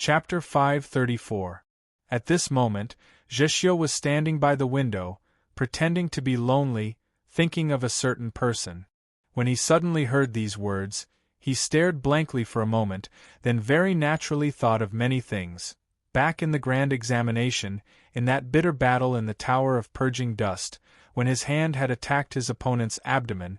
Chapter 534. At this moment, Jishio was standing by the window, pretending to be lonely, thinking of a certain person. When he suddenly heard these words, he stared blankly for a moment, then very naturally thought of many things. Back in the grand examination, in that bitter battle in the Tower of Purging Dust, when his hand had attacked his opponent's abdomen,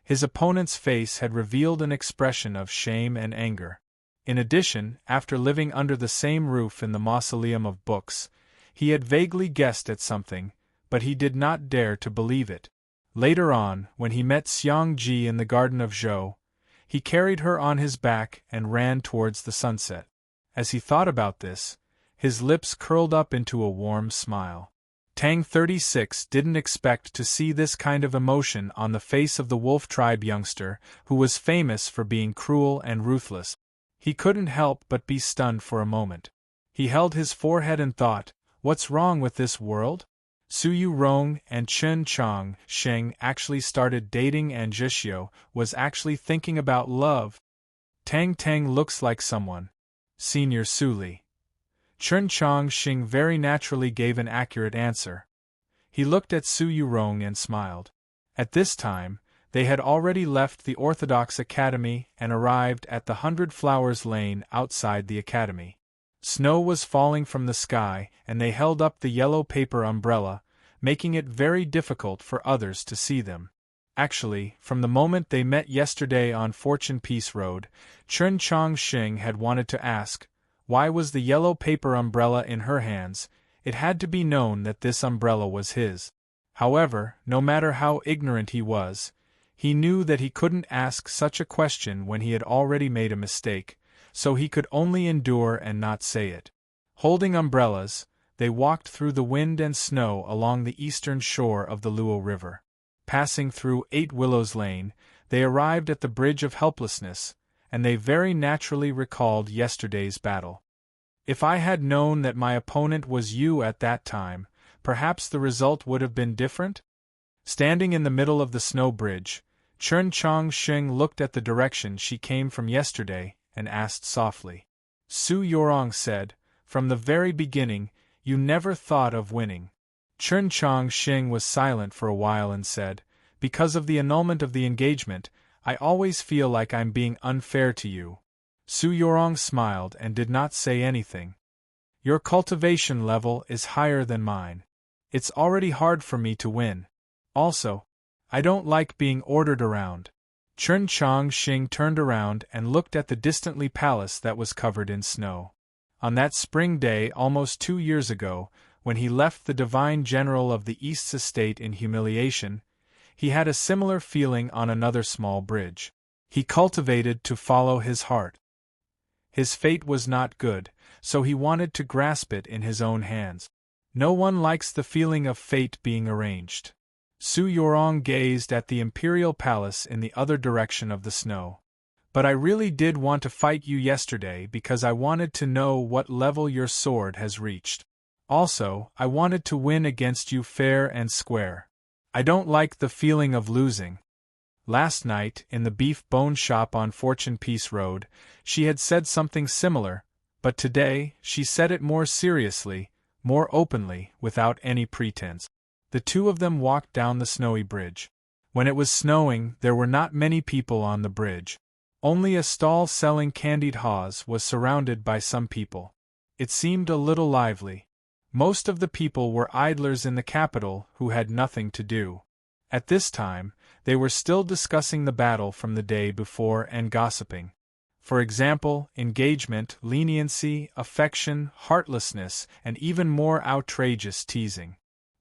his opponent's face had revealed an expression of shame and anger. In addition, after living under the same roof in the Mausoleum of Books, he had vaguely guessed at something, but he did not dare to believe it. Later on, when he met Xiang Ji in the Garden of Zhou, he carried her on his back and ran towards the sunset. As he thought about this, his lips curled up into a warm smile. Tang 36 didn't expect to see this kind of emotion on the face of the wolf tribe youngster, who was famous for being cruel and ruthless. He couldn't help but be stunned for a moment. He held his forehead and thought, what's wrong with this world? Su Yurong and Chen Chong Sheng actually started dating and Jishio was actually thinking about love. Tang looks like someone. Senior Su Li. Chen Chong Sheng very naturally gave an accurate answer. He looked at Su Yurong and smiled. At this time, they had already left the Orthodox Academy and arrived at the 100 Flowers Lane outside the academy. Snow was falling from the sky, and they held up the yellow paper umbrella, making it very difficult for others to see them. Actually, from the moment they met yesterday on Fortune Peace Road, Chen Chong Sheng had wanted to ask, why was the yellow paper umbrella in her hands? It had to be known that this umbrella was his. However, no matter how ignorant he was, he knew that he couldn't ask such a question when he had already made a mistake, so he could only endure and not say it. Holding umbrellas, they walked through the wind and snow along the eastern shore of the Luo River. Passing through 8 Willows Lane, they arrived at the Bridge of Helplessness, and they very naturally recalled yesterday's battle. If I had known that my opponent was you at that time, perhaps the result would have been different? Standing in the middle of the snow bridge, Chen Chong Sheng looked at the direction she came from yesterday and asked softly. Su Yorong said, from the very beginning, you never thought of winning. Chen Chong Sheng was silent for a while and said, because of the annulment of the engagement, I always feel like I'm being unfair to you. Su Yorong smiled and did not say anything. Your cultivation level is higher than mine. It's already hard for me to win. Also, I don't like being ordered around. Chen Chong Sheng turned around and looked at the distantly palace that was covered in snow. On that spring day almost 2 years ago, when he left the divine general of the East's estate in humiliation, he had a similar feeling on another small bridge. He cultivated to follow his heart. His fate was not good, so he wanted to grasp it in his own hands. No one likes the feeling of fate being arranged. Su Yorong gazed at the imperial palace in the other direction of the snow. But I really did want to fight you yesterday because I wanted to know what level your sword has reached. Also, I wanted to win against you fair and square. I don't like the feeling of losing. Last night, in the beef bone shop on Fortune Peace Road, she had said something similar, but today, she said it more seriously, more openly, without any pretense. The two of them walked down the snowy bridge. When it was snowing, there were not many people on the bridge. Only a stall selling candied haws was surrounded by some people. It seemed a little lively. Most of the people were idlers in the capital who had nothing to do. At this time, they were still discussing the battle from the day before and gossiping. For example, engagement, leniency, affection, heartlessness, and even more outrageous teasing.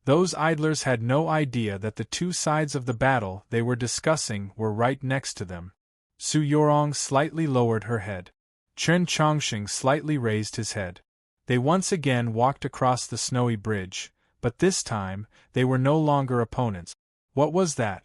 Those idlers had no idea that the two sides of the battle they were discussing were right next to them. Su Yorong slightly lowered her head. Chen Chongsheng slightly raised his head. They once again walked across the snowy bridge, but this time, they were no longer opponents. What was that?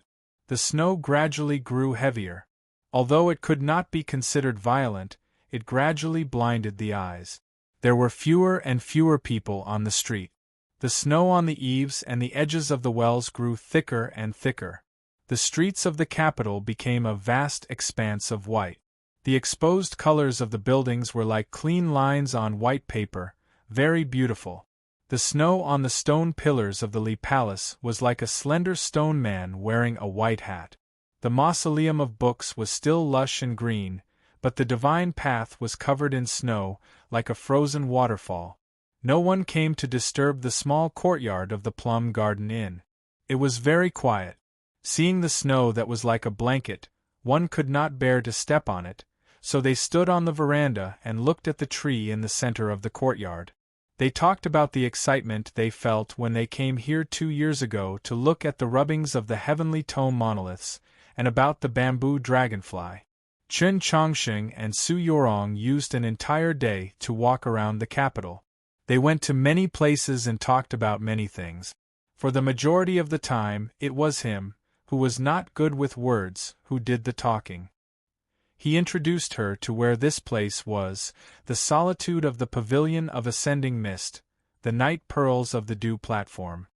The snow gradually grew heavier. Although it could not be considered violent, it gradually blinded the eyes. There were fewer and fewer people on the street. The snow on the eaves and the edges of the wells grew thicker and thicker. The streets of the capital became a vast expanse of white. The exposed colors of the buildings were like clean lines on white paper, very beautiful. The snow on the stone pillars of the Lee Palace was like a slender stone man wearing a white hat. The mausoleum of books was still lush and green, but the divine path was covered in snow, like a frozen waterfall. No one came to disturb the small courtyard of the Plum Garden Inn. It was very quiet. Seeing the snow that was like a blanket, one could not bear to step on it, so they stood on the veranda and looked at the tree in the center of the courtyard. They talked about the excitement they felt when they came here 2 years ago to look at the rubbings of the heavenly tome monoliths, and about the bamboo dragonfly. Chen Chongqing and Su Yorong used an entire day to walk around the capital. They went to many places and talked about many things. For the majority of the time, it was him, who was not good with words, who did the talking. He introduced her to where this place was, the solitude of the pavilion of ascending mist, the night pearls of the dew platform.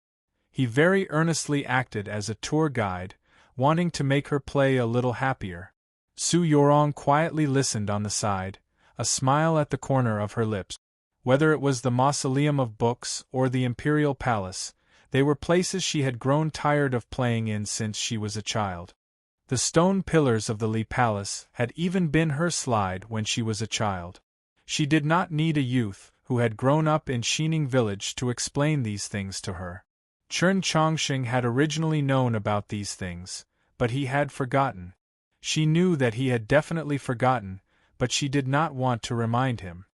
He very earnestly acted as a tour guide, wanting to make her play a little happier. Su Yorong quietly listened on the side, a smile at the corner of her lips. Whether it was the mausoleum of books or the imperial palace, they were places she had grown tired of playing in since she was a child. The stone pillars of the Lee Palace had even been her slide when she was a child. She did not need a youth who had grown up in Xining Village to explain these things to her. Chen Chongqing had originally known about these things, but he had forgotten. She knew that he had definitely forgotten, but she did not want to remind him.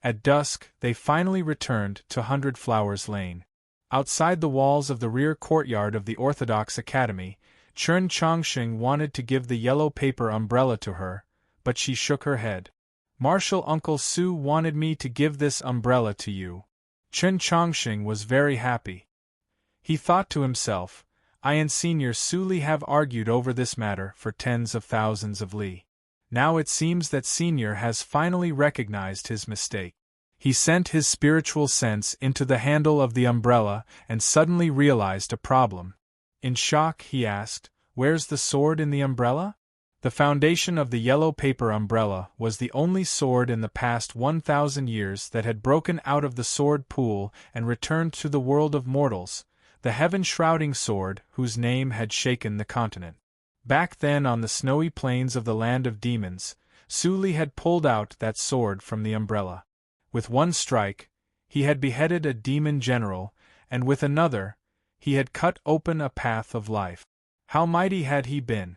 At dusk, they finally returned to 100 Flowers Lane. Outside the walls of the rear courtyard of the Orthodox Academy, Chen Chongqing wanted to give the yellow paper umbrella to her, but she shook her head. Martial Uncle Su wanted me to give this umbrella to you. Chen Chongqing was very happy. He thought to himself, I and Senior Su Li have argued over this matter for tens of thousands of li. Now it seems that Senior has finally recognized his mistake. He sent his spiritual sense into the handle of the umbrella and suddenly realized a problem. In shock, he asked, Where's the sword in the umbrella? The foundation of the yellow paper umbrella was the only sword in the past 1,000 years that had broken out of the sword pool and returned to the world of mortals, the heaven-shrouding sword whose name had shaken the continent. Back then on the snowy plains of the land of demons, Su Li had pulled out that sword from the umbrella. With one strike, he had beheaded a demon general, and with another, he had cut open a path of life. How mighty had he been!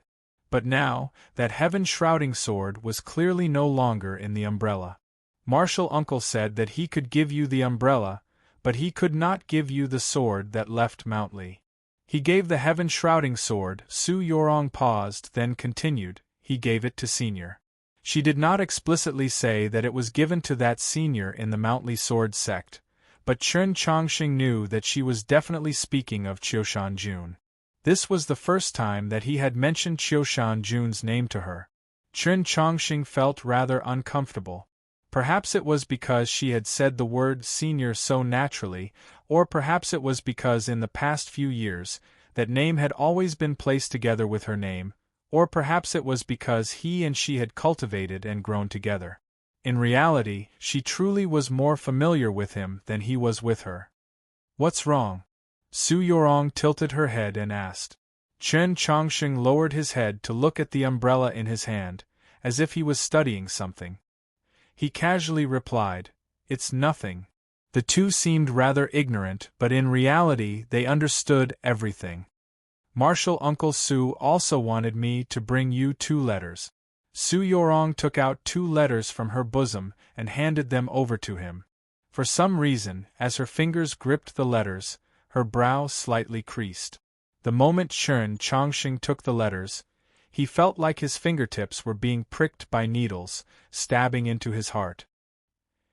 But now, that heaven-shrouding sword was clearly no longer in the umbrella. Martial Uncle said that he could give you the umbrella, but he could not give you the sword that left Mount Li. He gave the heaven-shrouding sword. Su Yorong paused, then continued, he gave it to Senior. She did not explicitly say that it was given to that Senior in the Mount Li sword sect, but Chen Chongqing knew that she was definitely speaking of Qiushan Jun. This was the first time that he had mentioned Qiushan Jun's name to her. Chen Chongqing felt rather uncomfortable. Perhaps it was because she had said the word senior so naturally, or perhaps it was because in the past few years, that name had always been placed together with her name, or perhaps it was because he and she had cultivated and grown together. In reality, she truly was more familiar with him than he was with her. What's wrong? Su Yorong tilted her head and asked. Chen Chongqing lowered his head to look at the umbrella in his hand, as if he was studying something. He casually replied, It's nothing. The two seemed rather ignorant, but in reality they understood everything. Martial Uncle Su also wanted me to bring you 2 letters. Su Yorong took out 2 letters from her bosom and handed them over to him. For some reason, as her fingers gripped the letters, her brow slightly creased. The moment Chen Chongqing took the letters, he felt like his fingertips were being pricked by needles, stabbing into his heart.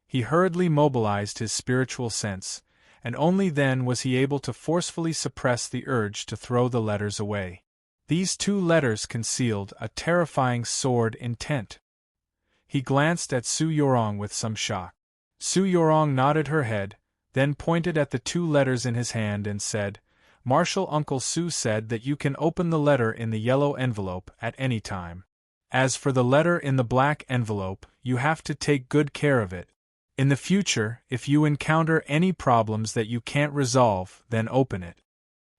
He hurriedly mobilized his spiritual sense, and only then was he able to forcefully suppress the urge to throw the letters away. These 2 letters concealed a terrifying sword intent. He glanced at Su Yorong with some shock. Su Yorong nodded her head, then pointed at the 2 letters in his hand and said, Martial Uncle Su said that you can open the letter in the yellow envelope at any time. As for the letter in the black envelope, you have to take good care of it. In the future, if you encounter any problems that you can't resolve, then open it.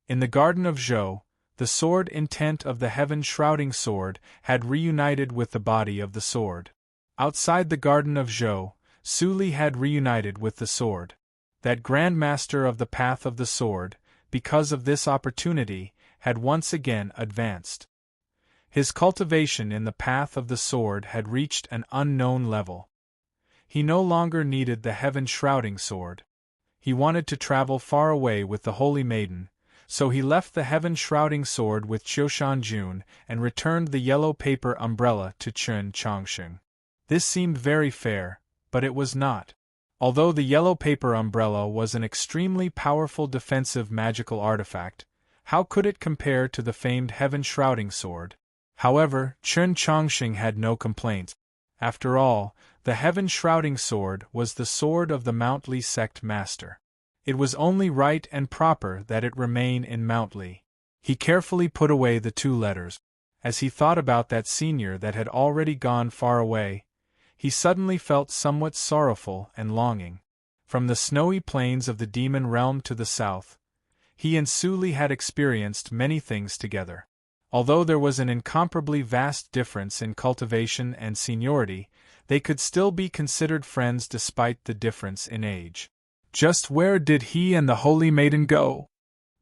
In the garden of Zhou, the sword intent of the heaven-shrouding sword had reunited with the body of the sword. Outside the garden of Zhou, Su Li had reunited with the sword. That Grandmaster of the Path of the Sword, because of this opportunity, had once again advanced. His cultivation in the path of the sword had reached an unknown level. He no longer needed the heaven-shrouding sword. He wanted to travel far away with the Holy Maiden, so he left the heaven-shrouding sword with Qiushan Jun and returned the yellow paper umbrella to Chen Chongsheng. This seemed very fair, but it was not. Although the yellow paper umbrella was an extremely powerful defensive magical artifact, how could it compare to the famed heaven-shrouding sword? However, Chen Chongsheng had no complaints. After all, the heaven-shrouding sword was the sword of the Mount Li sect master. It was only right and proper that it remain in Mount Li. He carefully put away the 2 letters. As he thought about that senior that had already gone far away, he suddenly felt somewhat sorrowful and longing. From the snowy plains of the demon realm to the south, he and Su Li had experienced many things together. Although there was an incomparably vast difference in cultivation and seniority, they could still be considered friends despite the difference in age. Just where did he and the Holy Maiden go?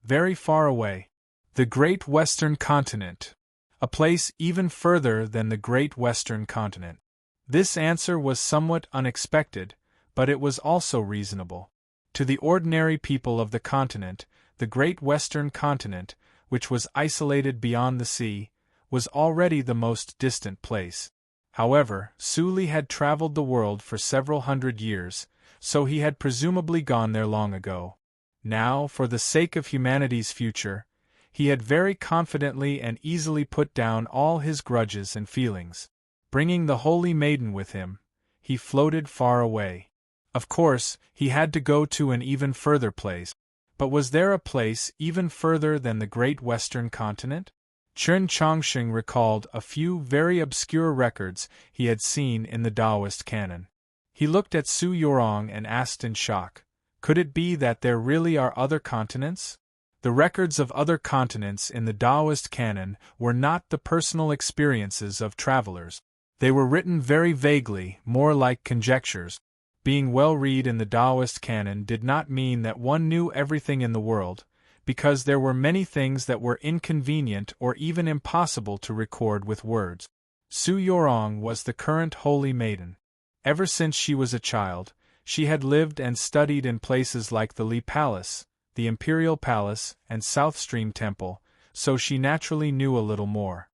Very far away. The Great Western Continent. A place even further than the Great Western Continent. This answer was somewhat unexpected, but it was also reasonable. To the ordinary people of the continent, the Great Western Continent, which was isolated beyond the sea, was already the most distant place. However, Su Li had traveled the world for several hundred years, so he had presumably gone there long ago. Now, for the sake of humanity's future, he had very confidently and easily put down all his grudges and feelings. Bringing the Holy Maiden with him, he floated far away. Of course, he had to go to an even further place. But was there a place even further than the Great Western Continent? Chen Chongsheng recalled a few very obscure records he had seen in the Taoist canon. He looked at Su Yorong and asked in shock, could it be that there really are other continents? The records of other continents in the Taoist canon were not the personal experiences of travelers. They were written very vaguely, more like conjectures. Being well read in the Taoist canon did not mean that one knew everything in the world, because there were many things that were inconvenient or even impossible to record with words. Su Yorong was the current Holy Maiden. Ever since she was a child, she had lived and studied in places like the Li Palace, the Imperial Palace, and South Stream Temple, so she naturally knew a little more.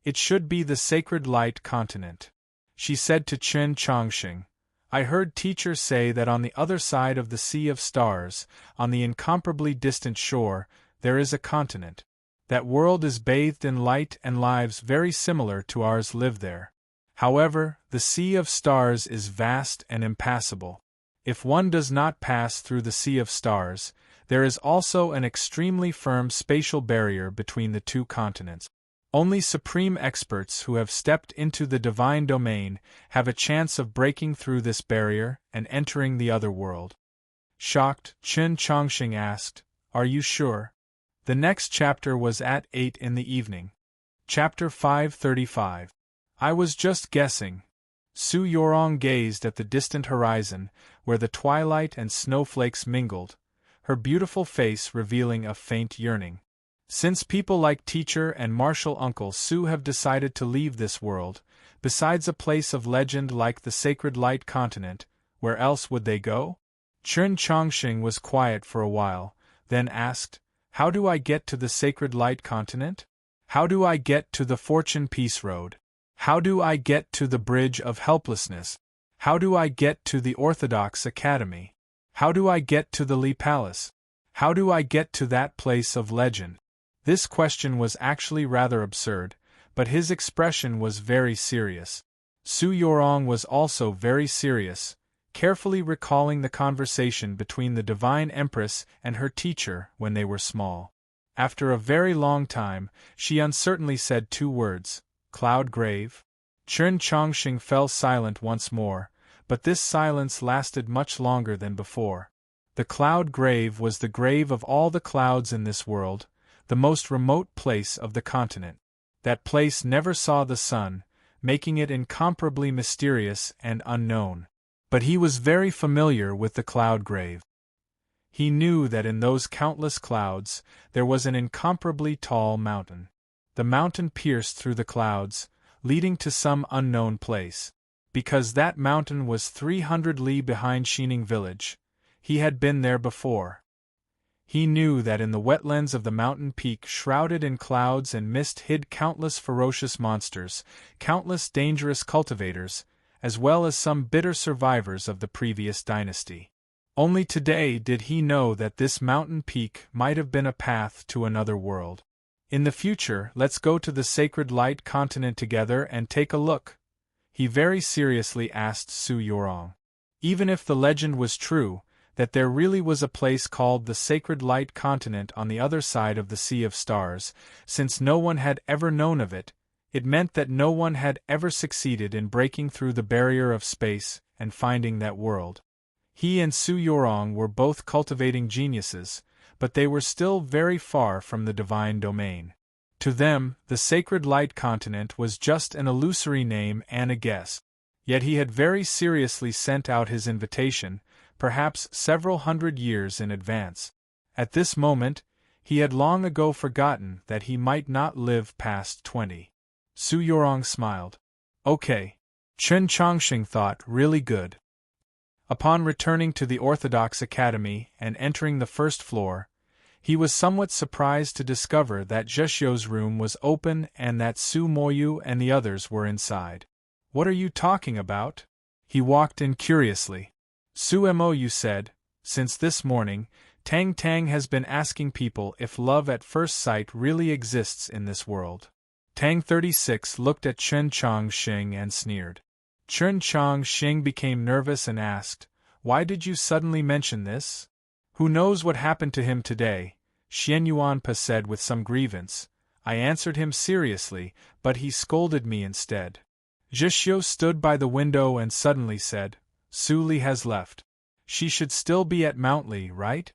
It should be the Sacred Light Continent. She said to Chen Chongsheng, I heard teachers say that on the other side of the Sea of Stars, on the incomparably distant shore, there is a continent. That world is bathed in light and lives very similar to ours live there. However, the Sea of Stars is vast and impassable. If one does not pass through the Sea of Stars, there is also an extremely firm spatial barrier between the 2 continents. Only supreme experts who have stepped into the divine domain have a chance of breaking through this barrier and entering the other world. Shocked, Chen Chongsheng asked, Are you sure? The next chapter was at 8 in the evening. Chapter 535. I was just guessing. Su Yorong gazed at the distant horizon, where the twilight and snowflakes mingled, her beautiful face revealing a faint yearning. Since people like teacher and martial uncle Su have decided to leave this world, besides a place of legend like the Sacred Light Continent, where else would they go? Chen Chongsheng was quiet for a while, then asked, How do I get to the Sacred Light Continent? How do I get to the Fortune Peace Road? How do I get to the Bridge of Helplessness? How do I get to the Orthodox Academy? How do I get to the Li Palace? How do I get to that place of legend? This question was actually rather absurd, but his expression was very serious. Su Yorong was also very serious, carefully recalling the conversation between the Divine Empress and her teacher when they were small. After a very long time, she uncertainly said 2 words, Cloud Grave? Chen Chongqing fell silent once more, but this silence lasted much longer than before. The cloud grave was the grave of all the clouds in this world, the most remote place of the continent. That place never saw the sun, making it incomparably mysterious and unknown. But he was very familiar with the cloud grave. He knew that in those countless clouds there was an incomparably tall mountain. The mountain pierced through the clouds, leading to some unknown place. Because that mountain was 300 li behind Xining village, he had been there before. He knew that in the wetlands of the mountain peak shrouded in clouds and mist hid countless ferocious monsters, countless dangerous cultivators, as well as some bitter survivors of the previous dynasty. Only today did he know that this mountain peak might have been a path to another world. In the future, let's go to the sacred light continent together and take a look, he very seriously asked Su Yorong. Even if the legend was true, that there really was a place called the Sacred Light Continent on the other side of the Sea of Stars, since no one had ever known of it, it meant that no one had ever succeeded in breaking through the barrier of space and finding that world. He and Su Yorong were both cultivating geniuses, but they were still very far from the divine domain. To them, the Sacred Light Continent was just an illusory name and a guess. Yet he had very seriously sent out his invitation, perhaps several hundred years in advance. At this moment, he had long ago forgotten that he might not live past 20. Su Yorong smiled. Okay. Chen Chongqing thought, really good. Upon returning to the Orthodox Academy and entering the first floor, he was somewhat surprised to discover that Zheshio's room was open and that Su Moyu and the others were inside. What are you talking about? He walked in curiously. Su Moyu said, since this morning, Tang Tang has been asking people if love at first sight really exists in this world. Tang 36 looked at Chen Chongqing and sneered. Chen Chongqing became nervous and asked, why did you suddenly mention this? Who knows what happened to him today? Xian Yuanpa said with some grievance. I answered him seriously, but he scolded me instead. Zheshio stood by the window and suddenly said, Su Li has left. She should still be at Mount Li, right?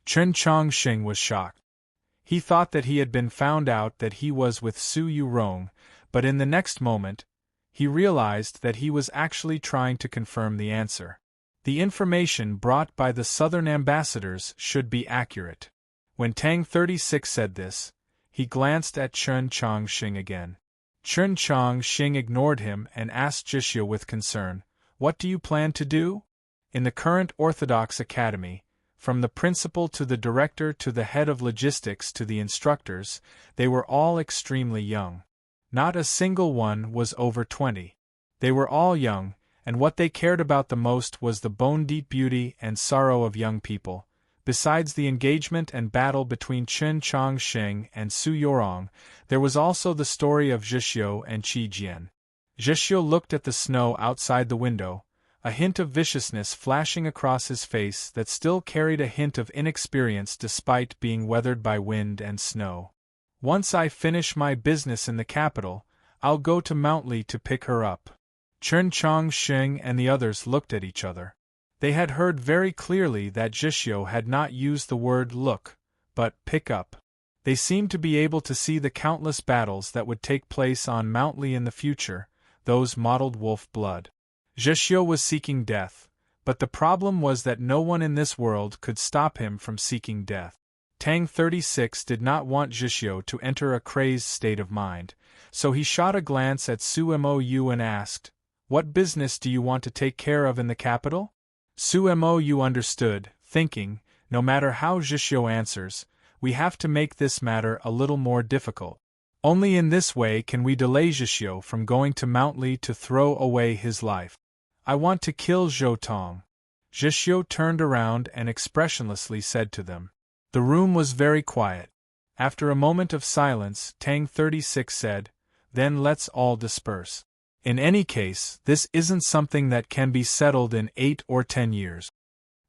Chen Chongqing was shocked. He thought that he had been found out that he was with Su Yurong, but in the next moment, he realized that he was actually trying to confirm the answer. The information brought by the southern ambassadors should be accurate. When Tang 36 said this, he glanced at Chen Chongqing again. Chen Chongqing ignored him and asked Zheshio with concern, what do you plan to do? In the current Orthodox Academy, from the principal to the director to the head of logistics to the instructors, they were all extremely young. Not a single one was over 20. They were all young, and what they cared about the most was the bone-deep beauty and sorrow of young people. Besides the engagement and battle between Chen Chongqing and Su Yorong, there was also the story of Zheshio and Qi Jian. Zheshio looked at the snow outside the window, a hint of viciousness flashing across his face that still carried a hint of inexperience despite being weathered by wind and snow. Once I finish my business in the capital, I'll go to Mount Li to pick her up. Chen Chongqing and the others looked at each other. They had heard very clearly that Zheshio had not used the word look, but pick up. They seemed to be able to see the countless battles that would take place on Mount Li in the future, those mottled wolf blood. Zheshio was seeking death, but the problem was that no one in this world could stop him from seeking death. Tang 36 did not want Zheshio to enter a crazed state of mind, so he shot a glance at Su Moyu and asked, what business do you want to take care of in the capital? Su Moyu understood, thinking, no matter how Zheshio answers, we have to make this matter a little more difficult. Only in this way can we delay Zheshio from going to Mount Li to throw away his life. I want to kill Zhou Tong. Zheshio turned around and expressionlessly said to them. The room was very quiet. After a moment of silence, Tang 36 said, then let's all disperse. In any case, this isn't something that can be settled in 8 or 10 years.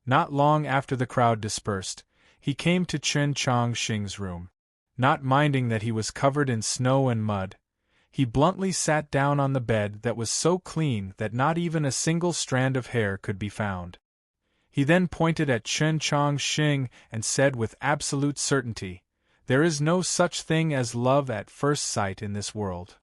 Not long after the crowd dispersed, he came to Chen Chongqing's room. Not minding that he was covered in snow and mud, He bluntly sat down on the bed that was so clean that not even a single strand of hair could be found. He then pointed at Chen Chongqing and said with absolute certainty, "There is no such thing as love at first sight in this world."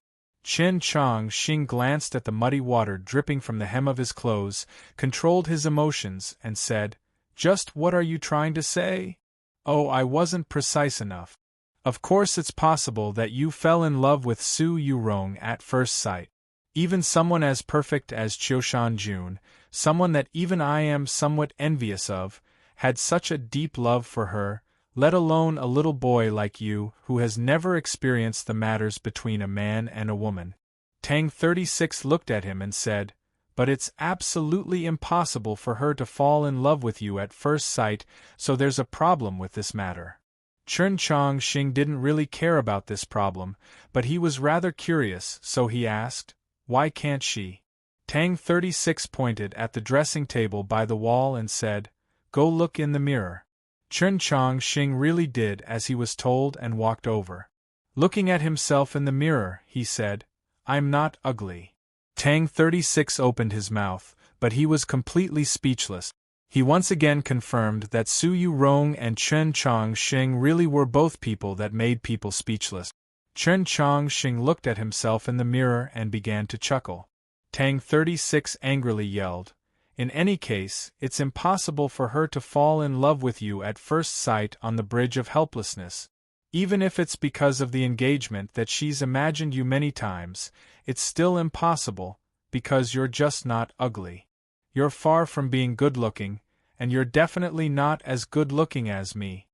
Chen Chongqing glanced at the muddy water dripping from the hem of his clothes, controlled his emotions, and said, "Just what are you trying to say? Oh, I wasn't precise enough. Of course it's possible that you fell in love with Su Yurong at first sight. Even someone as perfect as Qiushan Jun, someone that even I am somewhat envious of, had such a deep love for her, let alone a little boy like you who has never experienced the matters between a man and a woman." Tang 36 looked at him and said, "But it's absolutely impossible for her to fall in love with you at first sight, so there's a problem with this matter." Chen Chongqing didn't really care about this problem, but he was rather curious, so he asked, "Why can't she?" Tang 36 pointed at the dressing table by the wall and said, "Go look in the mirror." Chen Chongqing really did as he was told and walked over. Looking at himself in the mirror, he said, "I'm not ugly." Tang 36 opened his mouth, but he was completely speechless. He once again confirmed that Su Yurong and Chen Chongqing really were both people that made people speechless. Chen Chongqing looked at himself in the mirror and began to chuckle. Tang 36 angrily yelled, "In any case, it's impossible for her to fall in love with you at first sight on the bridge of helplessness. Even if it's because of the engagement that she's imagined you many times, it's still impossible, because you're just not ugly. You're far from being good-looking, and you're definitely not as good-looking as me."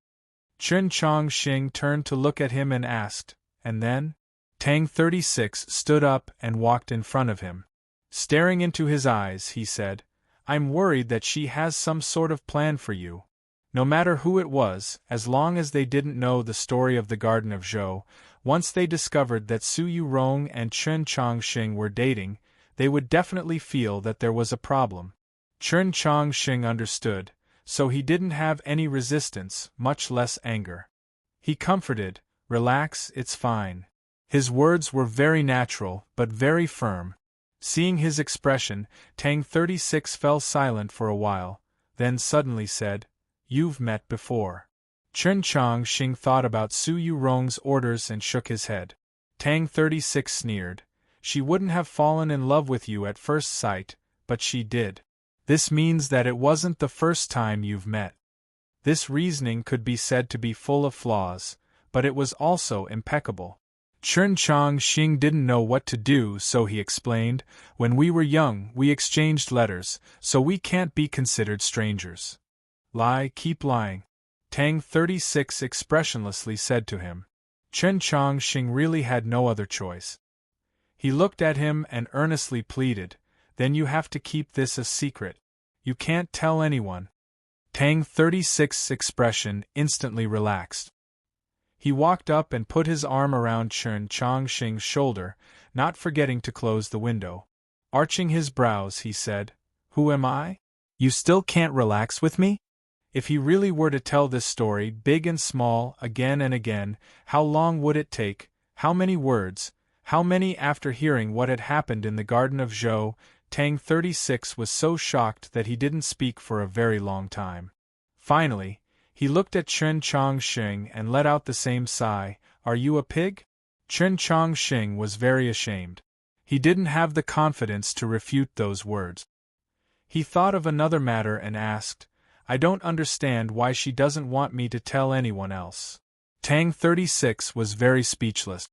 Chen Chongqing turned to look at him and asked, "And then?" Tang 36 stood up and walked in front of him. Staring into his eyes, he said, "I'm worried that she has some sort of plan for you. No matter who it was, as long as they didn't know the story of the Garden of Zhou, once they discovered that Su Yurong and Chen Chongqing were dating, they would definitely feel that there was a problem." Chen Chongqing understood, so he didn't have any resistance, much less anger. He comforted, "Relax, it's fine." His words were very natural, but very firm. Seeing his expression, Tang 36 fell silent for a while, then suddenly said, "You've met before." Chen Chongqing thought about Su Yurong's orders and shook his head. Tang 36 sneered, "She wouldn't have fallen in love with you at first sight, but she did. This means that it wasn't the first time you've met." This reasoning could be said to be full of flaws, but it was also impeccable. Chen Chongqing didn't know what to do, so he explained, "When we were young, we exchanged letters, so we can't be considered strangers." "Lie, keep lying," Tang 36 expressionlessly said to him. Chen Chongqing really had no other choice. He looked at him and earnestly pleaded, "Then you have to keep this a secret. You can't tell anyone." Tang 36's expression instantly relaxed. He walked up and put his arm around Chen Chongqing's shoulder, not forgetting to close the window. Arching his brows, he said, "Who am I? You still can't relax with me?" If he really were to tell this story, big and small, again and again, how long would it take? How many words? How many after hearing what had happened in the Garden of Zhou? Tang 36 was so shocked that he didn't speak for a very long time. Finally, he looked at Chen Chongqing and let out the same sigh, "Are you a pig?" Chen Chongqing was very ashamed. He didn't have the confidence to refute those words. He thought of another matter and asked, "I don't understand why she doesn't want me to tell anyone else." Tang 36 was very speechless.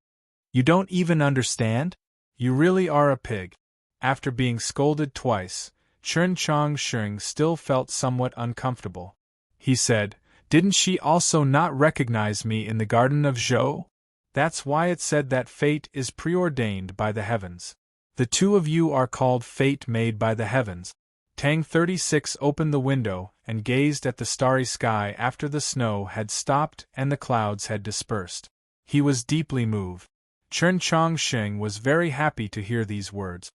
"You don't even understand? You really are a pig." After being scolded twice, Chen Chongqing still felt somewhat uncomfortable. He said, "Didn't she also not recognize me in the Garden of Zhou? That's why it said that fate is preordained by the heavens. The two of you are called fate made by the heavens." Tang 36 opened the window and gazed at the starry sky after the snow had stopped and the clouds had dispersed. He was deeply moved. Chen Chongqing was very happy to hear these words.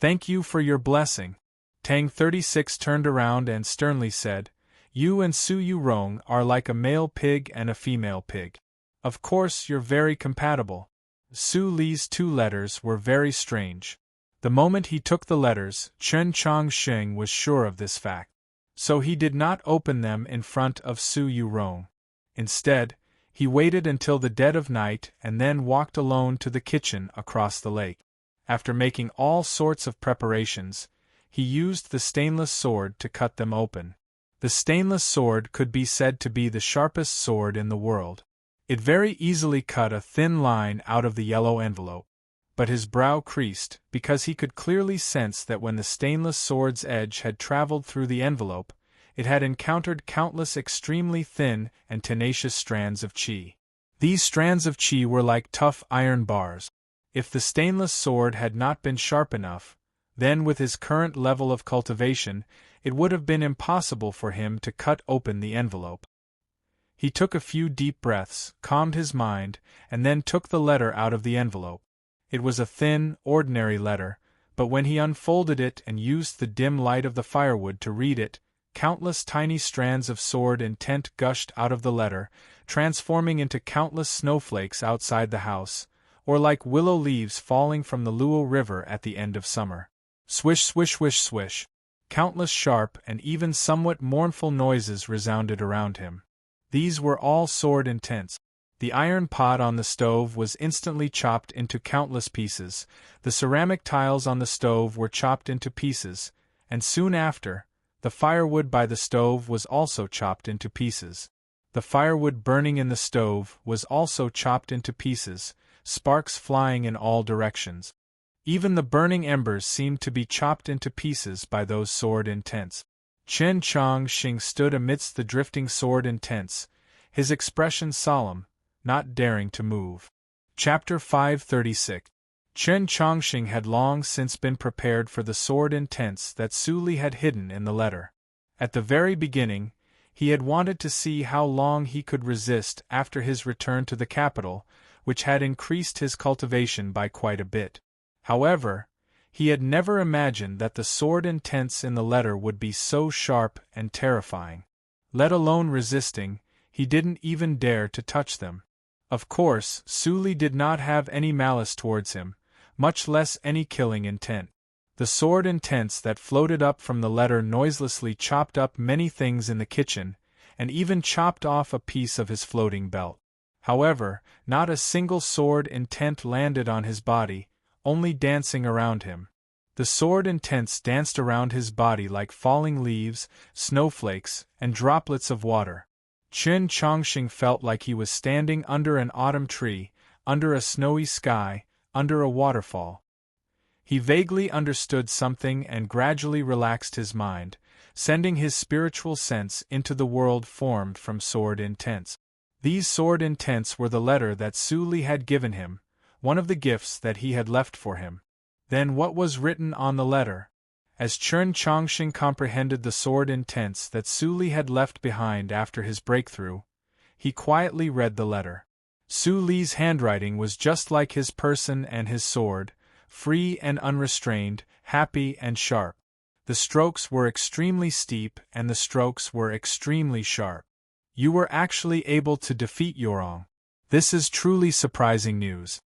"Thank you for your blessing." Tang 36 turned around and sternly said, "You and Su Yurong are like a male pig and a female pig. Of course you're very compatible. Su Li's 2 letters were very strange. The moment he took the letters, Chen Chongqing was sure of this fact. So he did not open them in front of Su Yurong. Instead, he waited until the dead of night and then walked alone to the kitchen across the lake. After making all sorts of preparations, he used the stainless sword to cut them open. The stainless sword could be said to be the sharpest sword in the world. It very easily cut a thin line out of the yellow envelope. But his brow creased, because he could clearly sense that when the stainless sword's edge had traveled through the envelope, it had encountered countless extremely thin and tenacious strands of qi. These strands of qi were like tough iron bars. If the stainless sword had not been sharp enough, then with his current level of cultivation, it would have been impossible for him to cut open the envelope. He took a few deep breaths, calmed his mind, and then took the letter out of the envelope. It was a thin, ordinary letter, but when he unfolded it and used the dim light of the firewood to read it, countless tiny strands of sword intent gushed out of the letter, transforming into countless snowflakes outside the house, or like willow leaves falling from the Luo River at the end of summer. Swish, swish, swish, swish. Countless sharp and even somewhat mournful noises resounded around him. These were all sword intents. The iron pot on the stove was instantly chopped into countless pieces, the ceramic tiles on the stove were chopped into pieces, and soon after, the firewood by the stove was also chopped into pieces. The firewood burning in the stove was also chopped into pieces, sparks flying in all directions. Even the burning embers seemed to be chopped into pieces by those sword intents. Chen Chongqing stood amidst the drifting sword intents, his expression solemn, not daring to move. Chapter 536. Chen Chongqing had long since been prepared for the sword intents that Su Li had hidden in the letter. At the very beginning, he had wanted to see how long he could resist after his return to the capital, which had increased his cultivation by quite a bit. However, he had never imagined that the sword intents in the letter would be so sharp and terrifying. Let alone resisting, he didn't even dare to touch them. Of course, Su Li did not have any malice towards him, much less any killing intent. The sword intents that floated up from the letter noiselessly chopped up many things in the kitchen, and even chopped off a piece of his floating belt. However, not a single sword intent landed on his body, only dancing around him. The sword intents danced around his body like falling leaves, snowflakes, and droplets of water. Chen Chongqing felt like he was standing under an autumn tree, under a snowy sky, under a waterfall. He vaguely understood something and gradually relaxed his mind, sending his spiritual sense into the world formed from sword intents. These sword intents were the letter that Su Li had given him, one of the gifts that he had left for him. Then what was written on the letter? As Chen Chongqing comprehended the sword intents that Su Li had left behind after his breakthrough, he quietly read the letter. Su Li's handwriting was just like his person and his sword, free and unrestrained, happy and sharp. The strokes were extremely steep and the strokes were extremely sharp. You were actually able to defeat Yorong. This is truly surprising news.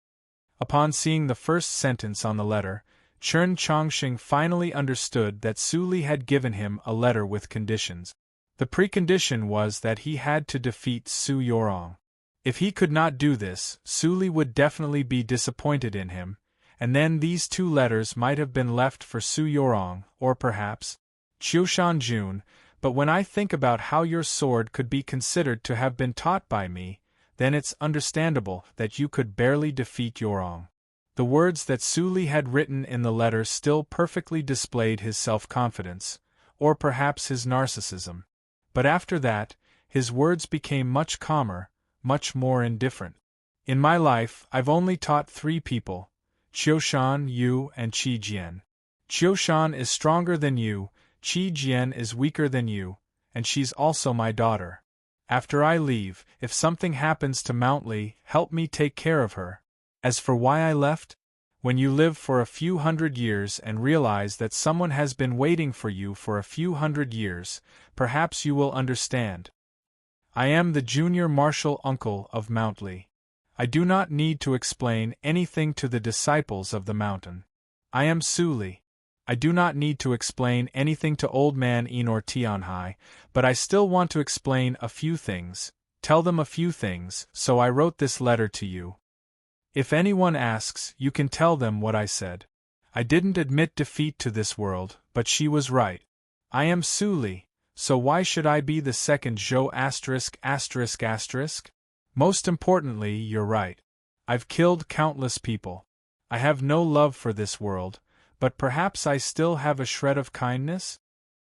Upon seeing the first sentence on the letter, Chen Chongqing finally understood that Su Li had given him a letter with conditions. The precondition was that he had to defeat Su Yorong. If he could not do this, Su Li would definitely be disappointed in him, and then these 2 letters might have been left for Su Yorong, or perhaps Qiushan Jun, but when I think about how your sword could be considered to have been taught by me, then it's understandable that you could barely defeat Yorong. The words that Su Li had written in the letter still perfectly displayed his self-confidence, or perhaps his narcissism. But after that, his words became much calmer, much more indifferent. In my life, I've only taught 3 people, Qiushan, you, and Qi Jian. Qiushan is stronger than you, Qi Jian is weaker than you, and she's also my daughter. After I leave, if something happens to Mount Li, help me take care of her. As for why I left? When you live for a few hundred years and realize that someone has been waiting for you for a few hundred years, perhaps you will understand. I am the junior martial uncle of Mount Li. I do not need to explain anything to the disciples of the mountain. I am Su Li. I do not need to explain anything to Old Man En or Tianhai, but I still want to explain a few things, tell them a few things, so I wrote this letter to you. If anyone asks, you can tell them what I said. I didn't admit defeat to this world, but she was right. I am Su Li, so why should I be the second Zhou ****? Most importantly, you're right. I've killed countless people. I have no love for this world, but perhaps I still have a shred of kindness?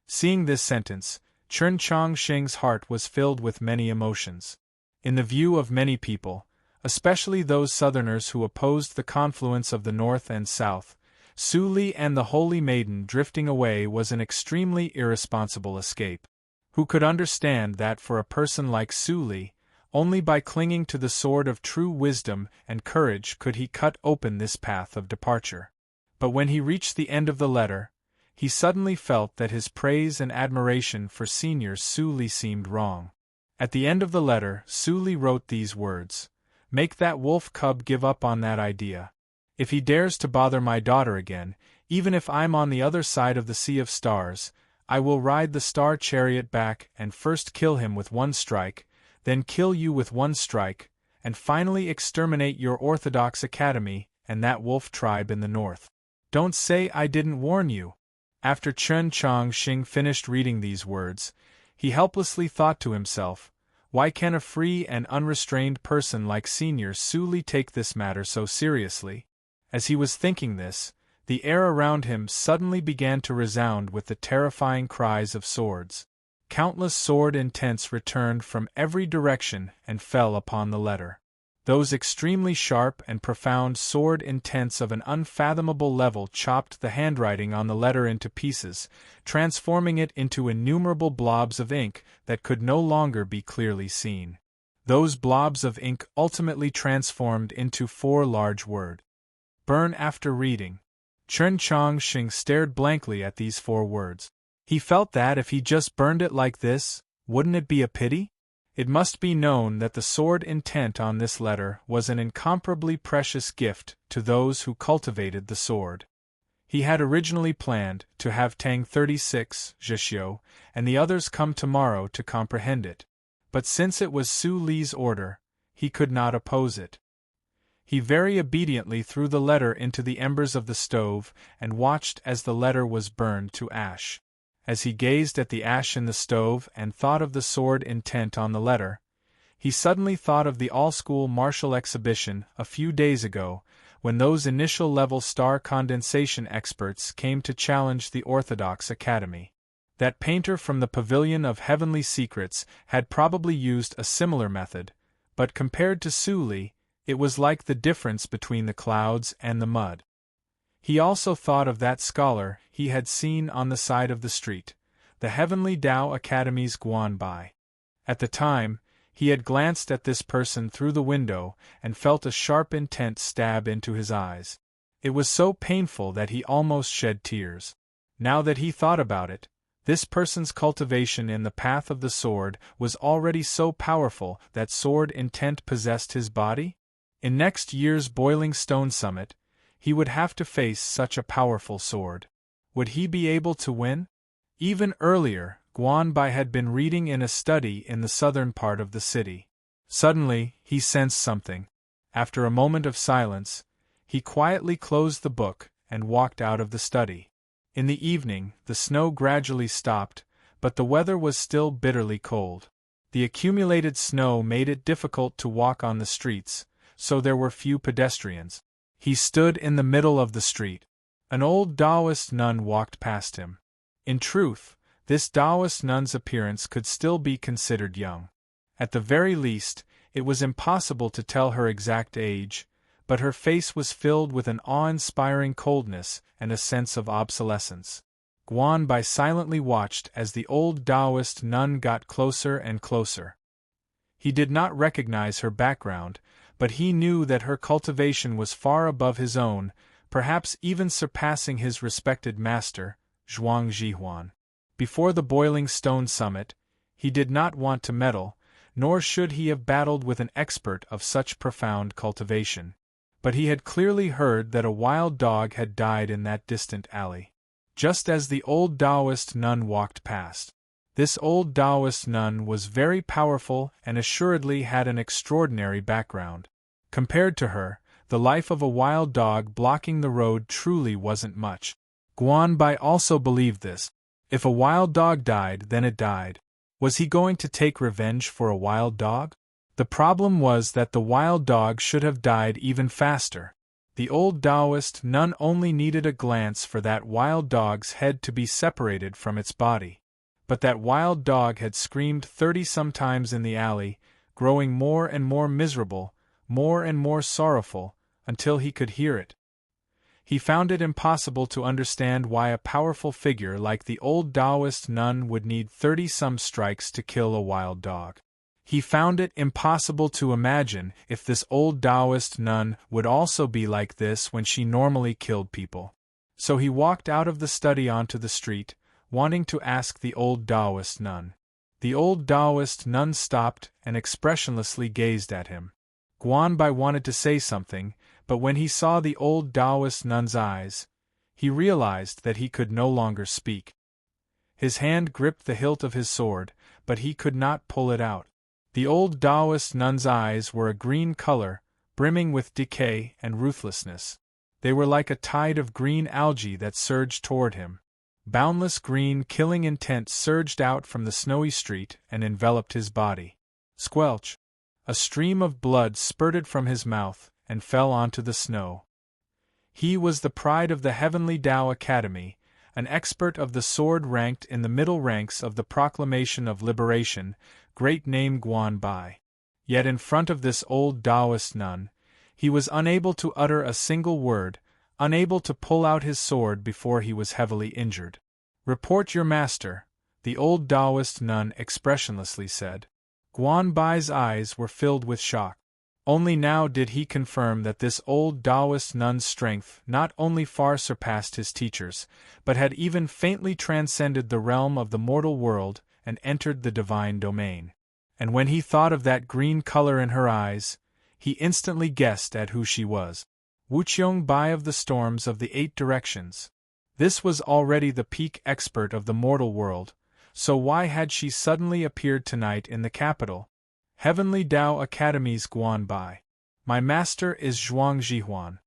Seeing this sentence, Chen Chongqing's heart was filled with many emotions. In the view of many people, especially those southerners who opposed the confluence of the north and south, Su Li and the Holy Maiden drifting away was an extremely irresponsible escape. Who could understand that for a person like Su Li, only by clinging to the sword of true wisdom and courage could he cut open this path of departure? But when he reached the end of the letter, he suddenly felt that his praise and admiration for Senior Su Li seemed wrong. At the end of the letter, Su Li wrote these words: "Make that wolf cub give up on that idea. If he dares to bother my daughter again, even if I'm on the other side of the sea of stars, I will ride the star chariot back and first kill him with one strike, then kill you with one strike, and finally exterminate your Orthodox Academy and that wolf tribe in the north. Don't say I didn't warn you." After Chen Chongqing finished reading these words, he helplessly thought to himself, why can a free and unrestrained person like Senior Su Li take this matter so seriously? As he was thinking this, the air around him suddenly began to resound with the terrifying cries of swords. Countless sword intents returned from every direction and fell upon the letter. Those extremely sharp and profound sword intents of an unfathomable level chopped the handwriting on the letter into pieces, transforming it into innumerable blobs of ink that could no longer be clearly seen. Those blobs of ink ultimately transformed into 4 large words. Burn after reading. Chen Chongqing stared blankly at these 4 words. He felt that if he just burned it like this, wouldn't it be a pity? It must be known that the sword intent on this letter was an incomparably precious gift to those who cultivated the sword. He had originally planned to have Tang 36, Zheshio, and the others come tomorrow to comprehend it. But since it was Su Li's order, he could not oppose it. He very obediently threw the letter into the embers of the stove and watched as the letter was burned to ash. As he gazed at the ash in the stove and thought of the sword intent on the letter, he suddenly thought of the all-school martial exhibition a few days ago, when those initial-level star condensation experts came to challenge the Orthodox Academy. That painter from the Pavilion of Heavenly Secrets had probably used a similar method, but compared to Su Li, it was like the difference between the clouds and the mud. He also thought of that scholar he had seen on the side of the street, the Heavenly Tao Academy's Guan Bai. At the time, he had glanced at this person through the window and felt a sharp intent stab into his eyes. It was so painful that he almost shed tears. Now that he thought about it, this person's cultivation in the path of the sword was already so powerful that sword intent possessed his body? In next year's Boiling Stone Summit, he would have to face such a powerful sword. Would he be able to win? Even earlier, Guan Bai had been reading in a study in the southern part of the city. Suddenly, he sensed something. After a moment of silence, he quietly closed the book and walked out of the study. In the evening, the snow gradually stopped, but the weather was still bitterly cold. The accumulated snow made it difficult to walk on the streets, so there were few pedestrians. He stood in the middle of the street. An old Taoist nun walked past him. In truth, this Taoist nun's appearance could still be considered young. At the very least, it was impossible to tell her exact age, but her face was filled with an awe-inspiring coldness and a sense of obsolescence. Guan Bai silently watched as the old Taoist nun got closer and closer. He did not recognize her background, but he knew that her cultivation was far above his own, perhaps even surpassing his respected master, Zhuang Jihuan. Before the Boiling Stone Summit, he did not want to meddle, nor should he have battled with an expert of such profound cultivation. But he had clearly heard that a wild dog had died in that distant alley. Just as the old Taoist nun walked past. This old Taoist nun was very powerful and assuredly had an extraordinary background. Compared to her, the life of a wild dog blocking the road truly wasn't much. Guan Bai also believed this. If a wild dog died, then it died. Was he going to take revenge for a wild dog? The problem was that the wild dog should have died even faster. The old Taoist nun only needed a glance for that wild dog's head to be separated from its body. But that wild dog had screamed 30-some times in the alley, growing more and more miserable, more and more sorrowful, until he could hear it. He found it impossible to understand why a powerful figure like the old Taoist nun would need 30-some strikes to kill a wild dog. He found it impossible to imagine if this old Taoist nun would also be like this when she normally killed people. So he walked out of the study onto the street, wanting to ask the old Taoist nun. The old Taoist nun stopped and expressionlessly gazed at him. Guan Bai wanted to say something, but when he saw the old Taoist nun's eyes, he realized that he could no longer speak. His hand gripped the hilt of his sword, but he could not pull it out. The old Taoist nun's eyes were a green color, brimming with decay and ruthlessness. They were like a tide of green algae that surged toward him. Boundless green killing intent surged out from the snowy street and enveloped his body. Squelch! A stream of blood spurted from his mouth and fell onto the snow. He was the pride of the Heavenly Tao Academy, an expert of the sword ranked in the middle ranks of the Proclamation of Liberation, great name Guan Bai. Yet in front of this old Taoist nun, he was unable to utter a single word, unable to pull out his sword before he was heavily injured. "Report your master," the old Taoist nun expressionlessly said. Guan Bai's eyes were filled with shock. Only now did he confirm that this old Taoist nun's strength not only far surpassed his teacher's, but had even faintly transcended the realm of the mortal world and entered the divine domain. And when he thought of that green color in her eyes, he instantly guessed at who she was. Wuqiong Bai of the storms of the 8 directions. This was already the peak expert of the mortal world, so why had she suddenly appeared tonight in the capital? Heavenly Tao Academy's Guan Bai. My master is Zhuang Jihuan.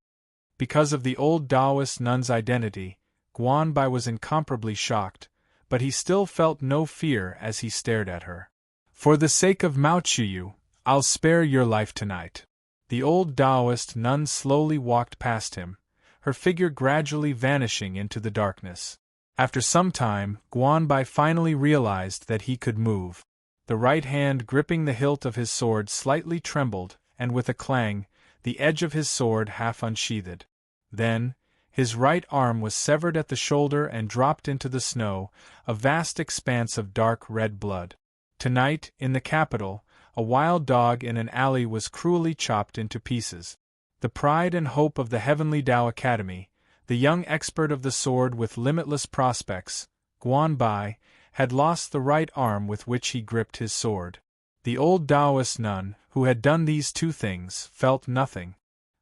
Because of the old Taoist nun's identity, Guan Bai was incomparably shocked, but he still felt no fear as he stared at her. For the sake of Mao Chuyu, I'll spare your life tonight. The old Taoist nun slowly walked past him, her figure gradually vanishing into the darkness. After some time, Guan Bai finally realized that he could move. The right hand gripping the hilt of his sword slightly trembled, and with a clang, the edge of his sword half unsheathed. Then, his right arm was severed at the shoulder and dropped into the snow, a vast expanse of dark red blood. Tonight, in the capital, a wild dog in an alley was cruelly chopped into pieces. The pride and hope of the Heavenly Tao Academy, the young expert of the sword with limitless prospects, Guan Bai, had lost the right arm with which he gripped his sword. The old Taoist nun, who had done these 2 things, felt nothing.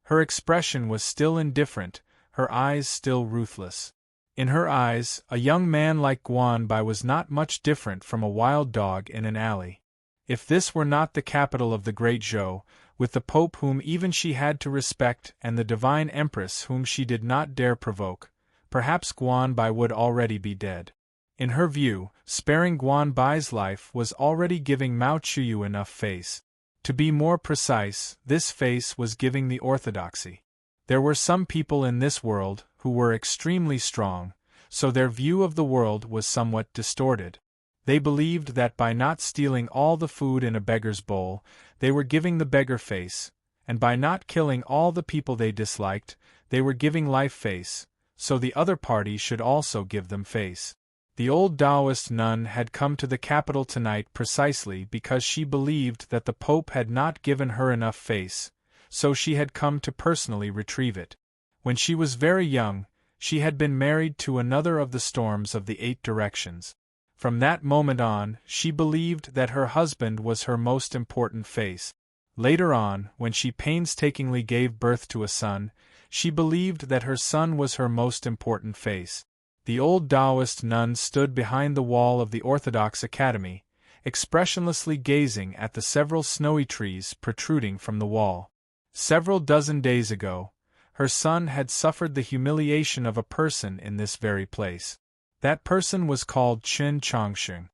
Her expression was still indifferent, her eyes still ruthless. In her eyes, a young man like Guan Bai was not much different from a wild dog in an alley. If this were not the capital of the Great Zhou, with the Pope whom even she had to respect and the Divine Empress whom she did not dare provoke, perhaps Guan Bai would already be dead. In her view, sparing Guan Bai's life was already giving Mao Chuyu enough face. To be more precise, this face was giving the orthodoxy. There were some people in this world who were extremely strong, so their view of the world was somewhat distorted. They believed that by not stealing all the food in a beggar's bowl, they were giving the beggar face, and by not killing all the people they disliked, they were giving life face, so the other party should also give them face. The old Taoist nun had come to the capital tonight precisely because she believed that the Pope had not given her enough face, so she had come to personally retrieve it. When she was very young, she had been married to another of the storms of the 8 directions. From that moment on, she believed that her husband was her most important face. Later on, when she painstakingly gave birth to a son, she believed that her son was her most important face. The old Taoist nun stood behind the wall of the Orthodox Academy, expressionlessly gazing at the several snowy trees protruding from the wall. Several dozen days ago, her son had suffered the humiliation of a person in this very place. That person was called Chen Chongsheng.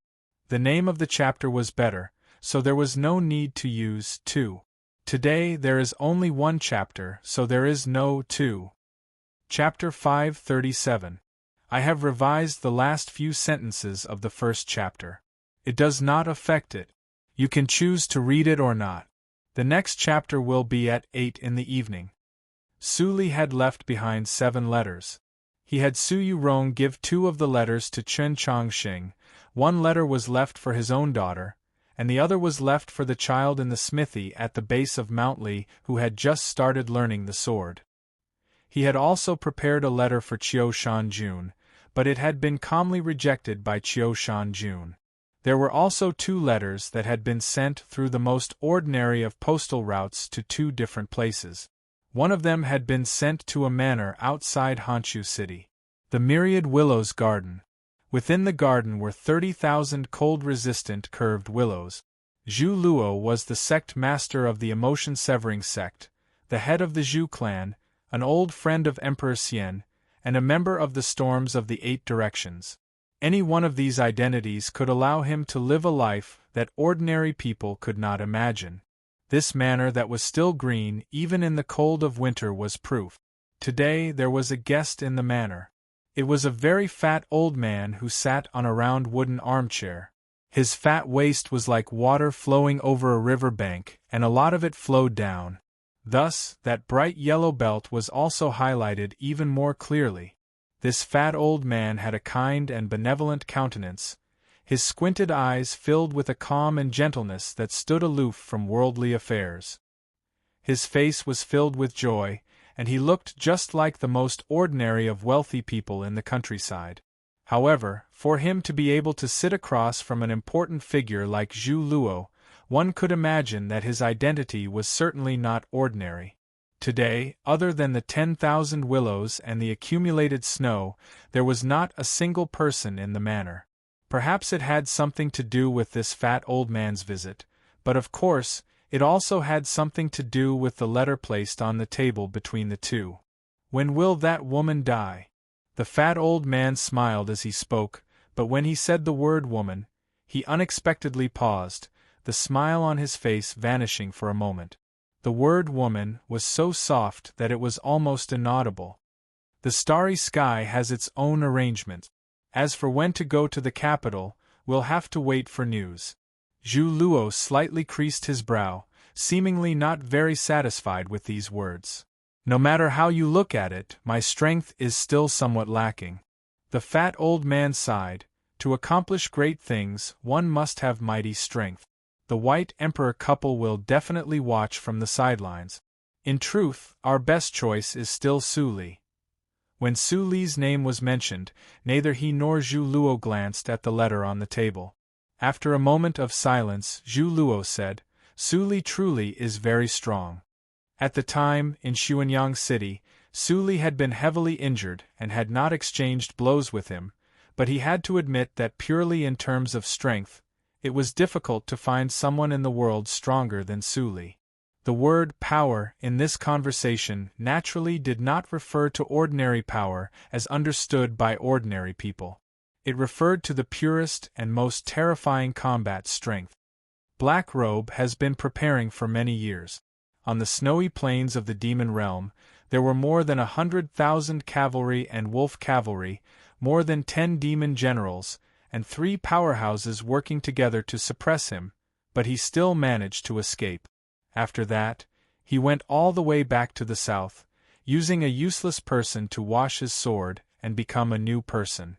The name of the chapter was better, so there was no need to use two. Today there is only one chapter, so there is no two. Chapter 537. I have revised the last few sentences of the first chapter. It does not affect it. You can choose to read it or not. The next chapter will be at 8 in the evening. Su Li had left behind 7 letters. He had Su Yurong give 2 of the letters to Chen Chongsheng. 1 letter was left for his own daughter, and the other was left for the child in the smithy at the base of Mount Li who had just started learning the sword. He had also prepared a letter for Qiu Shanjun, but it had been calmly rejected by Qiu Shanjun. There were also 2 letters that had been sent through the most ordinary of postal routes to 2 different places. One of them had been sent to a manor outside Honshu City. The Myriad Willows Garden. Within the garden were 30,000 cold-resistant curved willows. Zhu Luo was the sect master of the emotion-severing sect, the head of the Zhu clan, an old friend of Emperor Xian, and a member of the Storms of the 8 Directions. Any one of these identities could allow him to live a life that ordinary people could not imagine. This manor that was still green even in the cold of winter was proof. Today there was a guest in the manor. It was a very fat old man who sat on a round wooden armchair. His fat waist was like water flowing over a river bank, and a lot of it flowed down. Thus, that bright yellow belt was also highlighted even more clearly. This fat old man had a kind and benevolent countenance. His squinted eyes filled with a calm and gentleness that stood aloof from worldly affairs. His face was filled with joy, and he looked just like the most ordinary of wealthy people in the countryside. However, for him to be able to sit across from an important figure like Zhu Luo, one could imagine that his identity was certainly not ordinary. Today, other than the 10,000 willows and the accumulated snow, there was not a single person in the manor. Perhaps it had something to do with this fat old man's visit, but of course, it also had something to do with the letter placed on the table between the two. When will that woman die? The fat old man smiled as he spoke, but when he said the word woman, he unexpectedly paused, the smile on his face vanishing for a moment. The word woman was so soft that it was almost inaudible. The starry sky has its own arrangement. As for when to go to the capital, we'll have to wait for news. Zhu Luo slightly creased his brow, seemingly not very satisfied with these words. No matter how you look at it, my strength is still somewhat lacking. The fat old man sighed. To accomplish great things, one must have mighty strength. The White Emperor couple will definitely watch from the sidelines. In truth, our best choice is still Su Li. When Su Li's name was mentioned, neither he nor Zhu Luo glanced at the letter on the table. After a moment of silence, Zhu Luo said, Su Li truly is very strong. At the time, in Xuanyang City, Su Li had been heavily injured and had not exchanged blows with him, but he had to admit that purely in terms of strength, it was difficult to find someone in the world stronger than Su Li. The word power in this conversation naturally did not refer to ordinary power as understood by ordinary people. It referred to the purest and most terrifying combat strength. Black Robe has been preparing for many years. On the snowy plains of the demon realm, there were more than 100,000 cavalry and wolf cavalry, more than 10 demon generals, and 3 powerhouses working together to suppress him, but he still managed to escape. After that, he went all the way back to the south, using a useless person to wash his sword and become a new person.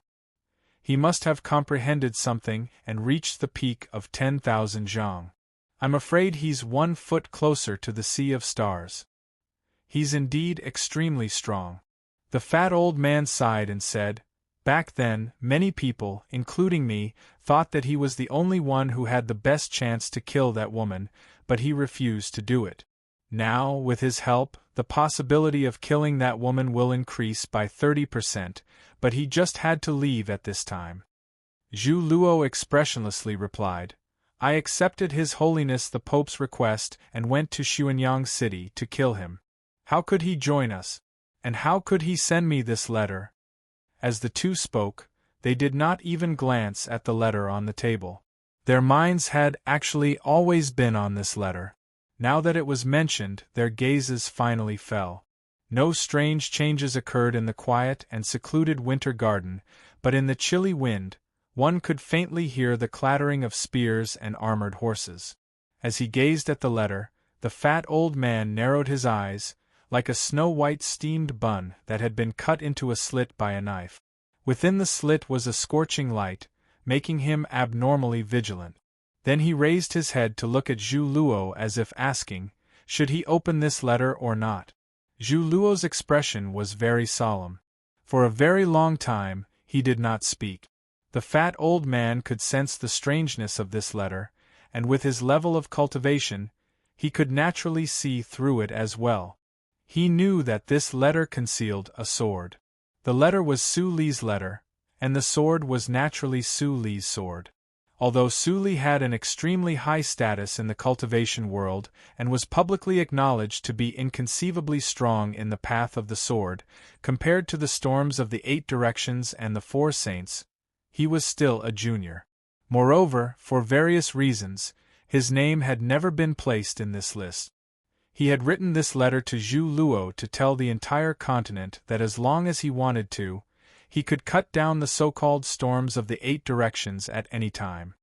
He must have comprehended something and reached the peak of 10,000 zhang. I'm afraid he's 1 foot closer to the sea of stars. He's indeed extremely strong. The fat old man sighed and said, Back then, many people, including me, thought that he was the only one who had the best chance to kill that woman, but he refused to do it. Now, with his help, the possibility of killing that woman will increase by 30%, but he just had to leave at this time. Zhu Luo expressionlessly replied, I accepted His Holiness the Pope's request and went to Xuanyang City to kill him. How could he join us? And how could he send me this letter? As the two spoke, they did not even glance at the letter on the table. Their minds had actually always been on this letter. Now that it was mentioned, their gazes finally fell. No strange changes occurred in the quiet and secluded winter garden, but in the chilly wind, one could faintly hear the clattering of spears and armored horses. As he gazed at the letter, the fat old man narrowed his eyes, like a snow-white steamed bun that had been cut into a slit by a knife. Within the slit was a scorching light, making him abnormally vigilant. Then he raised his head to look at Zhu Luo as if asking, should he open this letter or not? Zhu Luo's expression was very solemn. For a very long time, he did not speak. The fat old man could sense the strangeness of this letter, and with his level of cultivation, he could naturally see through it as well. He knew that this letter concealed a sword. The letter was Su Li's letter, and the sword was naturally Su Li's sword. Although Su Li had an extremely high status in the cultivation world and was publicly acknowledged to be inconceivably strong in the path of the sword, compared to the storms of the 8 directions and the 4 saints, he was still a junior. Moreover, for various reasons, his name had never been placed in this list. He had written this letter to Zhu Luo to tell the entire continent that as long as he wanted to, he could cut down the so-called storms of the 8 directions at any time.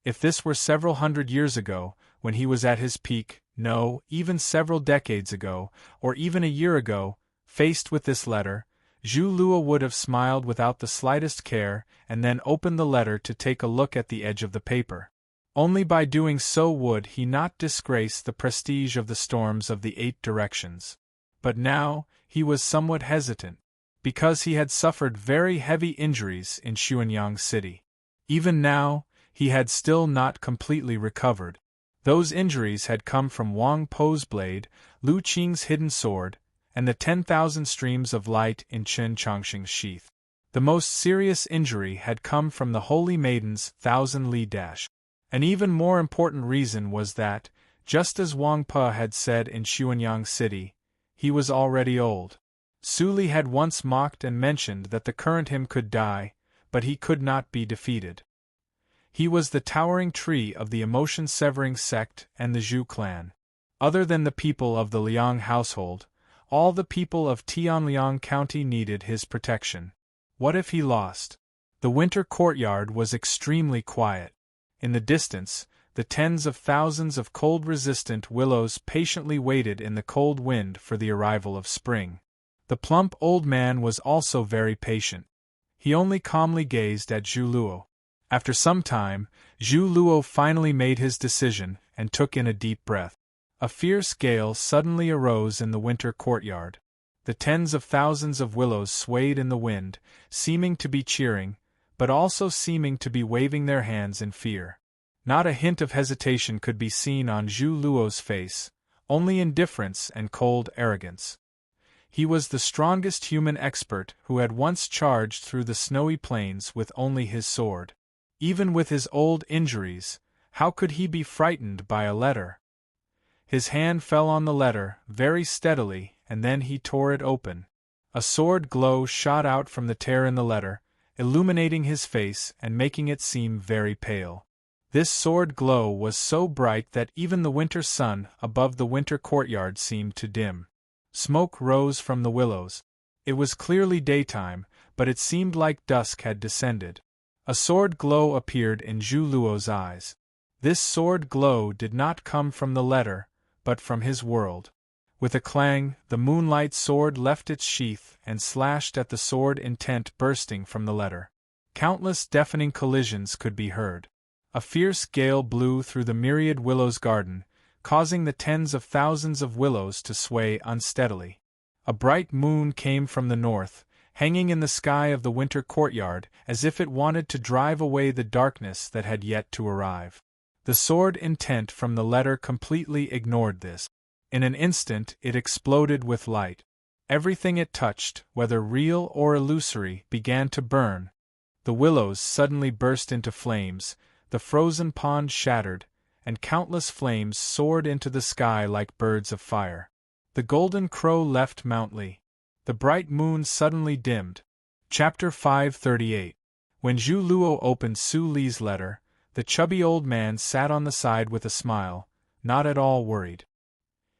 If this were several hundred years ago, when he was at his peak, no, even several decades ago, or even a year ago, faced with this letter, Zhu Luo would have smiled without the slightest care and then opened the letter to take a look at the edge of the paper. Only by doing so would he not disgrace the prestige of the storms of the 8 directions. But now, he was somewhat hesitant, because he had suffered very heavy injuries in Xuanyang City. Even now, he had still not completely recovered. Those injuries had come from Wang Po's blade, Lu Qing's hidden sword, and the 10,000 streams of light in Chen Chongqing's sheath. The most serious injury had come from the Holy Maiden's 1,000 li dash. An even more important reason was that, just as Wang Po had said in Xuanyang City, he was already old. Su Li had once mocked and mentioned that the current him could die, but he could not be defeated. He was the towering tree of the emotion-severing sect and the Zhu clan. Other than the people of the Liang household, all the people of Tianliang County needed his protection. What if he lost? The winter courtyard was extremely quiet. In the distance, the tens of thousands of cold-resistant willows patiently waited in the cold wind for the arrival of spring. The plump old man was also very patient. He only calmly gazed at Zhu Luo. After some time, Zhu Luo finally made his decision and took in a deep breath. A fierce gale suddenly arose in the winter courtyard. The tens of thousands of willows swayed in the wind, seeming to be cheering, but also seeming to be waving their hands in fear. Not a hint of hesitation could be seen on Zhu Luo's face, only indifference and cold arrogance. He was the strongest human expert who had once charged through the snowy plains with only his sword. Even with his old injuries, how could he be frightened by a letter? His hand fell on the letter, very steadily, and then he tore it open. A sword glow shot out from the tear in the letter, illuminating his face and making it seem very pale. This sword glow was so bright that even the winter sun above the winter courtyard seemed to dim. Smoke rose from the willows. It was clearly daytime, but it seemed like dusk had descended. A sword glow appeared in Zhu Luo's eyes. This sword glow did not come from the letter, but from his world. With a clang, the moonlight sword left its sheath and slashed at the sword intent bursting from the letter. Countless deafening collisions could be heard. A fierce gale blew through the myriad willows garden, causing the tens of thousands of willows to sway unsteadily. A bright moon came from the north, hanging in the sky of the winter courtyard, as if it wanted to drive away the darkness that had yet to arrive. The sword intent from the letter completely ignored this. In an instant it exploded with light. Everything it touched, whether real or illusory, began to burn. The willows suddenly burst into flames, the frozen pond shattered, and countless flames soared into the sky like birds of fire. The golden crow left Mount Lee. The bright moon suddenly dimmed. Chapter 538. When Zhu Luo opened Su Li's letter, the chubby old man sat on the side with a smile, not at all worried.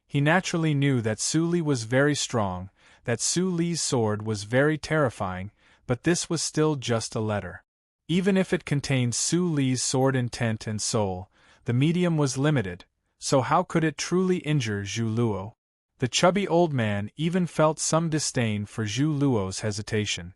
He naturally knew that Su Li was very strong, that Su Li's sword was very terrifying, but this was still just a letter. Even if it contained Su Li's sword intent and soul, the medium was limited, so how could it truly injure Zhu Luo? The chubby old man even felt some disdain for Zhu Luo's hesitation.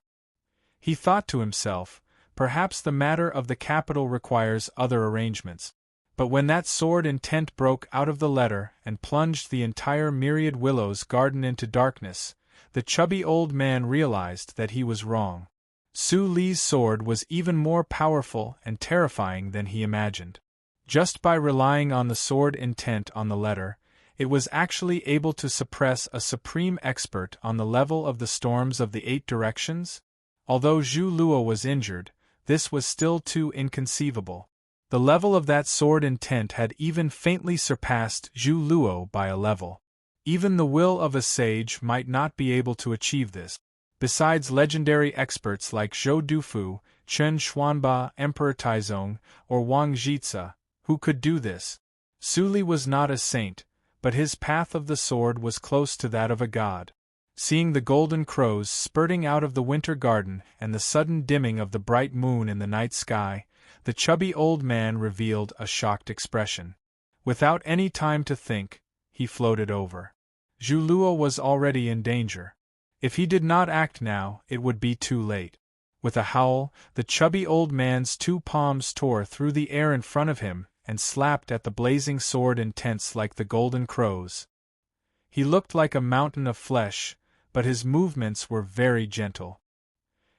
He thought to himself, perhaps the matter of the capital requires other arrangements. But when that sword intent broke out of the letter and plunged the entire myriad willows garden into darkness, the chubby old man realized that he was wrong. Su Li's sword was even more powerful and terrifying than he imagined. Just by relying on the sword intent on the letter, it was actually able to suppress a supreme expert on the level of the storms of the 8 directions? Although Zhu Luo was injured, this was still too inconceivable. The level of that sword intent had even faintly surpassed Zhu Luo by a level. Even the will of a sage might not be able to achieve this. Besides legendary experts like Zhou Dufu, Chen Xuanba, Emperor Taizong, or Wang Jitsa, who could do this. Su Li was not a saint, but his path of the sword was close to that of a god. Seeing the golden crows spurting out of the winter garden and the sudden dimming of the bright moon in the night sky, the chubby old man revealed a shocked expression. Without any time to think, he floated over. Zhu Luo was already in danger. If he did not act now, it would be too late. With a howl, the chubby old man's 2 palms tore through the air in front of him and slapped at the blazing sword intense like the golden crows. He looked like a mountain of flesh, but his movements were very gentle.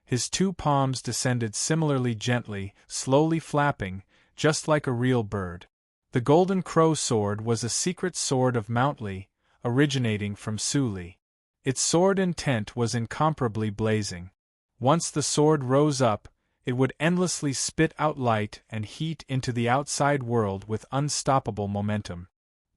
His 2 palms descended similarly gently, slowly flapping, just like a real bird. The golden crow sword was a secret sword of Mount Li, originating from Su Li. Its sword intent was incomparably blazing. Once the sword rose up, it would endlessly spit out light and heat into the outside world with unstoppable momentum.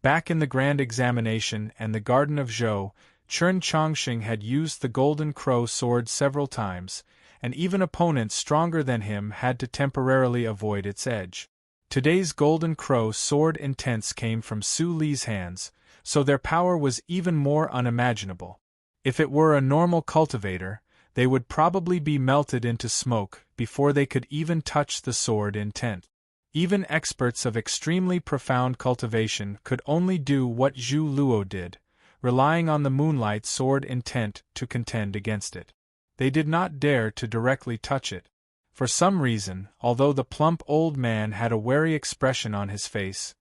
Back in the Grand Examination and the Garden of Zhou, Chen Chongqing had used the golden crow sword several times, and even opponents stronger than him had to temporarily avoid its edge. Today's golden crow sword intense came from Su Li's hands, so their power was even more unimaginable. If it were a normal cultivator, they would probably be melted into smoke before they could even touch the sword intent. Even experts of extremely profound cultivation could only do what Zhu Luo did, relying on the moonlight sword intent to contend against it. They did not dare to directly touch it. For some reason, although the plump old man had a wary expression on his face,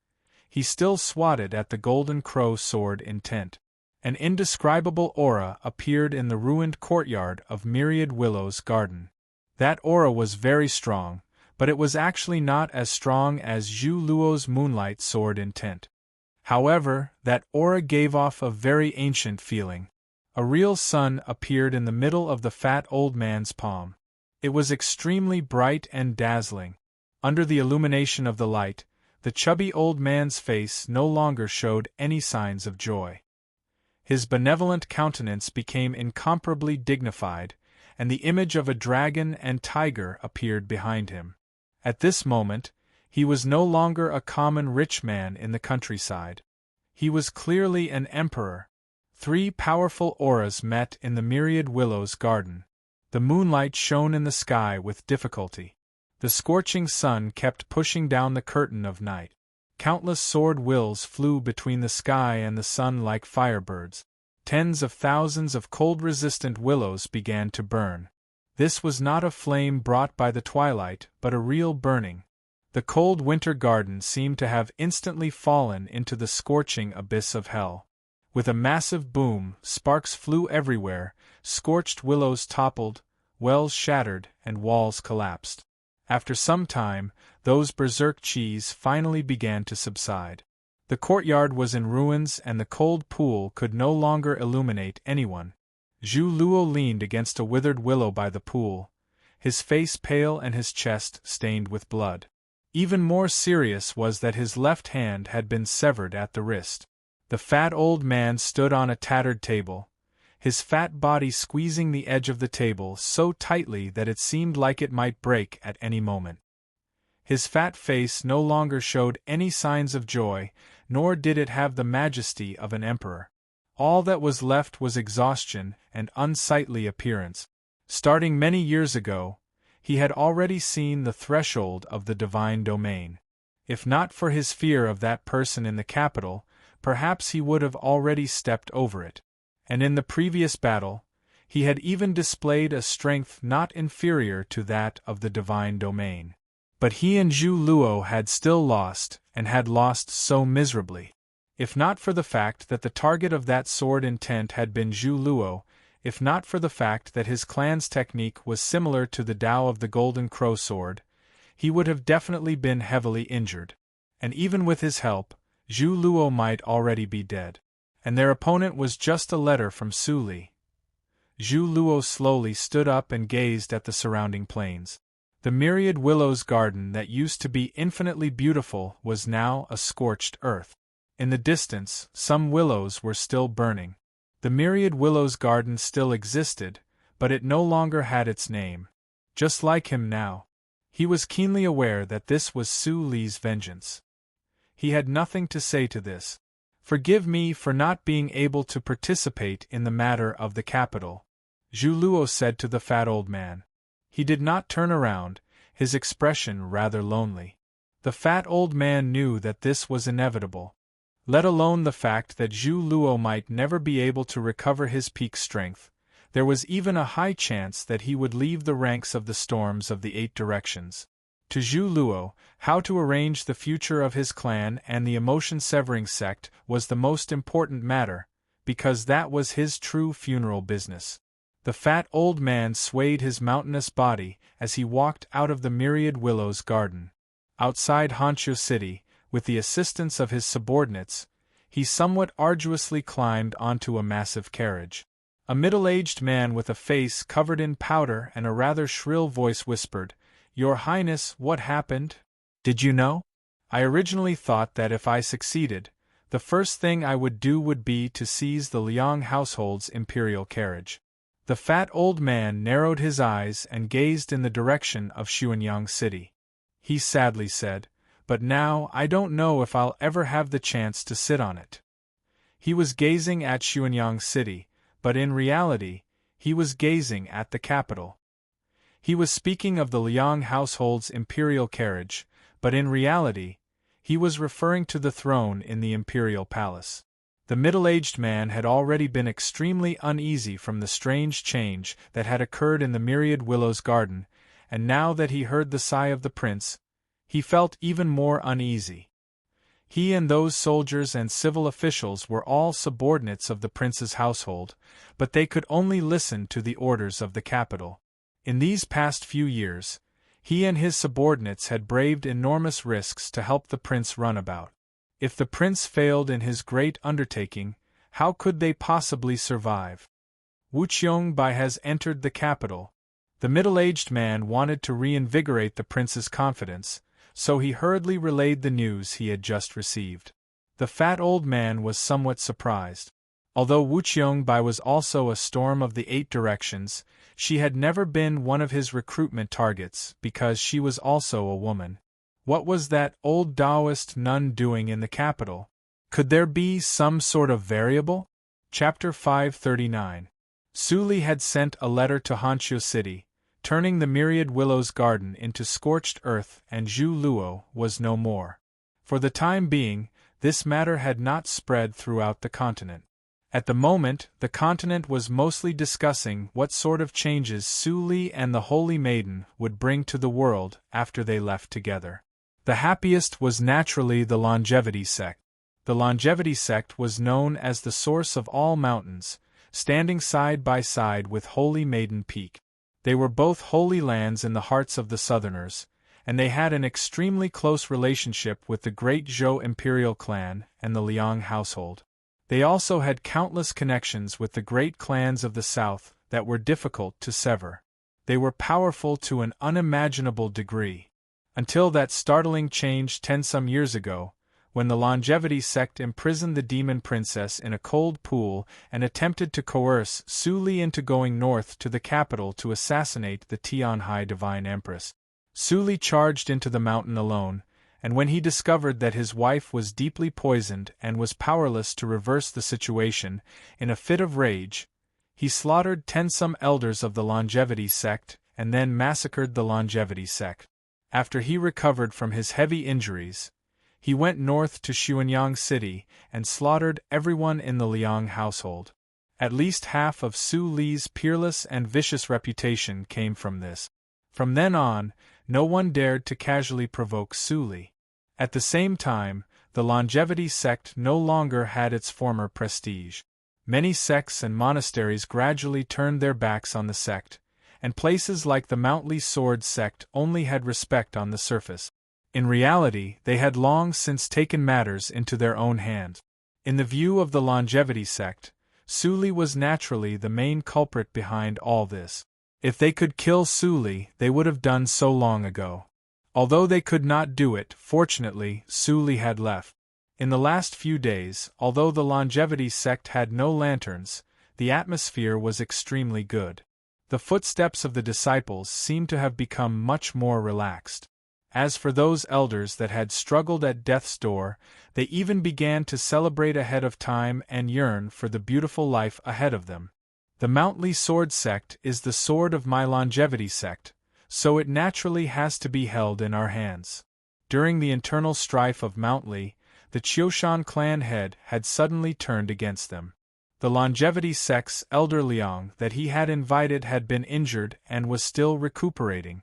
he still swatted at the golden crow sword intent. An indescribable aura appeared in the ruined courtyard of Myriad Willow's garden. That aura was very strong, but it was actually not as strong as Zhu Luo's moonlight sword intent. However, that aura gave off a very ancient feeling. A real sun appeared in the middle of the fat old man's palm. It was extremely bright and dazzling. Under the illumination of the light, the chubby old man's face no longer showed any signs of joy. His benevolent countenance became incomparably dignified, and the image of a dragon and tiger appeared behind him. At this moment, he was no longer a common rich man in the countryside. He was clearly an emperor. 3 powerful auras met in the Myriad Willow's garden. The moonlight shone in the sky with difficulty. The scorching sun kept pushing down the curtain of night. Countless sword wills flew between the sky and the sun like firebirds. Tens of thousands of cold-resistant willows began to burn. This was not a flame brought by the twilight, but a real burning. The cold winter garden seemed to have instantly fallen into the scorching abyss of hell. With a massive boom, sparks flew everywhere, scorched willows toppled, wells shattered, and walls collapsed. After some time, those berserk chees finally began to subside. The courtyard was in ruins and the cold pool could no longer illuminate anyone. Zhu Luo leaned against a withered willow by the pool, his face pale and his chest stained with blood. Even more serious was that his left hand had been severed at the wrist. The fat old man stood on a tattered table, his fat body squeezing the edge of the table so tightly that it seemed like it might break at any moment. His fat face no longer showed any signs of joy, nor did it have the majesty of an emperor. All that was left was exhaustion and unsightly appearance. Starting many years ago, he had already seen the threshold of the divine domain. If not for his fear of that person in the capital, perhaps he would have already stepped over it. And in the previous battle, he had even displayed a strength not inferior to that of the divine domain. But he and Zhu Luo had still lost, and had lost so miserably. If not for the fact that the target of that sword intent had been Zhu Luo, if not for the fact that his clan's technique was similar to the Tao of the Golden Crow sword, he would have definitely been heavily injured. And even with his help, Zhu Luo might already be dead. And their opponent was just a letter from Su Li. Zhu Luo slowly stood up and gazed at the surrounding plains. The myriad willows garden that used to be infinitely beautiful was now a scorched earth. In the distance, some willows were still burning. The myriad willows garden still existed, but it no longer had its name. Just like him now. He was keenly aware that this was Su Li's vengeance. He had nothing to say to this. Forgive me for not being able to participate in the matter of the capital, Zhu Luo said to the fat old man. He did not turn around, his expression rather lonely. The fat old man knew that this was inevitable. Let alone the fact that Zhu Luo might never be able to recover his peak strength, there was even a high chance that he would leave the ranks of the storms of the 8 directions. To Zhu Luo, how to arrange the future of his clan and the emotion-severing sect was the most important matter, because that was his true funeral business. The fat old man swayed his mountainous body as he walked out of the myriad willows garden. Outside Hanqiu City, with the assistance of his subordinates, he somewhat arduously climbed onto a massive carriage. A middle-aged man with a face covered in powder and a rather shrill voice whispered, "Your Highness, what happened? Did you know? I originally thought that if I succeeded, the first thing I would do would be to seize the Liang household's imperial carriage." The fat old man narrowed his eyes and gazed in the direction of Xuanyang City. He sadly said, "But now I don't know if I'll ever have the chance to sit on it." He was gazing at Xuanyang City, but in reality, he was gazing at the capital. He was speaking of the Liang household's imperial carriage, but in reality, he was referring to the throne in the imperial palace. The middle-aged man had already been extremely uneasy from the strange change that had occurred in the myriad willows garden, and now that he heard the sigh of the prince, he felt even more uneasy. He and those soldiers and civil officials were all subordinates of the prince's household, but they could only listen to the orders of the capital. In these past few years, he and his subordinates had braved enormous risks to help the prince run about. If the prince failed in his great undertaking, how could they possibly survive? Wu Qiongbai has entered the capital. The middle-aged man wanted to reinvigorate the prince's confidence, so he hurriedly relayed the news he had just received. The fat old man was somewhat surprised. Although Wu Qiongbai was also a storm of the 8 directions, she had never been one of his recruitment targets because she was also a woman. What was that old Taoist nun doing in the capital? Could there be some sort of variable? Chapter 539. Su Li had sent a letter to Hanqiu City, turning the myriad willows garden into scorched earth, and Zhu Luo was no more. For the time being, this matter had not spread throughout the continent. At the moment, the continent was mostly discussing what sort of changes Su Li and the Holy Maiden would bring to the world after they left together. The happiest was naturally the longevity sect. The longevity sect was known as the source of all mountains, standing side by side with Holy Maiden Peak. They were both holy lands in the hearts of the Southerners, and they had an extremely close relationship with the great Zhou imperial clan and the Liang household. They also had countless connections with the great clans of the South that were difficult to sever. They were powerful to an unimaginable degree. Until that startling change 10-some years ago, when the Longevity sect imprisoned the demon princess in a cold pool and attempted to coerce Su Li into going north to the capital to assassinate the Tianhai Divine Empress. Su Li charged into the mountain alone, and when he discovered that his wife was deeply poisoned and was powerless to reverse the situation, in a fit of rage, he slaughtered 10-some elders of the Longevity sect and then massacred the Longevity sect. After he recovered from his heavy injuries, he went north to Xuanyang City and slaughtered everyone in the Liang household. At least half of Su Li's peerless and vicious reputation came from this. From then on, no one dared to casually provoke Su Li. At the same time, the Longevity sect no longer had its former prestige. Many sects and monasteries gradually turned their backs on the sect, and places like the Mountly Sword sect only had respect on the surface. In reality, they had long since taken matters into their own hands. In the view of the Longevity sect, Su Li was naturally the main culprit behind all this. If they could kill Su Li, they would have done so long ago. Although they could not do it, fortunately, Su Li had left. In the last few days, although the Longevity sect had no lanterns, the atmosphere was extremely good. The footsteps of the disciples seemed to have become much more relaxed. As for those elders that had struggled at death's door, they even began to celebrate ahead of time and yearn for the beautiful life ahead of them. The Mountly Sword sect is the sword of my Longevity sect, so it naturally has to be held in our hands. During the internal strife of Mountly, the Qiushan clan head had suddenly turned against them. The Longevity sect's elder Liang that he had invited had been injured and was still recuperating.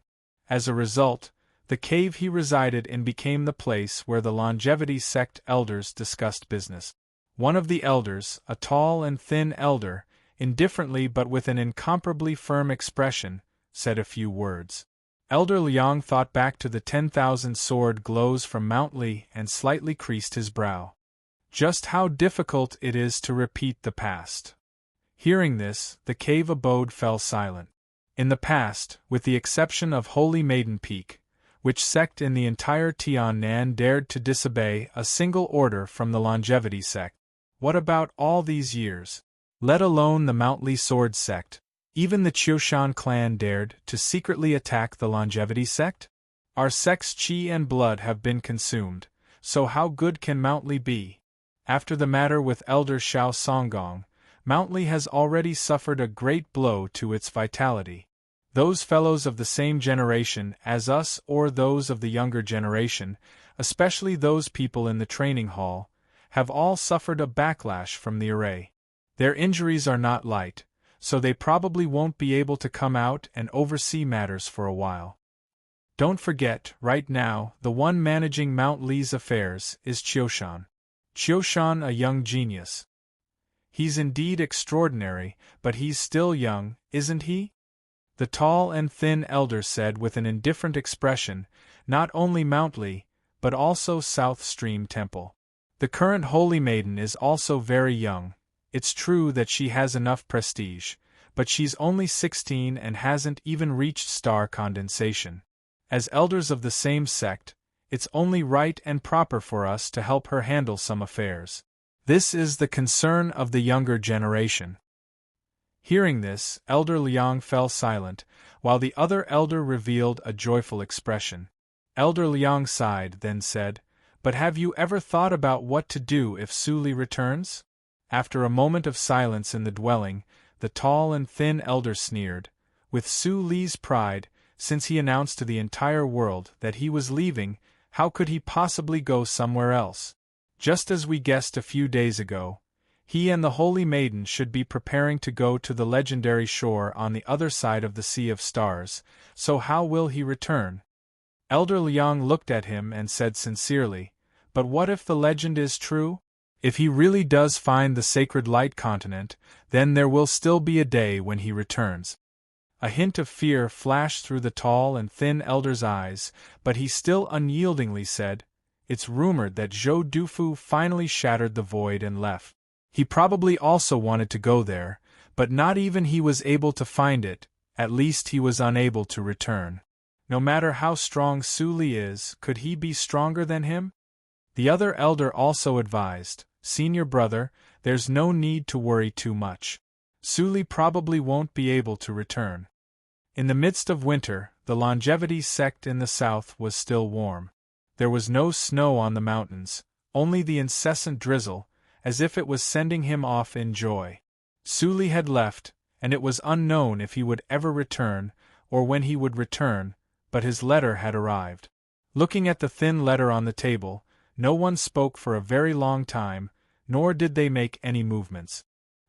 As a result, the cave he resided in became the place where the Longevity sect elders discussed business. One of the elders, a tall and thin elder, indifferently but with an incomparably firm expression, said a few words. Elder Liang thought back to the 10,000 sword glows from Mountly and slightly creased his brow. Just how difficult it is to repeat the past. Hearing this, the cave abode fell silent. In the past, with the exception of Holy Maiden Peak, which sect in the entire Tiannan dared to disobey a single order from the Longevity sect? What about all these years? Let alone the Mountly Sword sect, even the Qiushan clan dared to secretly attack the Longevity sect? Our sect's qi and blood have been consumed, so how good can Mountly be? After the matter with Elder Xiao Songgong, Mountly has already suffered a great blow to its vitality. Those fellows of the same generation as us or those of the younger generation, especially those people in the training hall, have all suffered a backlash from the array. Their injuries are not light, so they probably won't be able to come out and oversee matters for a while. Don't forget, right now, the one managing Mount Li's affairs is Qiushan. Qiushan, a young genius. He's indeed extraordinary, but he's still young, isn't he? The tall and thin elder said with an indifferent expression, not only Mountly, but also South Stream Temple. The current Holy Maiden is also very young. It's true that she has enough prestige, but she's only 16 and hasn't even reached star condensation. As elders of the same sect, it's only right and proper for us to help her handle some affairs. This is the concern of the younger generation. Hearing this, Elder Liang fell silent, while the other elder revealed a joyful expression. Elder Liang sighed, then said, "But have you ever thought about what to do if Su Li returns?" After a moment of silence in the dwelling, the tall and thin elder sneered, with Su Li's pride, since he announced to the entire world that he was leaving, how could he possibly go somewhere else? Just as we guessed a few days ago, he and the Holy Maiden should be preparing to go to the legendary shore on the other side of the Sea of Stars, so how will he return? Elder Liang looked at him and said sincerely, "But what if the legend is true? If he really does find the sacred light continent, then there will still be a day when he returns. A hint of fear flashed through the tall and thin elder's eyes, but he still unyieldingly said, "It's rumored that Zhou Dufu finally shattered the void and left. He probably also wanted to go there, but not even he was able to find it, at least he was unable to return. No matter how strong Su Li is, could he be stronger than him?" The other elder also advised, "Senior brother, there's no need to worry too much. Su Li probably won't be able to return." In the midst of winter, the longevity sect in the south was still warm. There was no snow on the mountains, only the incessant drizzle, as if it was sending him off in joy. Su Li had left, and it was unknown if he would ever return, or when he would return, but his letter had arrived. Looking at the thin letter on the table, no one spoke for a very long time, nor did they make any movements.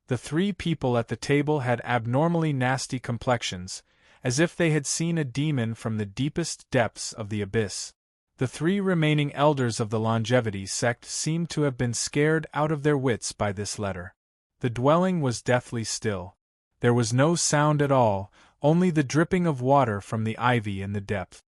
The three people at the table had abnormally nasty complexions, as if they had seen a demon from the deepest depths of the abyss. The three remaining elders of the longevity sect seemed to have been scared out of their wits by this letter. The dwelling was deathly still. There was no sound at all, only the dripping of water from the ivy in the depth.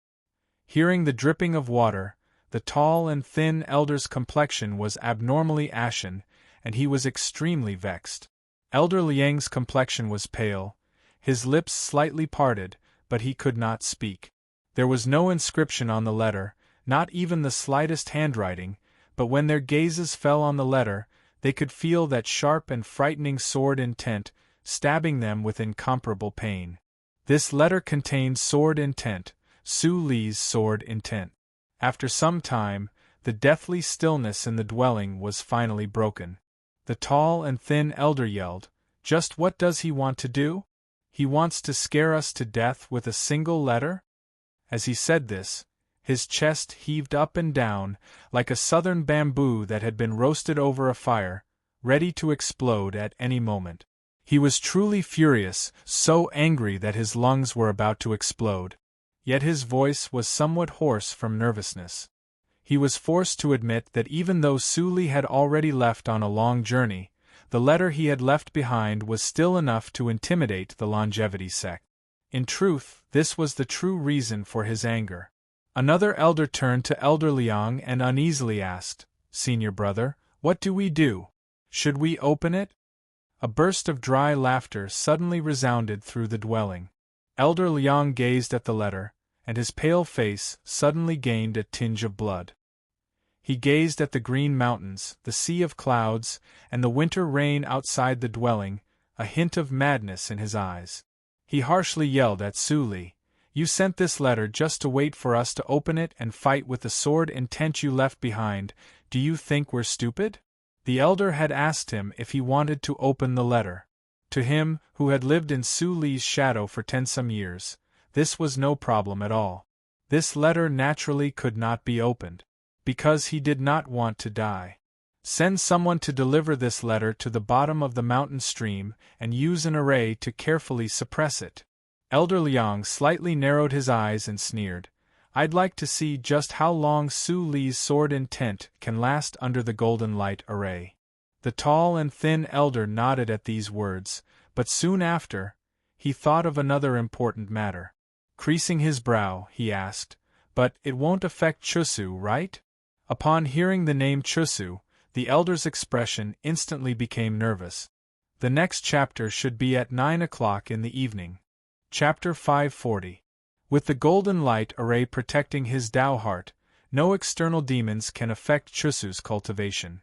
Hearing the dripping of water, the tall and thin elder's complexion was abnormally ashen, and he was extremely vexed. Elder Liang's complexion was pale, his lips slightly parted, but he could not speak. There was no inscription on the letter, not even the slightest handwriting, but when their gazes fell on the letter, they could feel that sharp and frightening sword intent, stabbing them with incomparable pain. This letter contained sword intent, Su Li's sword intent. After some time, the deathly stillness in the dwelling was finally broken. The tall and thin elder yelled, "Just what does he want to do? He wants to scare us to death with a single letter?" As he said this, his chest heaved up and down, like a southern bamboo that had been roasted over a fire, ready to explode at any moment. He was truly furious, so angry that his lungs were about to explode. Yet his voice was somewhat hoarse from nervousness. He was forced to admit that even though Su Li had already left on a long journey, the letter he had left behind was still enough to intimidate the longevity sect. In truth, this was the true reason for his anger. Another elder turned to Elder Liang and uneasily asked, "Senior brother, what do we do? Should we open it?" A burst of dry laughter suddenly resounded through the dwelling. Elder Liang gazed at the letter, and his pale face suddenly gained a tinge of blood. He gazed at the green mountains, the sea of clouds, and the winter rain outside the dwelling, a hint of madness in his eyes. He harshly yelled at Su Li, "You sent this letter just to wait for us to open it and fight with the sword intent you left behind. Do you think we're stupid?" The elder had asked him if he wanted to open the letter. To him, who had lived in Su Li's shadow for 10-some years, this was no problem at all. This letter naturally could not be opened, because he did not want to die. Send someone to deliver this letter to the bottom of the mountain stream and use an array to carefully suppress it. Elder Liang slightly narrowed his eyes and sneered, "I'd like to see just how long Su Li's sword intent can last under the golden light array." The tall and thin elder nodded at these words, but soon after, he thought of another important matter. Creasing his brow, he asked, "But it won't affect Chusu, right?" Upon hearing the name Chusu, the elder's expression instantly became nervous. The next chapter should be at 9 o'clock in the evening. Chapter 540. With the golden light array protecting his Tao heart, no external demons can affect Chusu's cultivation.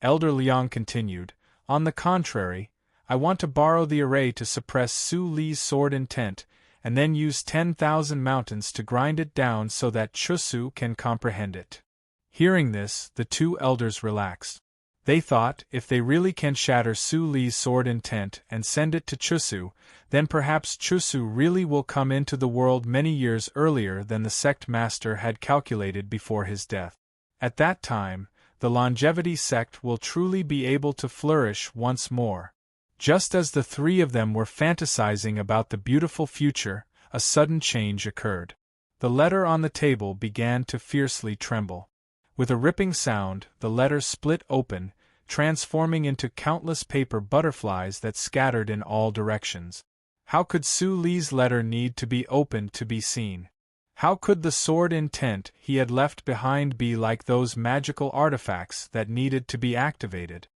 Elder Liang continued, "On the contrary, I want to borrow the array to suppress Su Li's sword intent, and then use 10,000 mountains to grind it down so that Chusu can comprehend it." Hearing this, the two elders relaxed. They thought, if they really can shatter Su Li's sword intent and send it to Chusu, then perhaps Chusu really will come into the world many years earlier than the sect master had calculated before his death. At that time, the longevity sect will truly be able to flourish once more. Just as the three of them were fantasizing about the beautiful future, a sudden change occurred. The letter on the table began to fiercely tremble. With a ripping sound, the letter split open, transforming into countless paper butterflies that scattered in all directions. How could Su Li's letter need to be opened to be seen? How could the sword intent he had left behind be like those magical artifacts that needed to be activated?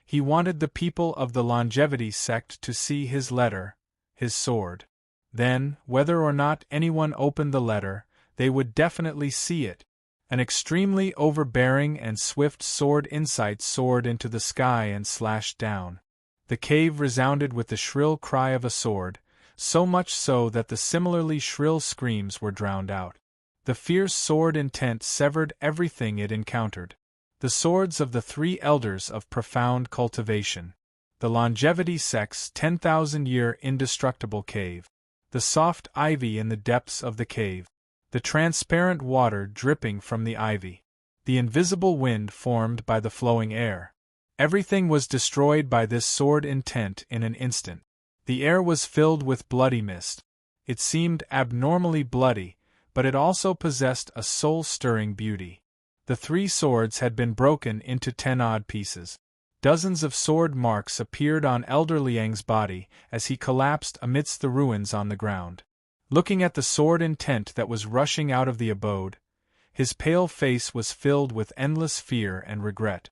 He wanted the people of the longevity sect to see his letter, his sword. Then, whether or not anyone opened the letter, they would definitely see it. An extremely overbearing and swift sword insight soared into the sky and slashed down. The cave resounded with the shrill cry of a sword, so much so that the similarly shrill screams were drowned out. The fierce sword intent severed everything it encountered. The swords of the three elders of profound cultivation. The longevity sect's 10,000-year indestructible cave. The soft ivy in the depths of the cave. The transparent water dripping from the ivy. The invisible wind formed by the flowing air. Everything was destroyed by this sword intent in an instant. The air was filled with bloody mist. It seemed abnormally bloody, but it also possessed a soul-stirring beauty. The three swords had been broken into 10 odd pieces. Dozens of sword marks appeared on Elder Liang's body as he collapsed amidst the ruins on the ground. Looking at the sword intent that was rushing out of the abode, his pale face was filled with endless fear and regret.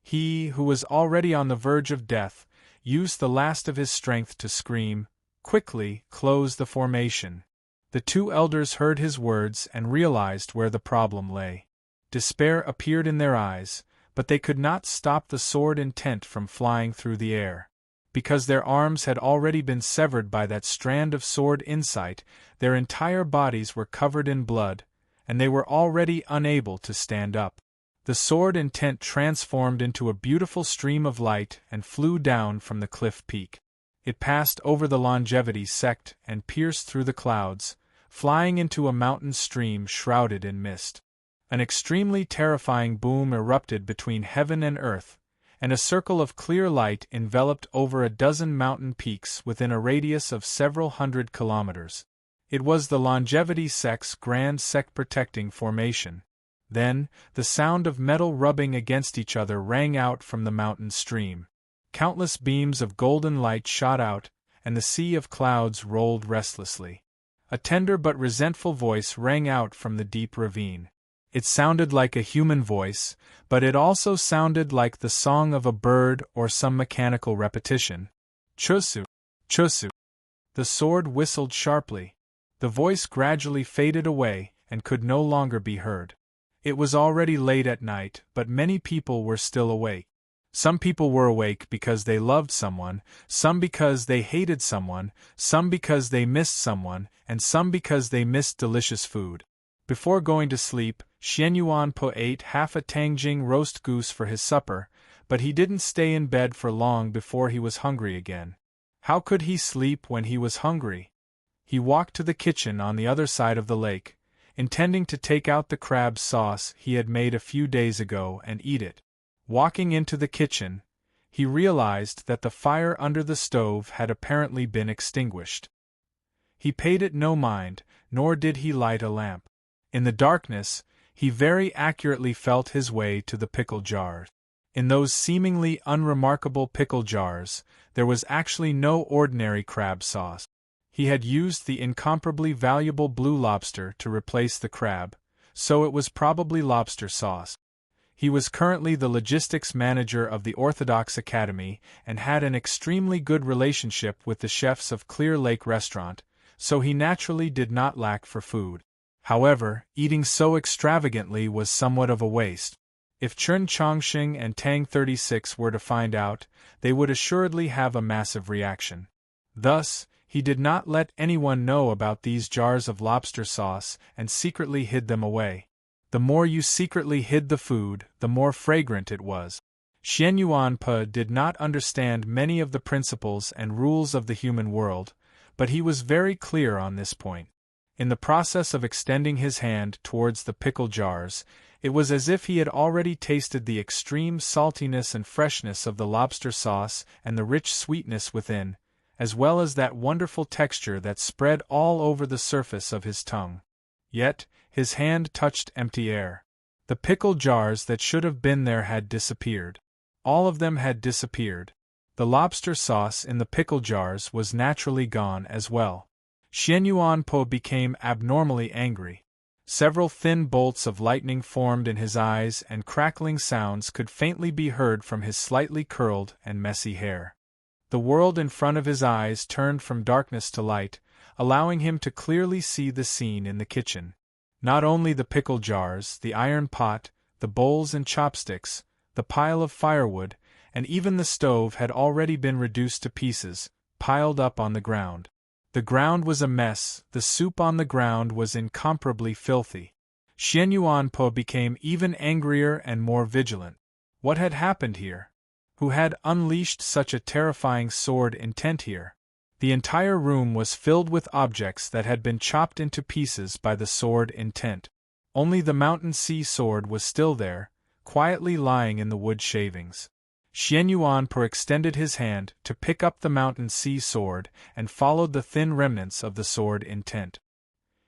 He, who was already on the verge of death, used the last of his strength to scream, "Quickly, close the formation." The two elders heard his words and realized where the problem lay. Despair appeared in their eyes, but they could not stop the sword intent from flying through the air. Because their arms had already been severed by that strand of sword insight, their entire bodies were covered in blood, and they were already unable to stand up. The sword intent transformed into a beautiful stream of light and flew down from the cliff peak. It passed over the longevity sect and pierced through the clouds, flying into a mountain stream shrouded in mist. An extremely terrifying boom erupted between heaven and earth, and a circle of clear light enveloped over a dozen mountain peaks within a radius of several hundred kilometers. It was the longevity sect's grand sect-protecting formation. Then, the sound of metal rubbing against each other rang out from the mountain stream. Countless beams of golden light shot out, and the sea of clouds rolled restlessly. A tender but resentful voice rang out from the deep ravine. It sounded like a human voice, but it also sounded like the song of a bird or some mechanical repetition. Chosu, Chosu. The sword whistled sharply. The voice gradually faded away and could no longer be heard. It was already late at night, but many people were still awake. Some people were awake because they loved someone, some because they hated someone, some because they missed someone, and some because they missed delicious food. Before going to sleep, Xian Yuanpo ate half a Tangjing roast goose for his supper, but he didn't stay in bed for long before he was hungry again. How could he sleep when he was hungry? He walked to the kitchen on the other side of the lake, intending to take out the crab sauce he had made a few days ago and eat it. Walking into the kitchen, he realized that the fire under the stove had apparently been extinguished. He paid it no mind, nor did he light a lamp. In the darkness, he very accurately felt his way to the pickle jars. In those seemingly unremarkable pickle jars, there was actually no ordinary crab sauce. He had used the incomparably valuable blue lobster to replace the crab, so it was probably lobster sauce. He was currently the logistics manager of the Orthodox Academy and had an extremely good relationship with the chefs of Clear Lake Restaurant, so he naturally did not lack for food. However, eating so extravagantly was somewhat of a waste. If Chen Chongqing and Tang 36 were to find out, they would assuredly have a massive reaction. Thus, he did not let anyone know about these jars of lobster sauce and secretly hid them away. The more you secretly hid the food, the more fragrant it was. Xian Yuanpe did not understand many of the principles and rules of the human world, but he was very clear on this point. In the process of extending his hand towards the pickle jars, it was as if he had already tasted the extreme saltiness and freshness of the lobster sauce and the rich sweetness within, as well as that wonderful texture that spread all over the surface of his tongue. Yet, his hand touched empty air. The pickle jars that should have been there had disappeared. All of them had disappeared. The lobster sauce in the pickle jars was naturally gone as well. Xian Yuanpo became abnormally angry. Several thin bolts of lightning formed in his eyes, and crackling sounds could faintly be heard from his slightly curled and messy hair. The world in front of his eyes turned from darkness to light, allowing him to clearly see the scene in the kitchen. Not only the pickle jars, the iron pot, the bowls and chopsticks, the pile of firewood, and even the stove had already been reduced to pieces, piled up on the ground. The ground was a mess, the soup on the ground was incomparably filthy. Xian Yuanpo became even angrier and more vigilant. What had happened here? Who had unleashed such a terrifying sword intent here? The entire room was filled with objects that had been chopped into pieces by the sword intent. Only the mountain sea sword was still there, quietly lying in the wood shavings. Xian Yuanpo extended his hand to pick up the mountain sea sword and followed the thin remnants of the sword intent.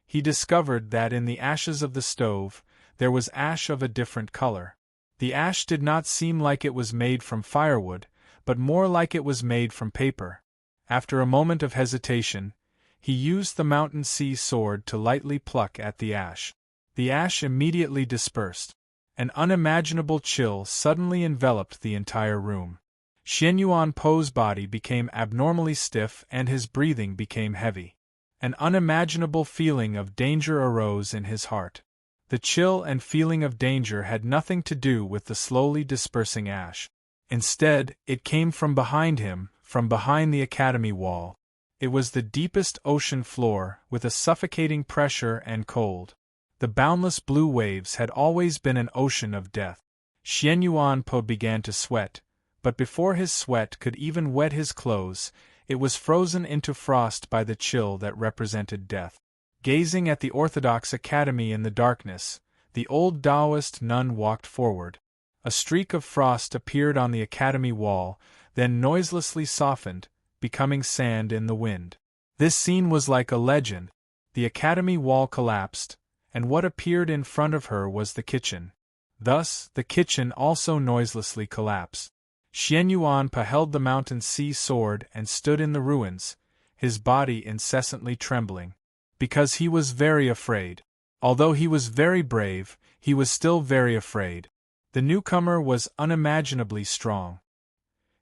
He discovered that in the ashes of the stove, there was ash of a different color. The ash did not seem like it was made from firewood, but more like it was made from paper. After a moment of hesitation, he used the mountain sea sword to lightly pluck at the ash. The ash immediately dispersed. An unimaginable chill suddenly enveloped the entire room. Xian Yuanpo's body became abnormally stiff and his breathing became heavy. An unimaginable feeling of danger arose in his heart. The chill and feeling of danger had nothing to do with the slowly dispersing ash. Instead, it came from behind him, from behind the academy wall. It was the deepest ocean floor, with a suffocating pressure and cold. The boundless blue waves had always been an ocean of death. Xian Yuanpo began to sweat, but before his sweat could even wet his clothes, it was frozen into frost by the chill that represented death. Gazing at the Orthodox Academy in the darkness, the old Taoist nun walked forward. A streak of frost appeared on the academy wall, then noiselessly softened, becoming sand in the wind. This scene was like a legend. The academy wall collapsed, and what appeared in front of her was the kitchen. Thus, the kitchen also noiselessly collapsed. Xian Yuanpo held the mountain sea sword and stood in the ruins, his body incessantly trembling. Because he was very afraid. Although he was very brave, he was still very afraid. The newcomer was unimaginably strong.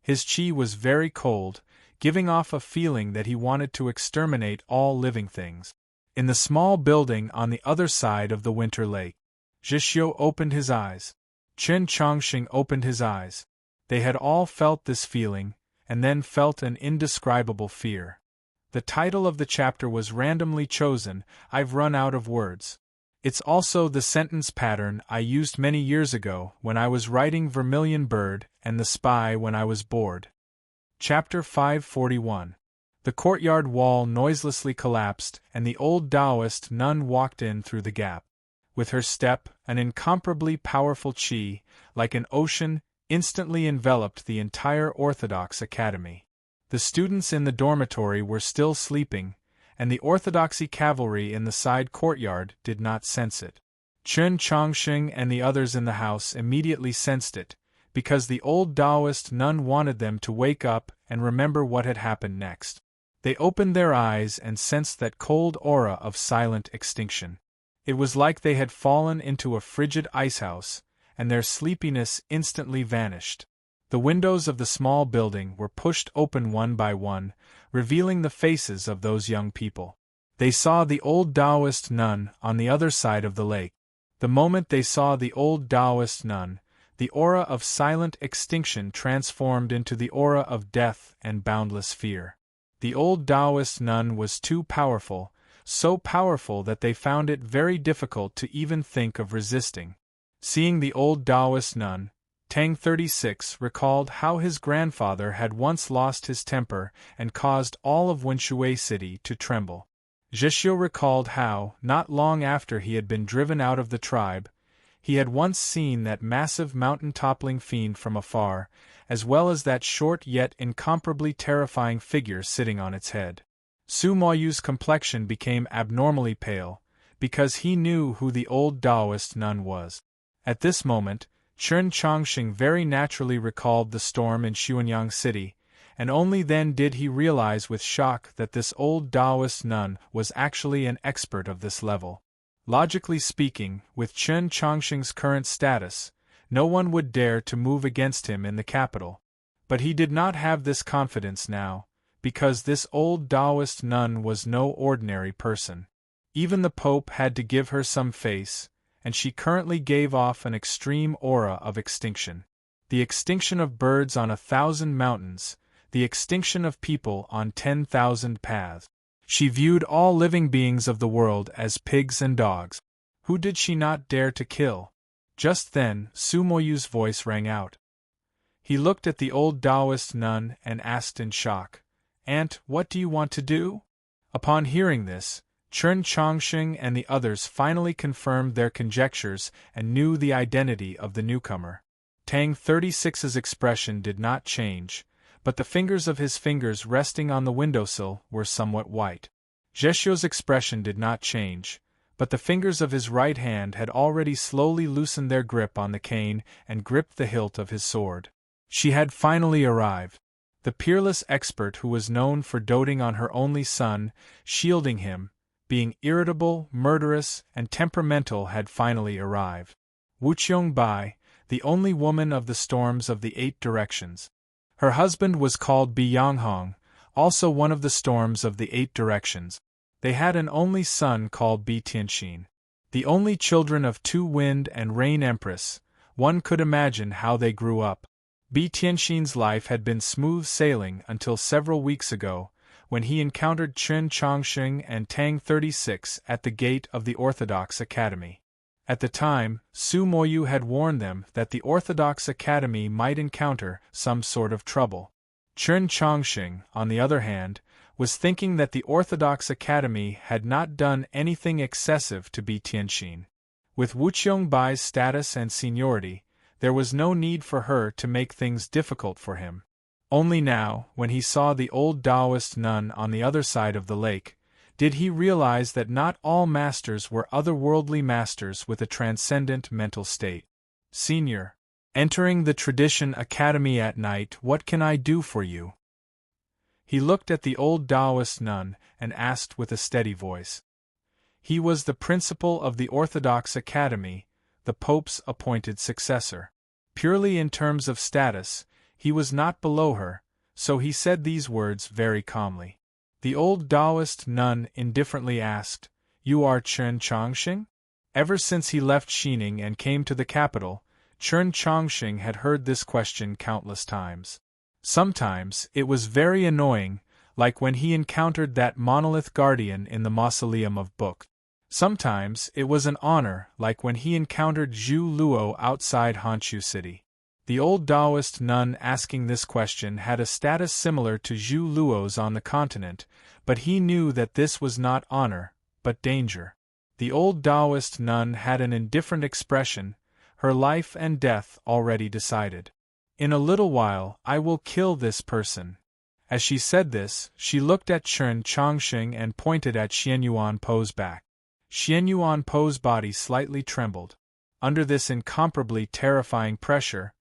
His chi was very cold, giving off a feeling that he wanted to exterminate all living things. In the small building on the other side of the winter lake, Zhixiu opened his eyes. Chen Chongqing opened his eyes. They had all felt this feeling, and then felt an indescribable fear. The title of the chapter was randomly chosen, I've run out of words. It's also the sentence pattern I used many years ago when I was writing Vermilion Bird and The Spy when I was bored. Chapter 541. The courtyard wall noiselessly collapsed, and the old Taoist nun walked in through the gap. With her step, an incomparably powerful chi, like an ocean, instantly enveloped the entire Orthodox Academy. The students in the dormitory were still sleeping, and the Orthodoxy cavalry in the side courtyard did not sense it. Chen Chongqing and the others in the house immediately sensed it, because the old Taoist nun wanted them to wake up and remember what had happened next. They opened their eyes and sensed that cold aura of silent extinction. It was like they had fallen into a frigid icehouse, and their sleepiness instantly vanished. The windows of the small building were pushed open one by one, revealing the faces of those young people. They saw the old Taoist nun on the other side of the lake. The moment they saw the old Taoist nun, the aura of silent extinction transformed into the aura of death and boundless fear. The old Taoist nun was too powerful, so powerful that they found it very difficult to even think of resisting. Seeing the old Taoist nun, Tang 36 recalled how his grandfather had once lost his temper and caused all of Wenshui City to tremble. Zhixiu recalled how, not long after he had been driven out of the tribe, he had once seen that massive mountain-toppling fiend from afar, as well as that short yet incomparably terrifying figure sitting on its head. Su Moyu's complexion became abnormally pale, because he knew who the old Taoist nun was. At this moment, Chen Chongqing very naturally recalled the storm in Xuanyang City, and only then did he realize with shock that this old Taoist nun was actually an expert of this level. Logically speaking, with Chen Chongqing's current status, no one would dare to move against him in the capital. But he did not have this confidence now, because this old Taoist nun was no ordinary person. Even the Pope had to give her some face, and she currently gave off an extreme aura of extinction. The extinction of birds on 1,000 mountains, the extinction of people on 10,000 paths. She viewed all living beings of the world as pigs and dogs. Who did she not dare to kill? Just then, Su Moyu's voice rang out. He looked at the old Taoist nun and asked in shock, "Aunt, what do you want to do?" Upon hearing this, Chen Chongqing and the others finally confirmed their conjectures and knew the identity of the newcomer. Tang 36's expression did not change, but the fingers of his fingers resting on the windowsill were somewhat white. Zheshio's expression did not change, but the fingers of his right hand had already slowly loosened their grip on the cane and gripped the hilt of his sword. She had finally arrived. The peerless expert who was known for doting on her only son, shielding him, being irritable, murderous, and temperamental had finally arrived. Wuqiong Bai, the only woman of the storms of the 8 directions. Her husband was called Bi Yanghong, also one of the storms of the 8 directions. They had an only son called Bi Tianxin. The only children of 2 wind and rain empress, one could imagine how they grew up. Bi Tianxin's life had been smooth sailing until several weeks ago, when he encountered Chen Chongqing and Tang 36 at the gate of the Orthodox Academy. At the time, Su Moyu had warned them that the Orthodox Academy might encounter some sort of trouble. Chen Chongqing, on the other hand, was thinking that the Orthodox Academy had not done anything excessive to Bi Tianxin. With Wuqiong Bai's status and seniority, there was no need for her to make things difficult for him. Only now, when he saw the old Taoist nun on the other side of the lake, did he realize that not all masters were otherworldly masters with a transcendent mental state. "Senior, entering the Tradition Academy at night, what can I do for you?" He looked at the old Taoist nun and asked with a steady voice. He was the principal of the Orthodox Academy, the Pope's appointed successor. Purely in terms of status, he was not below her, so he said these words very calmly. The old Taoist nun indifferently asked, "You are Chen Chongqing?" Ever since he left Xining and came to the capital, Chen Chongqing had heard this question countless times. Sometimes, it was very annoying, like when he encountered that monolith guardian in the mausoleum of books. Sometimes, it was an honor, like when he encountered Zhu Luo outside Honshu City. The old Taoist nun asking this question had a status similar to Zhu Luo's on the continent, but he knew that this was not honor, but danger. The old Taoist nun had an indifferent expression, her life and death already decided. "In a little while, I will kill this person." As she said this, she looked at Chen Chongqing and pointed at Xianyuan Po's back. Xianyuan Po's body slightly trembled. Under this incomparably terrifying pressure,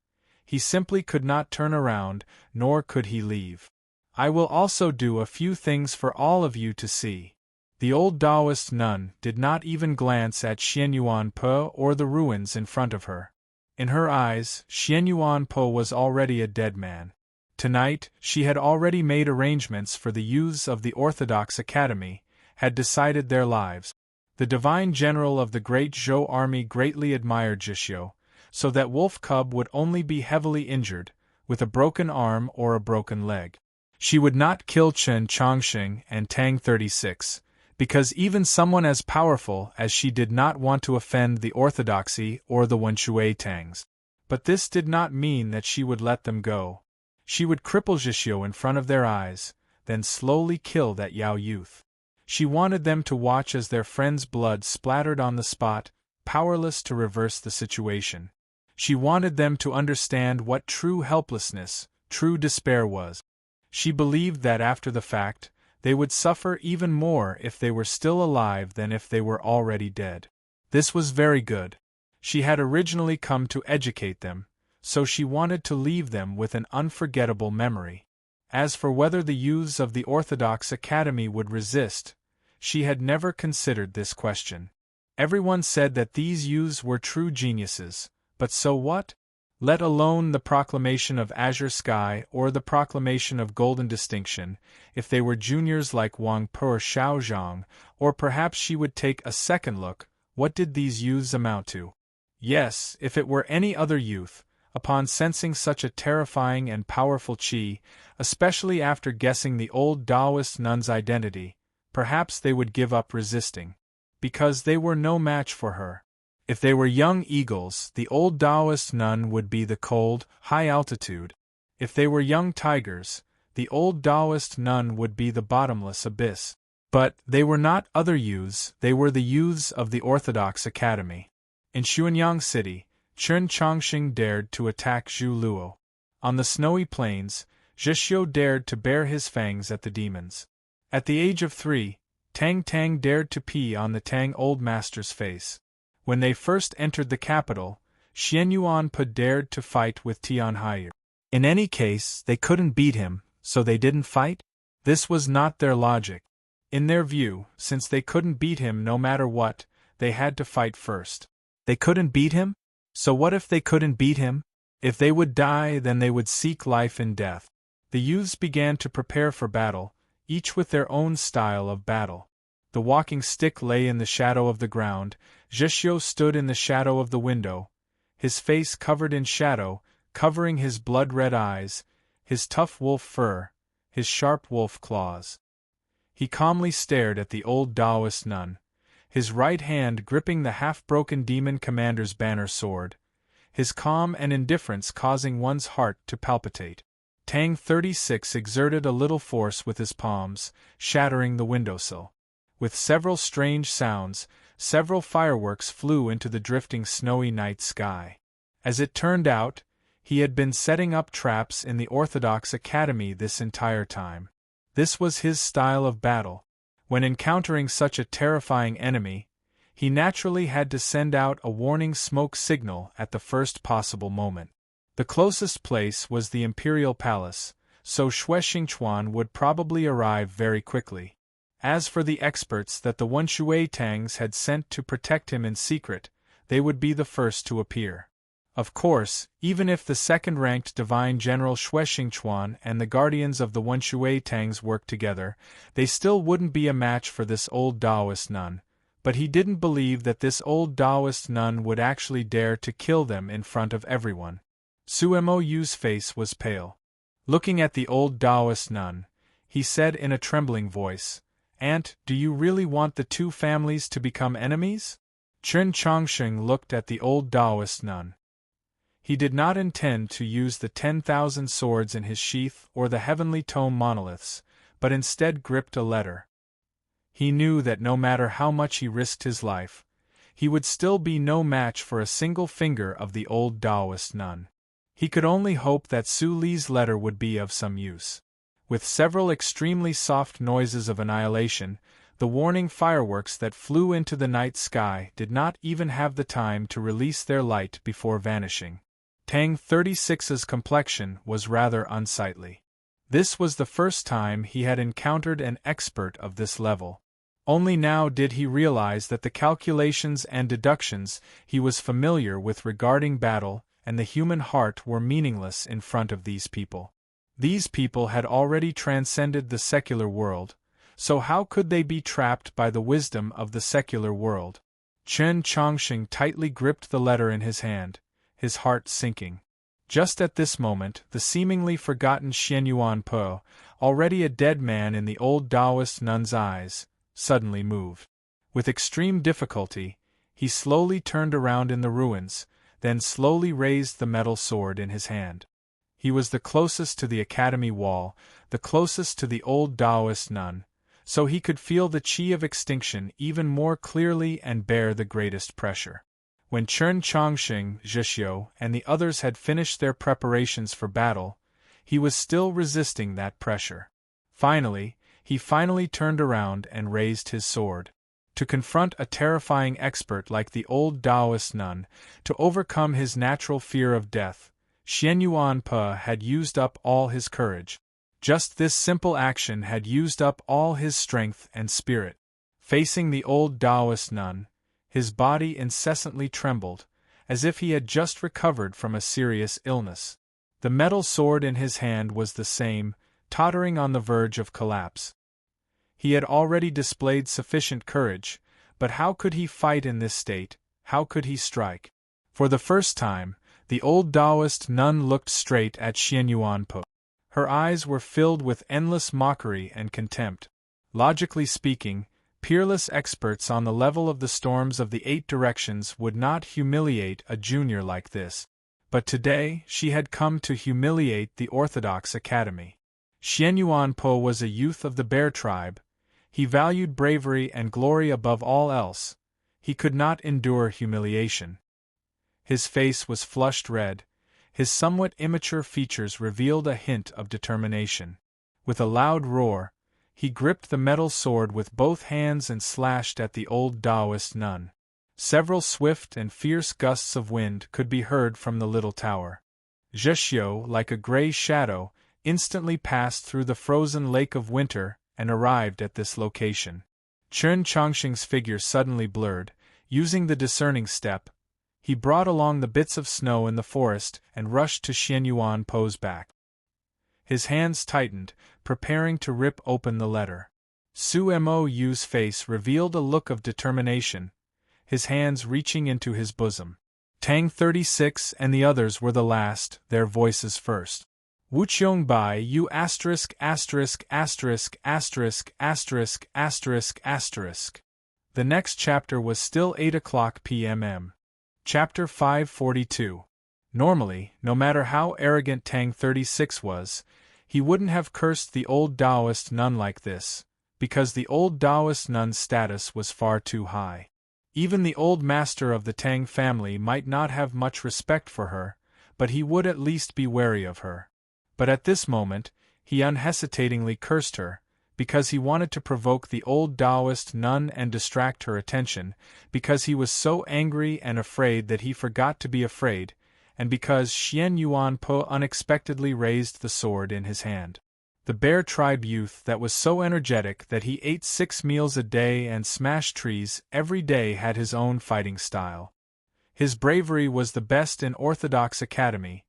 he simply could not turn around, nor could he leave. "I will also do a few things for all of you to see." The old Taoist nun did not even glance at Xianyuan Po or the ruins in front of her. In her eyes, Xianyuan Po was already a dead man. Tonight, she had already made arrangements for the youths of the Orthodox Academy, had decided their lives. The divine general of the great Zhou army greatly admired Zheshio, so that Wolf Cub would only be heavily injured, with a broken arm or a broken leg. She would not kill Chen Chongqing and Tang 36, because even someone as powerful as she did not want to offend the orthodoxy or the Wenshui Tangs. But this did not mean that she would let them go. She would cripple Zheshio in front of their eyes, then slowly kill that Yao youth. She wanted them to watch as their friend's blood splattered on the spot, powerless to reverse the situation. She wanted them to understand what true helplessness, true despair was. She believed that after the fact, they would suffer even more if they were still alive than if they were already dead. This was very good. She had originally come to educate them, so she wanted to leave them with an unforgettable memory. As for whether the youths of the Orthodox Academy would resist, she had never considered this question. Everyone said that these youths were true geniuses, but so what? Let alone the proclamation of azure sky or the proclamation of golden distinction, if they were juniors like Wang Po or Xiaozhang, or perhaps she would take a second look, what did these youths amount to? Yes, if it were any other youth, upon sensing such a terrifying and powerful qi, especially after guessing the old Taoist nun's identity, perhaps they would give up resisting, because they were no match for her. If they were young eagles, the old Taoist nun would be the cold, high altitude. If they were young tigers, the old Taoist nun would be the bottomless abyss. But they were not other youths, they were the youths of the Orthodox Academy. In Xuanyang City, Chen Chongqing dared to attack Zhu Luo. On the snowy plains, Zhixiu dared to bare his fangs at the demons. At the age of 3, Tang Tang dared to pee on the Tang Old Master's face. When they first entered the capital, Xian Yuanpa dared to fight with Tian Haiyu. In any case, they couldn't beat him, so they didn't fight? This was not their logic. In their view, since they couldn't beat him no matter what, they had to fight first. They couldn't beat him? So what if they couldn't beat him? If they would die, then they would seek life in death. The youths began to prepare for battle, each with their own style of battle. The walking stick lay in the shadow of the ground. Zhixiu stood in the shadow of the window, his face covered in shadow, covering his blood-red eyes, his tough wolf fur, his sharp wolf claws. He calmly stared at the old Taoist nun, his right hand gripping the half-broken demon commander's banner sword, his calm and indifference causing one's heart to palpitate. Tang 36 exerted a little force with his palms, shattering the windowsill. With several strange sounds, several fireworks flew into the drifting snowy night sky. As it turned out, he had been setting up traps in the Orthodox Academy this entire time. This was his style of battle. When encountering such a terrifying enemy, he naturally had to send out a warning smoke signal at the first possible moment. The closest place was the Imperial Palace, so Xue Xingchuan would probably arrive very quickly. As for the experts that the Wenshui Tangs had sent to protect him in secret, they would be the first to appear. Of course, even if the second-ranked Divine General Xue Xingchuan and the guardians of the Wenshui Tangs worked together, they still wouldn't be a match for this old Taoist nun, but he didn't believe that this old Taoist nun would actually dare to kill them in front of everyone. Suemo Yu's face was pale. Looking at the old Taoist nun, he said in a trembling voice, "Aunt, do you really want the two families to become enemies?" Chen Chongqing looked at the old Taoist nun. He did not intend to use the 10,000 swords in his sheath or the heavenly tome monoliths, but instead gripped a letter. He knew that no matter how much he risked his life, he would still be no match for a single finger of the old Taoist nun. He could only hope that Su Li's letter would be of some use. With several extremely soft noises of annihilation, the warning fireworks that flew into the night sky did not even have the time to release their light before vanishing. Tang 36's complexion was rather unsightly. This was the first time he had encountered an expert of this level. Only now did he realize that the calculations and deductions he was familiar with regarding battle and the human heart were meaningless in front of these people. These people had already transcended the secular world, so how could they be trapped by the wisdom of the secular world? Chen Chongqing tightly gripped the letter in his hand, his heart sinking. Just at this moment, the seemingly forgotten Xian Yuanpo, already a dead man in the old Taoist nun's eyes, suddenly moved. With extreme difficulty, he slowly turned around in the ruins, then slowly raised the metal sword in his hand. He was the closest to the academy wall, the closest to the old Taoist nun, so he could feel the qi of extinction even more clearly and bear the greatest pressure. When Chen Chongqing, Zhixiu, and the others had finished their preparations for battle, he was still resisting that pressure. Finally, he turned around and raised his sword. to confront a terrifying expert like the old Taoist nun, to overcome his natural fear of death, Xian Yuanpe had used up all his courage. Just this simple action had used up all his strength and spirit. Facing the old Taoist nun, his body incessantly trembled, as if he had just recovered from a serious illness. The metal sword in his hand was the same, tottering on the verge of collapse. He had already displayed sufficient courage, but how could he fight in this state? How could he strike? For the first time, the old Taoist nun looked straight at Xian Yuanpe. Her eyes were filled with endless mockery and contempt. Logically speaking, peerless experts on the level of the storms of the 8 directions would not humiliate a junior like this. But today she had come to humiliate the Orthodox Academy. Xian Yuanpe was a youth of the Bear tribe. He valued bravery and glory above all else. He could not endure humiliation. His face was flushed red. His somewhat immature features revealed a hint of determination. With a loud roar, he gripped the metal sword with both hands and slashed at the old Taoist nun. Several swift and fierce gusts of wind could be heard from the little tower. Zheshio, like a gray shadow, instantly passed through the frozen lake of winter and arrived at this location. Chen Chongqing's figure suddenly blurred. Using the discerning step, he brought along the bits of snow in the forest and rushed to Xian Yuanpe's back. His hands tightened, preparing to rip open the letter. Su Mo's face revealed a look of determination, his hands reaching into his bosom. Tang 36 and the others were the last, their voices first. Wuqiong Bai you asterisk asterisk asterisk asterisk asterisk asterisk asterisk. The next chapter was still 8:00 p.m. Chapter 542. Normally, no matter how arrogant Tang 36 was, he wouldn't have cursed the old Taoist nun like this, because the old Taoist nun's status was far too high. Even the old master of the Tang family might not have much respect for her, but he would at least be wary of her. But at this moment, he unhesitatingly cursed her, because he wanted to provoke the old Taoist nun and distract her attention, because he was so angry and afraid that he forgot to be afraid, and because Xian Yuanpe unexpectedly raised the sword in his hand. The Bear tribe youth that was so energetic that he ate 6 meals a day and smashed trees every day had his own fighting style. His bravery was the best in Orthodox Academy.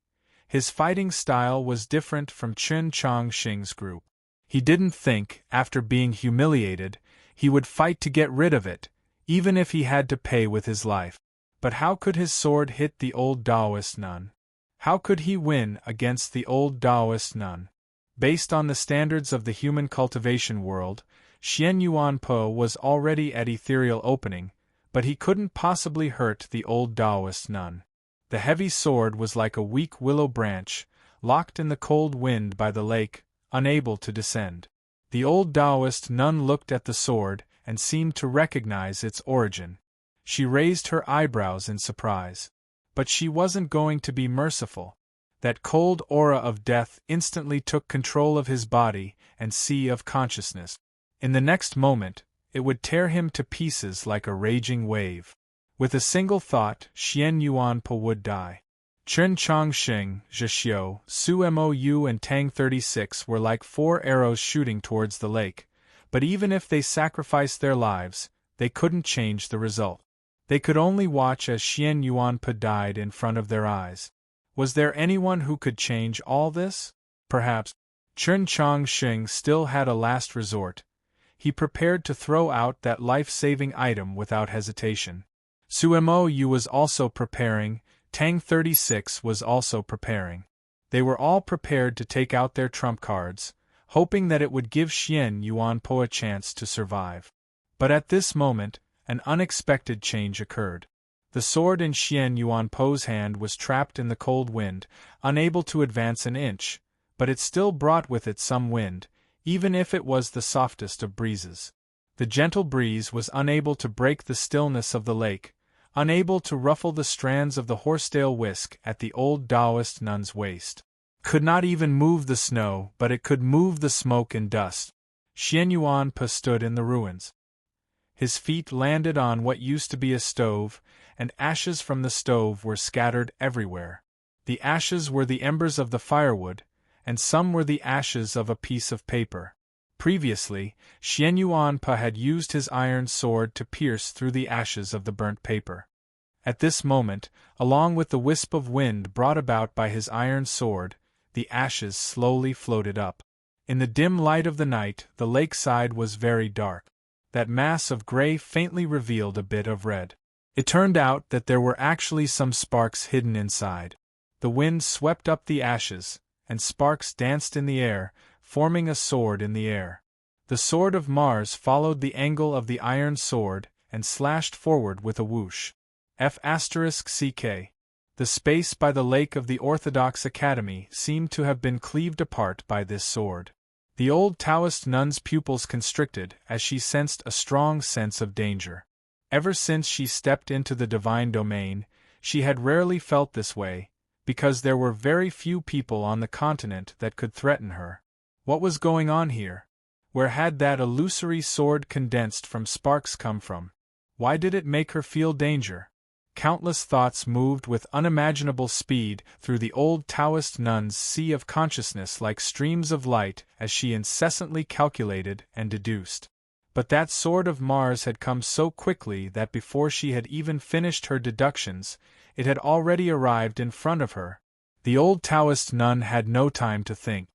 His fighting style was different from Chen Chongqing's group. He didn't think, after being humiliated, he would fight to get rid of it, even if he had to pay with his life. But how could his sword hit the old Taoist nun? How could he win against the old Taoist nun? Based on the standards of the human cultivation world, Xian Yuanpe was already at ethereal opening, but he couldn't possibly hurt the old Taoist nun. The heavy sword was like a weak willow branch, locked in the cold wind by the lake, unable to descend. The old Taoist nun looked at the sword and seemed to recognize its origin. She raised her eyebrows in surprise. But she wasn't going to be merciful. That cold aura of death instantly took control of his body and sea of consciousness. In the next moment, it would tear him to pieces like a raging wave. With a single thought, Xian Yuanpe would die. Chen Chongqing, Zheshio, Su Mou and Tang 36 were like 4 arrows shooting towards the lake, but even if they sacrificed their lives, they couldn't change the result. They could only watch as Xian Yuanpe died in front of their eyes. Was there anyone who could change all this? Perhaps. Chen Chongqing still had a last resort. He prepared to throw out that life-saving item without hesitation. Su Mou was also preparing. Tang 36 was also preparing. They were all prepared to take out their trump cards, hoping that it would give Xian Yuanpe a chance to survive. But at this moment, an unexpected change occurred. The sword in Xian Yuanpe's hand was trapped in the cold wind, unable to advance an inch, but it still brought with it some wind, even if it was the softest of breezes. The gentle breeze was unable to break the stillness of the lake, unable to ruffle the strands of the horsetail whisk at the old Taoist nun's waist. Could not even move the snow, but it could move the smoke and dust. Xian Yuanpe stood in the ruins. His feet landed on what used to be a stove, and ashes from the stove were scattered everywhere. The ashes were the embers of the firewood, and some were the ashes of a piece of paper. Previously, Xian Yuanpa had used his iron sword to pierce through the ashes of the burnt paper. At this moment, along with the wisp of wind brought about by his iron sword, the ashes slowly floated up. In the dim light of the night, the lakeside was very dark. That mass of gray faintly revealed a bit of red. It turned out that there were actually some sparks hidden inside. The wind swept up the ashes, and sparks danced in the air, forming a sword in the air. The sword of Mars followed the angle of the iron sword and slashed forward with a whoosh. F***ck. The space by the lake of the Orthodox Academy seemed to have been cleaved apart by this sword. The old Taoist nun's pupils constricted as she sensed a strong sense of danger. Ever since she stepped into the divine domain, she had rarely felt this way, because there were very few people on the continent that could threaten her. What was going on here? Where had that illusory sword condensed from sparks come from? Why did it make her feel danger? Countless thoughts moved with unimaginable speed through the old Taoist nun's sea of consciousness like streams of light as she incessantly calculated and deduced. But that sword of Mars had come so quickly that before she had even finished her deductions, it had already arrived in front of her. The old Taoist nun had no time to think.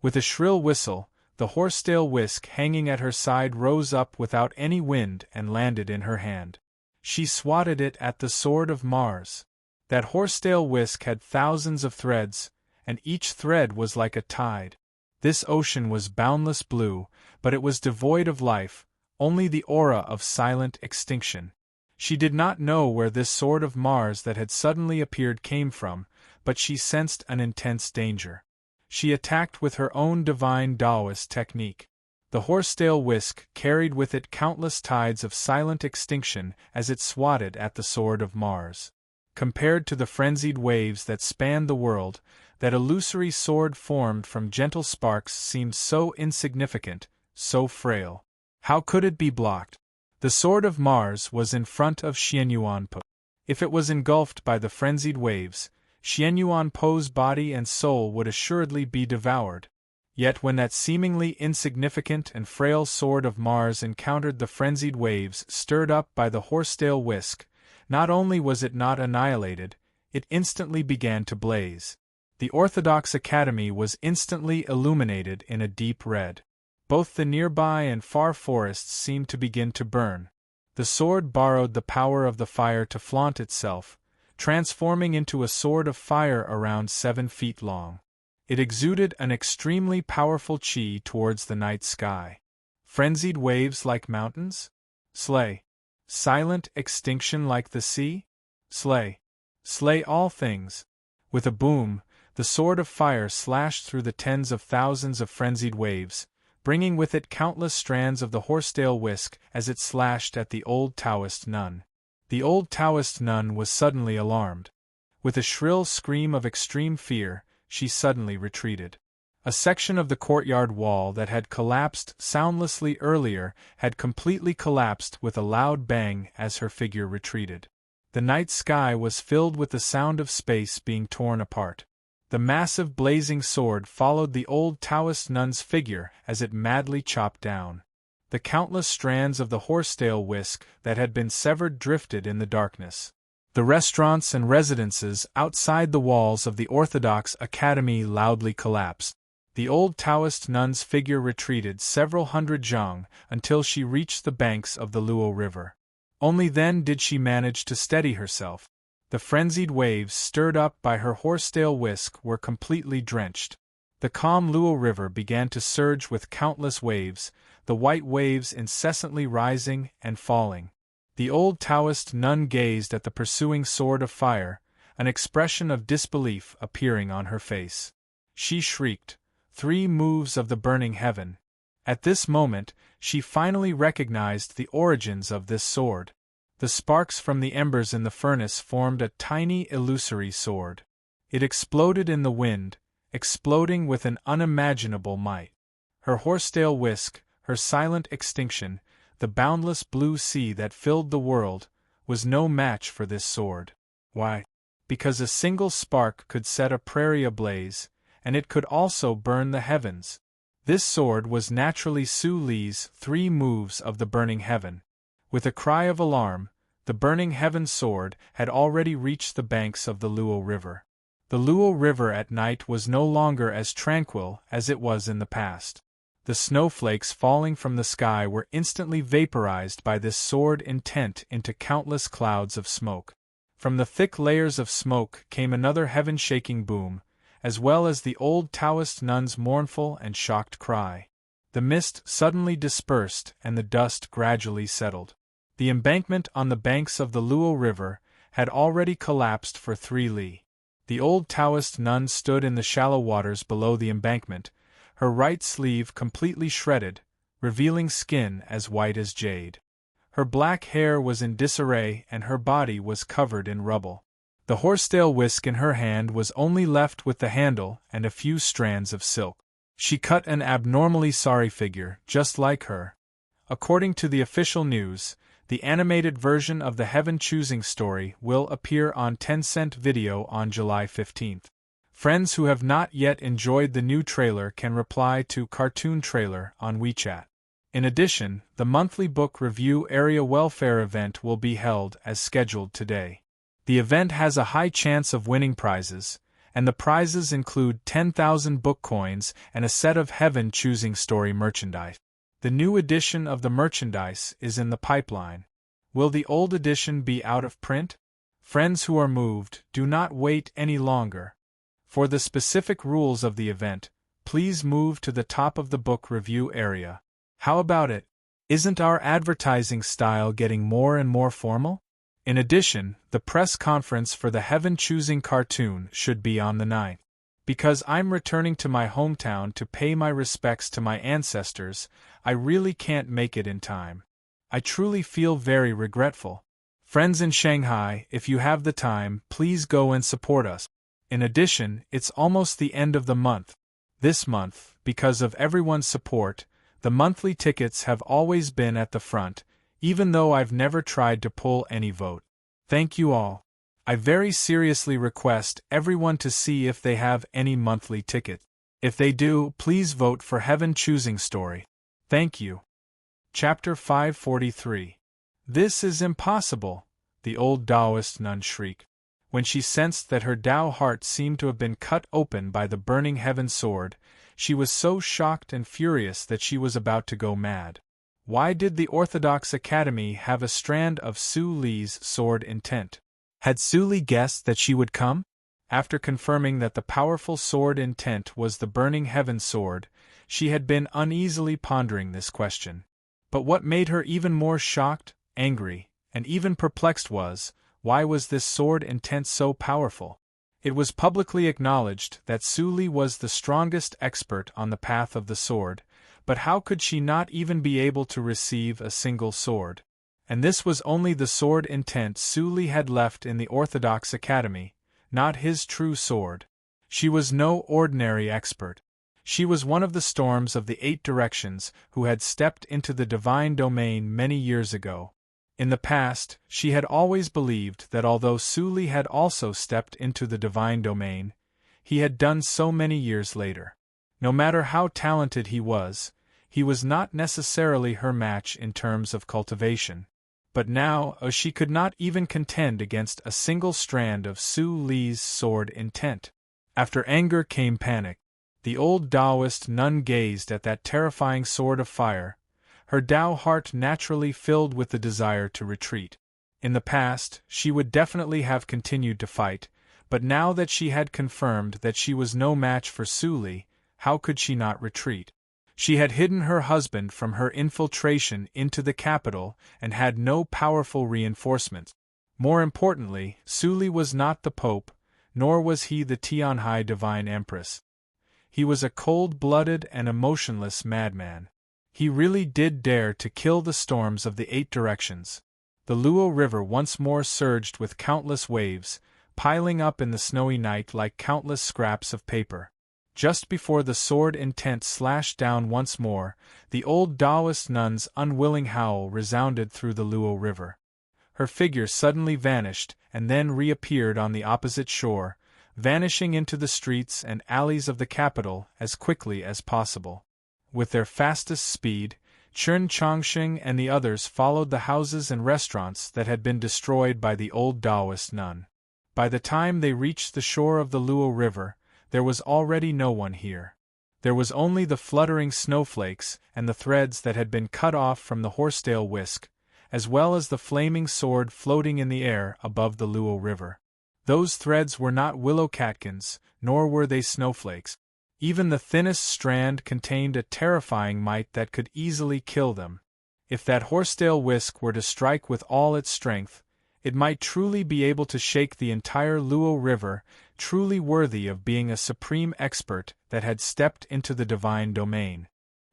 With a shrill whistle, the horsetail whisk hanging at her side rose up without any wind and landed in her hand. She swatted it at the sword of Mars. That horsetail whisk had thousands of threads, and each thread was like a tide. This ocean was boundless blue, but it was devoid of life, only the aura of silent extinction. She did not know where this sword of Mars that had suddenly appeared came from, but she sensed an intense danger. She attacked with her own divine Taoist technique. The horsetail whisk carried with it countless tides of silent extinction as it swatted at the sword of Mars. Compared to the frenzied waves that spanned the world, that illusory sword formed from gentle sparks seemed so insignificant, so frail. How could it be blocked? The sword of Mars was in front of Xian Yuanpo. If it was engulfed by the frenzied waves, Xian Yuanpo's body and soul would assuredly be devoured. Yet when that seemingly insignificant and frail sword of Mars encountered the frenzied waves stirred up by the horsetail whisk, not only was it not annihilated, it instantly began to blaze. The Orthodox Academy was instantly illuminated in a deep red. Both the nearby and far forests seemed to begin to burn. The sword borrowed the power of the fire to flaunt itself, transforming into a sword of fire around 7 feet long. It exuded an extremely powerful chi towards the night sky. Frenzied waves like mountains? Slay. Silent extinction like the sea? Slay. Slay all things. With a boom, the sword of fire slashed through the tens of thousands of frenzied waves, bringing with it countless strands of the horsetail whisk as it slashed at the old Taoist nun. The old Taoist nun was suddenly alarmed. With a shrill scream of extreme fear, she suddenly retreated. A section of the courtyard wall that had collapsed soundlessly earlier had completely collapsed with a loud bang as her figure retreated. The night sky was filled with the sound of space being torn apart. The massive blazing sword followed the old Taoist nun's figure as it madly chopped down. The countless strands of the horsetail whisk that had been severed drifted in the darkness. The restaurants and residences outside the walls of the Orthodox Academy loudly collapsed. The old Taoist nun's figure retreated several hundred zhang until she reached the banks of the Luo River. Only then did she manage to steady herself. The frenzied waves stirred up by her horsetail whisk were completely drenched. The calm Luo River began to surge with countless waves, the white waves incessantly rising and falling. The old Taoist nun gazed at the pursuing sword of fire, an expression of disbelief appearing on her face. She shrieked, 3 moves of the burning heaven. At this moment, she finally recognized the origins of this sword. The sparks from the embers in the furnace formed a tiny illusory sword. It exploded in the wind, exploding with an unimaginable might. Her horsetail whisk, her silent extinction, the boundless blue sea that filled the world, was no match for this sword. Why? Because a single spark could set a prairie ablaze, and it could also burn the heavens. This sword was naturally Su Li's 3 moves of the burning heaven. With a cry of alarm, the burning heaven sword had already reached the banks of the Luo River. The Luo River at night was no longer as tranquil as it was in the past. The snowflakes falling from the sky were instantly vaporized by this sword intent into countless clouds of smoke. From the thick layers of smoke came another heaven-shaking boom, as well as the old Taoist nun's mournful and shocked cry. The mist suddenly dispersed and the dust gradually settled. The embankment on the banks of the Luo River had already collapsed for 3 li. The old Taoist nun stood in the shallow waters below the embankment, her right sleeve completely shredded, revealing skin as white as jade. Her black hair was in disarray and her body was covered in rubble. The horsetail whisk in her hand was only left with the handle and a few strands of silk. She cut an abnormally sorry figure, just like her. According to the official news, the animated version of the Heaven Choosing story will appear on Tencent Video on July 15th. Friends who have not yet enjoyed the new trailer can reply to Cartoon Trailer on WeChat. In addition, the monthly book review area welfare event will be held as scheduled today. The event has a high chance of winning prizes, and the prizes include 10,000 book coins and a set of Heaven Choosing story merchandise. The new edition of the merchandise is in the pipeline. Will the old edition be out of print? Friends who are moved, do not wait any longer. For the specific rules of the event, please move to the top of the book review area. How about it? Isn't our advertising style getting more and more formal? In addition, the press conference for the Heaven Choosing cartoon should be on the 9th. Because I'm returning to my hometown to pay my respects to my ancestors, I really can't make it in time. I truly feel very regretful. Friends in Shanghai, if you have the time, please go and support us. In addition, it's almost the end of the month. This month, because of everyone's support, the monthly tickets have always been at the front, even though I've never tried to pull any vote. Thank you all. I very seriously request everyone to see if they have any monthly ticket. If they do, please vote for Heaven Choosing story. Thank you. Chapter 543. This is impossible, the old Taoist nun shrieked. When she sensed that her Tao heart seemed to have been cut open by the burning heaven sword, she was so shocked and furious that she was about to go mad. Why did the Orthodox Academy have a strand of Su Li's sword intent? Had Su Li guessed that she would come? After confirming that the powerful sword intent was the burning heaven sword, she had been uneasily pondering this question. But what made her even more shocked, angry, and even perplexed was, why was this sword intent so powerful? It was publicly acknowledged that Su Li was the strongest expert on the path of the sword, but how could she not even be able to receive a single sword? And this was only the sword intent Su Li had left in the Orthodox Academy, not his true sword. She was no ordinary expert. She was one of the storms of the 8 directions who had stepped into the divine domain many years ago. In the past, she had always believed that although Su Li had also stepped into the divine domain, he had done so many years later. No matter how talented he was not necessarily her match in terms of cultivation. But now, she could not even contend against a single strand of Su Li's sword intent. After anger came panic. The old Taoist nun gazed at that terrifying sword of fire, her Tao heart naturally filled with the desire to retreat. In the past, she would definitely have continued to fight, but now that she had confirmed that she was no match for Su Li, how could she not retreat? She had hidden her husband from her infiltration into the capital and had no powerful reinforcements. More importantly, Su Li was not the Pope, nor was he the Tianhai Divine Empress. He was a cold-blooded and emotionless madman. He really did dare to kill the storms of the 8 directions. The Luo River once more surged with countless waves, piling up in the snowy night like countless scraps of paper. Just before the sword intent slashed down once more, the old Taoist nun's unwilling howl resounded through the Luo River. Her figure suddenly vanished and then reappeared on the opposite shore, vanishing into the streets and alleys of the capital as quickly as possible. With their fastest speed, Chen Chongqing and the others followed the houses and restaurants that had been destroyed by the old Taoist nun. By the time they reached the shore of the Luo River, there was already no one here. There was only the fluttering snowflakes and the threads that had been cut off from the horsetail whisk, as well as the flaming sword floating in the air above the Luo River. Those threads were not willow catkins, nor were they snowflakes. Even the thinnest strand contained a terrifying might that could easily kill them. If that horsetail whisk were to strike with all its strength, it might truly be able to shake the entire Luo River, truly worthy of being a supreme expert that had stepped into the divine domain.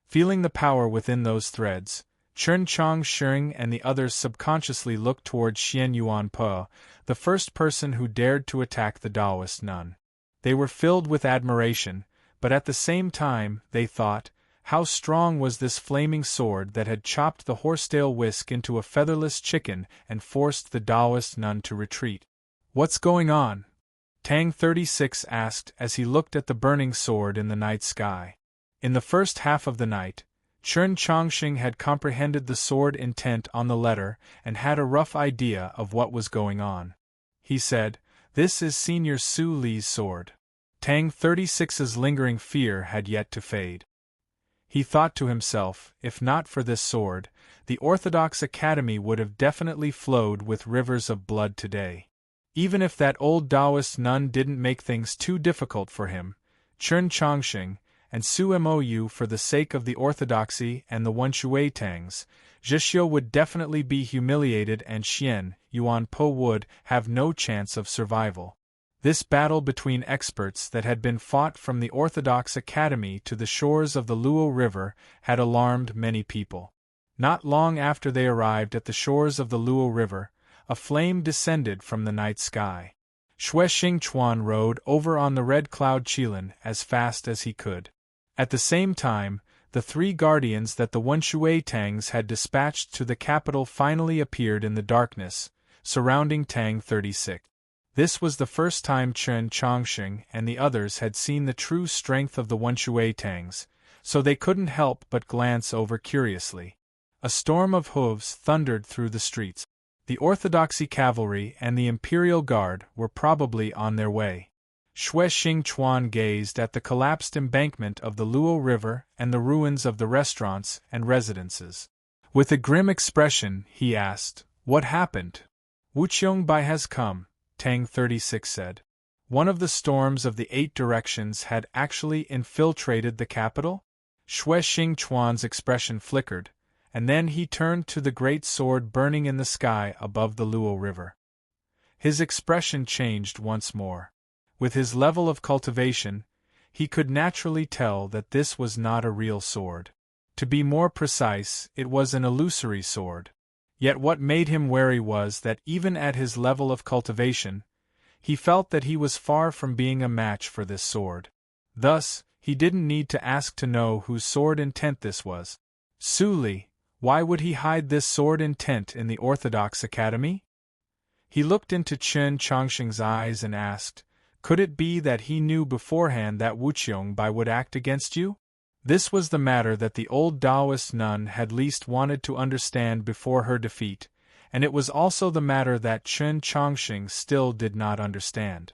Feeling the power within those threads, Chen Chongqing and the others subconsciously looked toward Xian Yuanpo, the first person who dared to attack the Taoist nun. They were filled with admiration, but at the same time, they thought, how strong was this flaming sword that had chopped the horsetail whisk into a featherless chicken and forced the Taoist nun to retreat. "What's going on?" Tang 36 asked as he looked at the burning sword in the night sky. In the first half of the night, Chen Chongqing had comprehended the sword intent on the letter and had a rough idea of what was going on. He said, "This is Senior Su Li's sword." Tang 36's lingering fear had yet to fade. He thought to himself, if not for this sword, the Orthodox Academy would have definitely flowed with rivers of blood today. Even if that old Taoist nun didn't make things too difficult for him, Chen Chongqing, and Su Mou for the sake of the orthodoxy and the Wenshui Tangs, Zhixiu would definitely be humiliated and Xian Yuanpo would have no chance of survival. This battle between experts that had been fought from the Orthodox Academy to the shores of the Luo River had alarmed many people. Not long after they arrived at the shores of the Luo River, a flame descended from the night sky. Xue Xingchuan rode over on the red cloud Qilin as fast as he could. At the same time, the three guardians that the Wenshui Tangs had dispatched to the capital finally appeared in the darkness, surrounding Tang 36. This was the first time Chen Chongqing and the others had seen the true strength of the Wenshui Tangs, so they couldn't help but glance over curiously. A storm of hooves thundered through the streets. The Orthodoxy cavalry and the Imperial Guard were probably on their way. Xue Xingchuan gazed at the collapsed embankment of the Luo River and the ruins of the restaurants and residences. With a grim expression, he asked, "What happened?" "Wuqiongbai has come," Tang 36 said. "One of the storms of the 8 directions had actually infiltrated the capital?" Xue Xingchuan's expression flickered, and then he turned to the great sword burning in the sky above the Luo River. His expression changed once more. With his level of cultivation, he could naturally tell that this was not a real sword. To be more precise, it was an illusory sword. Yet what made him wary was that even at his level of cultivation, he felt that he was far from being a match for this sword. Thus, he didn't need to ask to know whose sword intent this was. Su Li, why would he hide this sword intent in the Orthodox Academy? He looked into Chen Chongqing's eyes and asked, "Could it be that he knew beforehand that Wuqiongbai would act against you?" This was the matter that the old Taoist nun had least wanted to understand before her defeat, and it was also the matter that Chen Chongqing still did not understand.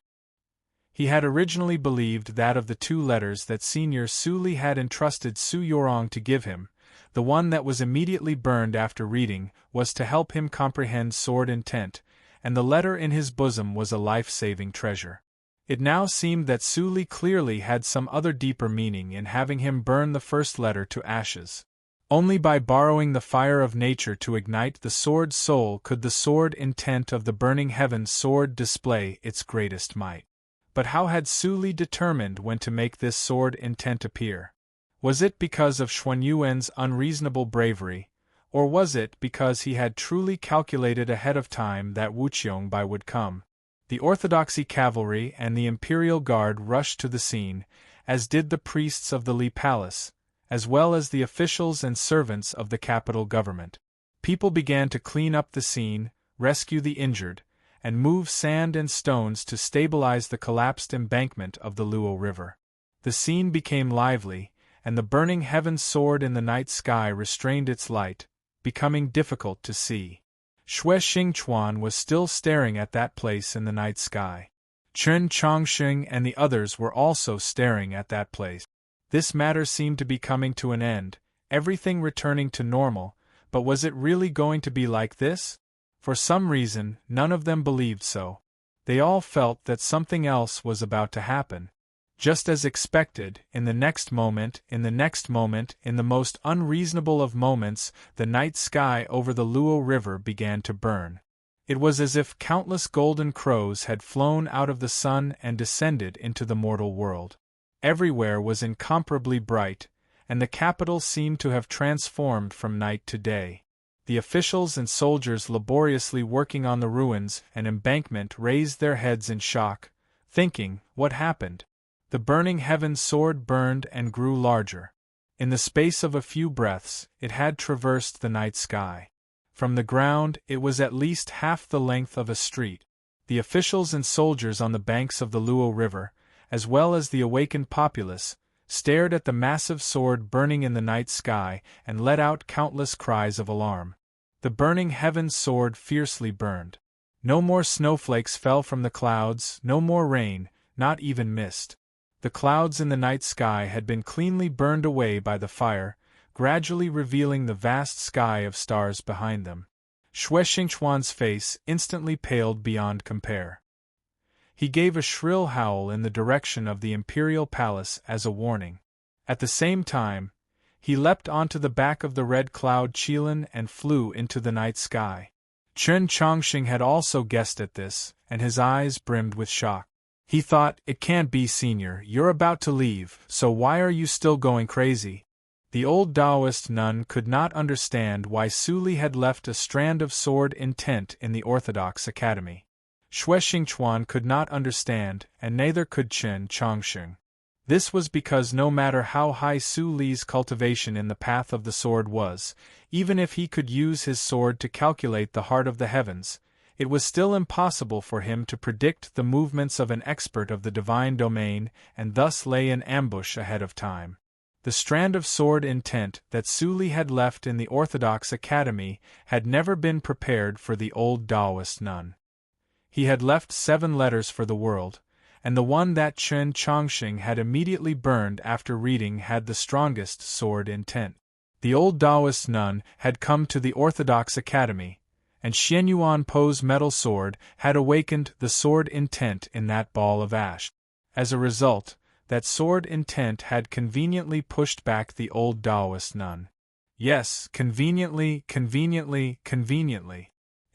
He had originally believed that of the 2 letters that Senior Su Li had entrusted Su Yorong to give him, the one that was immediately burned after reading was to help him comprehend sword intent, and the letter in his bosom was a life-saving treasure. It now seemed that Su Li clearly had some other deeper meaning in having him burn the first letter to ashes. Only by borrowing the fire of nature to ignite the sword's soul could the sword intent of the burning heaven's sword display its greatest might. But how had Su Li determined when to make this sword intent appear? Was it because of Xuanyuan's unreasonable bravery, or was it because he had truly calculated ahead of time that Wuqiongbai would come? The Orthodoxy cavalry and the Imperial Guard rushed to the scene, as did the priests of the Li Palace, as well as the officials and servants of the capital government. People began to clean up the scene, rescue the injured, and move sand and stones to stabilize the collapsed embankment of the Luo River. The scene became lively, and the burning heaven's sword in the night sky restrained its light, becoming difficult to see. Xue Xingchuan was still staring at that place in the night sky. Chen Chongsheng and the others were also staring at that place. This matter seemed to be coming to an end, everything returning to normal, but was it really going to be like this? For some reason, none of them believed so. They all felt that something else was about to happen. Just as expected, in the next moment, in the most unreasonable of moments, the night sky over the Luo River began to burn. It was as if countless golden crows had flown out of the sun and descended into the mortal world. Everywhere was incomparably bright, and the capital seemed to have transformed from night to day. The officials and soldiers laboriously working on the ruins and embankment raised their heads in shock, thinking, what happened? The burning heaven's sword burned and grew larger. In the space of a few breaths, it had traversed the night sky. From the ground, it was at least half the length of a street. The officials and soldiers on the banks of the Luo River, as well as the awakened populace, stared at the massive sword burning in the night sky and let out countless cries of alarm. The burning heaven's sword fiercely burned. No more snowflakes fell from the clouds, no more rain, not even mist. The clouds in the night sky had been cleanly burned away by the fire, gradually revealing the vast sky of stars behind them. Xue Xingchuan's face instantly paled beyond compare. He gave a shrill howl in the direction of the imperial palace as a warning. At the same time, he leapt onto the back of the red cloud Qilin and flew into the night sky. Chen Chongxing had also guessed at this, and his eyes brimmed with shock. He thought, it can't be, Senior, you're about to leave, so why are you still going crazy? The old Taoist nun could not understand why Su Li had left a strand of sword intent in the Orthodox Academy. Xue Xingchuan could not understand, and neither could Chen Chongsheng. This was because no matter how high Su Li's cultivation in the path of the sword was, even if he could use his sword to calculate the heart of the heavens, it was still impossible for him to predict the movements of an expert of the divine domain and thus lay in ambush ahead of time. The strand of sword intent that Su Li had left in the Orthodox Academy had never been prepared for the old Taoist nun. He had left 7 letters for the world, and the one that Chen Chongxing had immediately burned after reading had the strongest sword intent. The old Taoist nun had come to the Orthodox Academy, and Xianyuan Po's metal sword had awakened the sword intent in that ball of ash. As a result, that sword intent had conveniently pushed back the old Taoist nun. Yes, conveniently.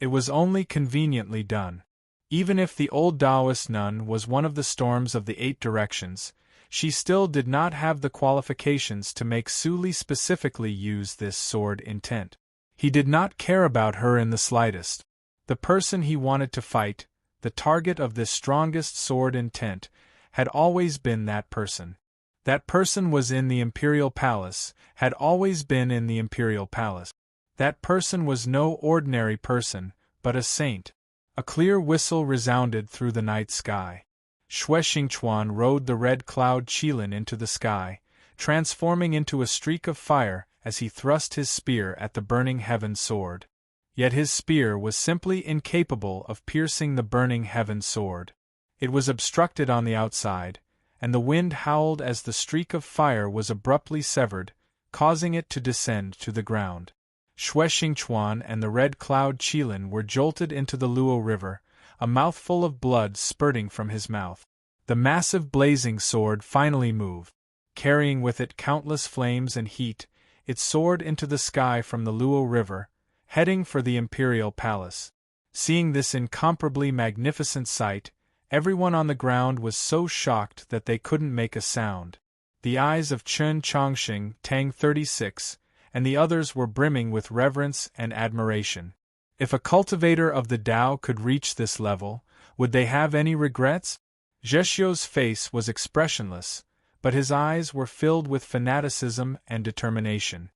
It was only conveniently done. Even if the old Taoist nun was one of the storms of the 8 directions, she still did not have the qualifications to make Su Li specifically use this sword intent. He did not care about her in the slightest. The person he wanted to fight, the target of this strongest sword intent, had always been that person. That person was in the Imperial Palace, had always been in the Imperial Palace. That person was no ordinary person, but a saint. A clear whistle resounded through the night sky. Xue Xingchuan rode the red cloud Qilin into the sky, transforming into a streak of fire as he thrust his spear at the burning heaven sword. Yet his spear was simply incapable of piercing the burning heaven sword. It was obstructed on the outside, and the wind howled as the streak of fire was abruptly severed, causing it to descend to the ground. Xue Xingchuan and the red cloud Qilin were jolted into the Luo River, a mouthful of blood spurting from his mouth. The massive blazing sword finally moved, carrying with it countless flames and heat. It soared into the sky from the Luo River, heading for the Imperial Palace. Seeing this incomparably magnificent sight, everyone on the ground was so shocked that they couldn't make a sound. The eyes of Chen Chongxing, Tang 36, and the others were brimming with reverence and admiration. If a cultivator of the Tao could reach this level, would they have any regrets? Zheshio's face was expressionless, but his eyes were filled with fanaticism and determination.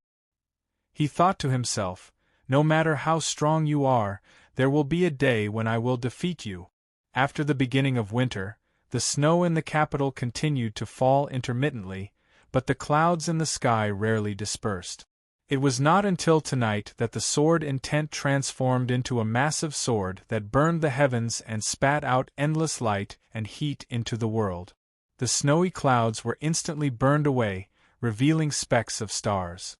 He thought to himself, "No matter how strong you are, there will be a day when I will defeat you." After the beginning of winter, the snow in the capital continued to fall intermittently, but the clouds in the sky rarely dispersed. It was not until tonight that the sword intent transformed into a massive sword that burned the heavens and spat out endless light and heat into the world. The snowy clouds were instantly burned away, revealing specks of stars.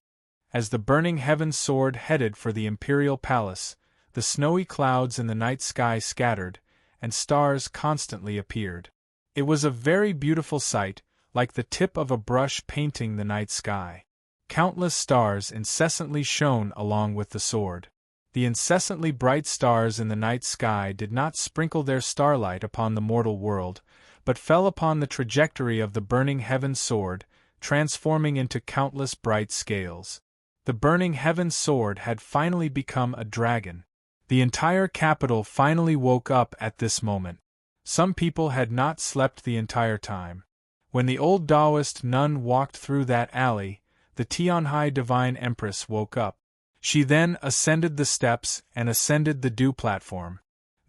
As the burning heaven sword headed for the imperial palace, the snowy clouds in the night sky scattered, and stars constantly appeared. It was a very beautiful sight, like the tip of a brush painting the night sky. Countless stars incessantly shone along with the sword. The incessantly bright stars in the night sky did not sprinkle their starlight upon the mortal world, but fell upon the trajectory of the burning heaven sword, transforming into countless bright scales. The burning heaven sword had finally become a dragon. The entire capital finally woke up at this moment. Some people had not slept the entire time. When the old Taoist nun walked through that alley, the Tianhai Divine Empress woke up. She then ascended the steps and ascended the dew platform.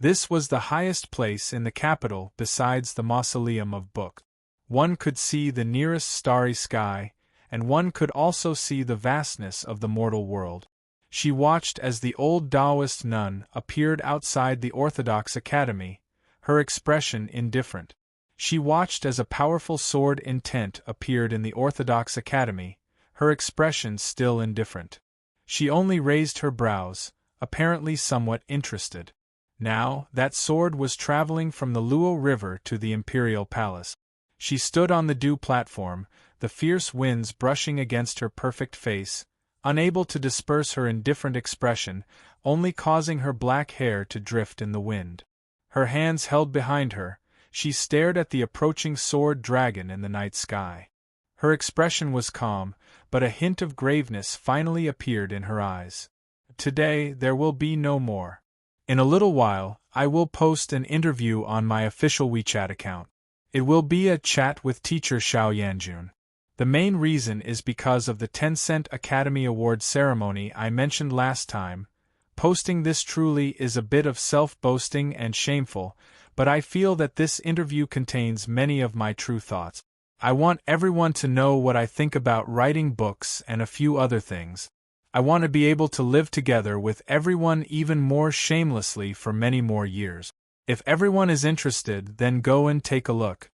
This was the highest place in the capital besides the Mausoleum of Book. One could see the nearest starry sky, and one could also see the vastness of the mortal world. She watched as the old Taoist nun appeared outside the Orthodox Academy, her expression indifferent. She watched as a powerful sword intent appeared in the Orthodox Academy, her expression still indifferent. She only raised her brows, apparently somewhat interested. Now, that sword was traveling from the Luo River to the Imperial Palace. She stood on the dew platform, the fierce winds brushing against her perfect face, unable to disperse her indifferent expression, only causing her black hair to drift in the wind. Her hands held behind her, she stared at the approaching sword dragon in the night sky. Her expression was calm, but a hint of graveness finally appeared in her eyes. Today there will be no more. In a little while, I will post an interview on my official WeChat account. It will be a chat with teacher Xiao Yanjun. The main reason is because of the Tencent Academy Award ceremony I mentioned last time. Posting this truly is a bit of self-boasting and shameful, but I feel that this interview contains many of my true thoughts. I want everyone to know what I think about writing books and a few other things. I want to be able to live together with everyone even more shamelessly for many more years. If everyone is interested, then go and take a look.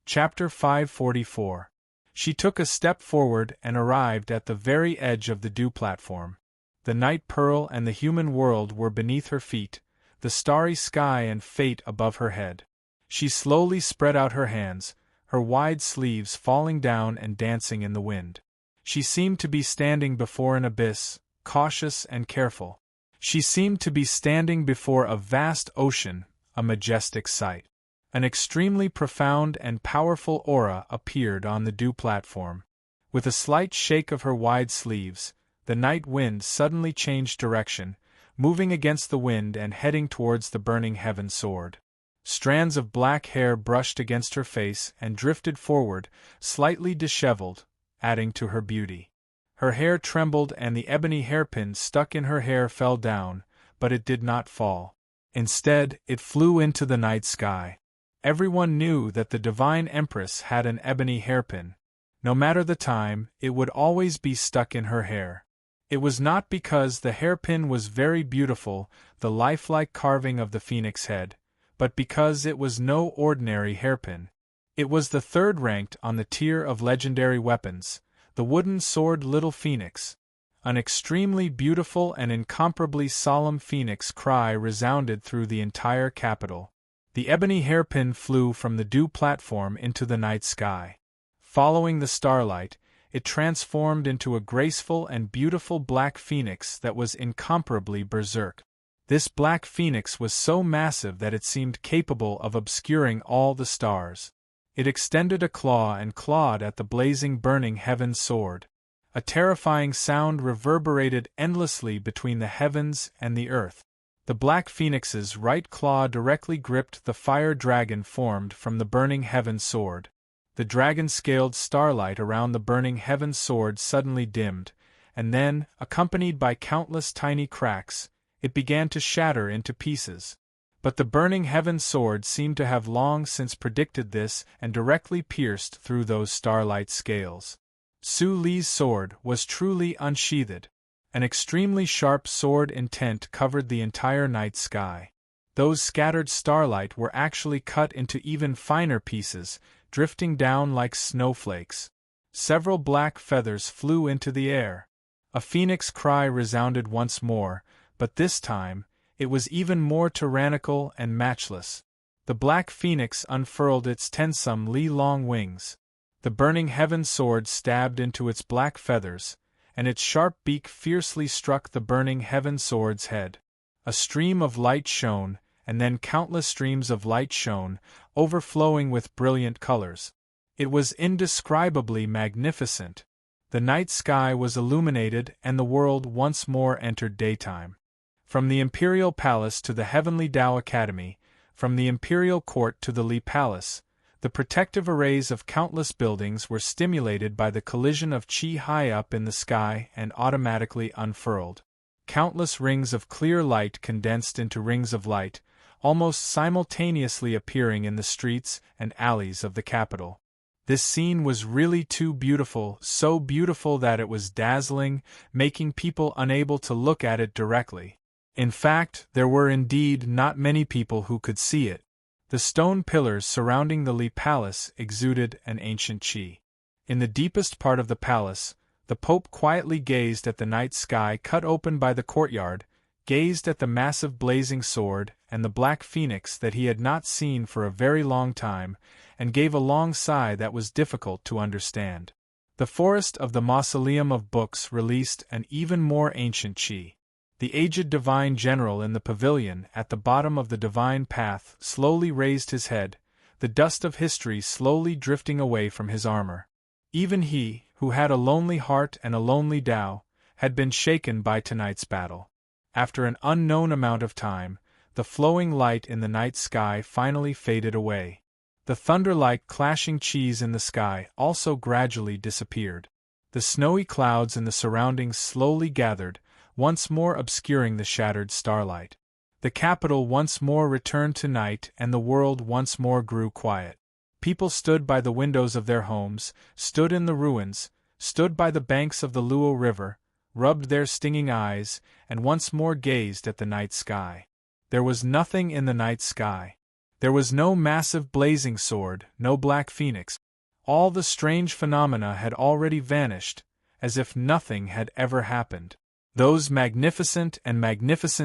Chapter 544. She took a step forward and arrived at the very edge of the dew platform. The night pearl and the human world were beneath her feet, the starry sky and fate above her head. She slowly spread out her hands, her wide sleeves falling down and dancing in the wind. She seemed to be standing before an abyss, cautious and careful. She seemed to be standing before a vast ocean, a majestic sight. An extremely profound and powerful aura appeared on the dew platform. With a slight shake of her wide sleeves, the night wind suddenly changed direction, moving against the wind and heading towards the burning heaven sword. Strands of black hair brushed against her face and drifted forward, slightly disheveled, adding to her beauty. Her hair trembled and the ebony hairpin stuck in her hair fell down, but it did not fall. Instead, it flew into the night sky. Everyone knew that the Divine Empress had an ebony hairpin. No matter the time, it would always be stuck in her hair. It was not because the hairpin was very beautiful, the lifelike carving of the phoenix head, but because it was no ordinary hairpin. It was the third ranked on the tier of legendary weapons, the wooden sword Little Phoenix. An extremely beautiful and incomparably solemn phoenix cry resounded through the entire capital. The ebony hairpin flew from the dew platform into the night sky. Following the starlight, it transformed into a graceful and beautiful black phoenix that was incomparably berserk. This black phoenix was so massive that it seemed capable of obscuring all the stars. It extended a claw and clawed at the blazing burning heaven sword. A terrifying sound reverberated endlessly between the heavens and the earth. The black phoenix's right claw directly gripped the fire dragon formed from the burning heaven sword. The dragon-scaled starlight around the burning heaven sword suddenly dimmed, and then, accompanied by countless tiny cracks, it began to shatter into pieces. But the burning heaven sword seemed to have long since predicted this and directly pierced through those starlight scales. Su Li's sword was truly unsheathed. An extremely sharp sword intent covered the entire night sky. Those scattered starlight were actually cut into even finer pieces, drifting down like snowflakes. Several black feathers flew into the air. A phoenix cry resounded once more, but this time, it was even more tyrannical and matchless. The black phoenix unfurled its 10-some li-long wings. The burning heaven sword stabbed into its black feathers, and its sharp beak fiercely struck the burning heaven sword's head. A stream of light shone, and then countless streams of light shone, overflowing with brilliant colors. It was indescribably magnificent. The night sky was illuminated and the world once more entered daytime. From the imperial palace to the heavenly Tao Academy, from the imperial court to the Li Palace, the protective arrays of countless buildings were stimulated by the collision of qi high up in the sky and automatically unfurled. Countless rings of clear light condensed into rings of light, almost simultaneously appearing in the streets and alleys of the capital. This scene was really too beautiful, so beautiful that it was dazzling, making people unable to look at it directly. In fact, there were indeed not many people who could see it. The stone pillars surrounding the Li Palace exuded an ancient qi. In the deepest part of the palace, the Pope quietly gazed at the night sky cut open by the courtyard, gazed at the massive blazing sword and the black phoenix that he had not seen for a very long time, and gave a long sigh that was difficult to understand. The forest of the Mausoleum of Books released an even more ancient qi. The aged divine general in the pavilion at the bottom of the divine path slowly raised his head, the dust of history slowly drifting away from his armor. Even he, who had a lonely heart and a lonely Tao, had been shaken by tonight's battle. After an unknown amount of time, the flowing light in the night sky finally faded away. The thunder-like clashing qis in the sky also gradually disappeared. The snowy clouds in the surroundings slowly gathered, once more obscuring the shattered starlight. The capital once more returned to night and the world once more grew quiet. People stood by the windows of their homes, stood in the ruins, stood by the banks of the Luo River, rubbed their stinging eyes, and once more gazed at the night sky. There was nothing in the night sky. There was no massive blazing sword, no black phoenix. All the strange phenomena had already vanished, as if nothing had ever happened. Those magnificent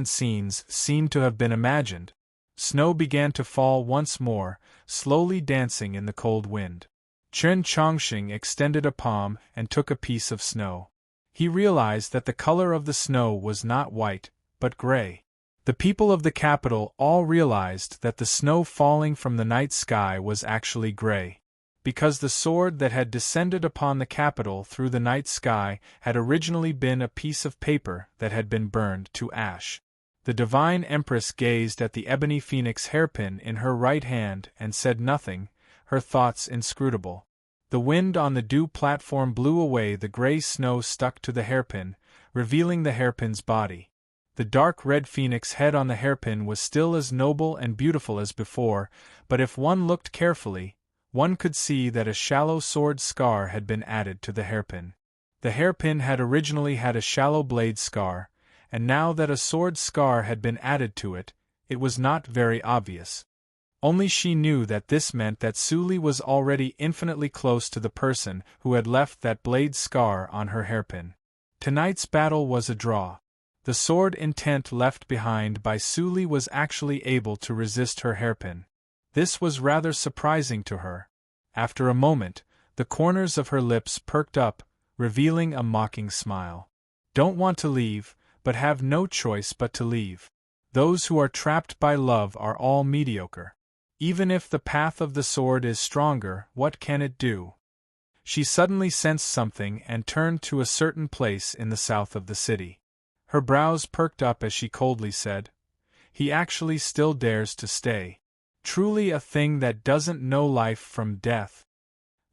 scenes seemed to have been imagined. Snow began to fall once more, slowly dancing in the cold wind. Chen Chongqing extended a palm and took a piece of snow. He realized that the color of the snow was not white, but gray. The people of the capital all realized that the snow falling from the night sky was actually gray. Because the sword that had descended upon the capital through the night sky had originally been a piece of paper that had been burned to ash. The divine empress gazed at the ebony phoenix hairpin in her right hand and said nothing, her thoughts inscrutable. The wind on the dew platform blew away the gray snow stuck to the hairpin, revealing the hairpin's body. The dark red phoenix head on the hairpin was still as noble and beautiful as before, but if one looked carefully, one could see that a shallow sword scar had been added to the hairpin. The hairpin had originally had a shallow blade scar, and now that a sword scar had been added to it, it was not very obvious. Only she knew that this meant that Su Li was already infinitely close to the person who had left that blade scar on her hairpin. Tonight's battle was a draw. The sword intent left behind by Su Li was actually able to resist her hairpin. This was rather surprising to her. After a moment, the corners of her lips perked up, revealing a mocking smile. Don't want to leave, but have no choice but to leave. Those who are trapped by love are all mediocre. Even if the path of the sword is stronger, what can it do? She suddenly sensed something and turned to a certain place in the south of the city. Her brows perked up as she coldly said, "He actually still dares to stay. Truly a thing that doesn't know life from death."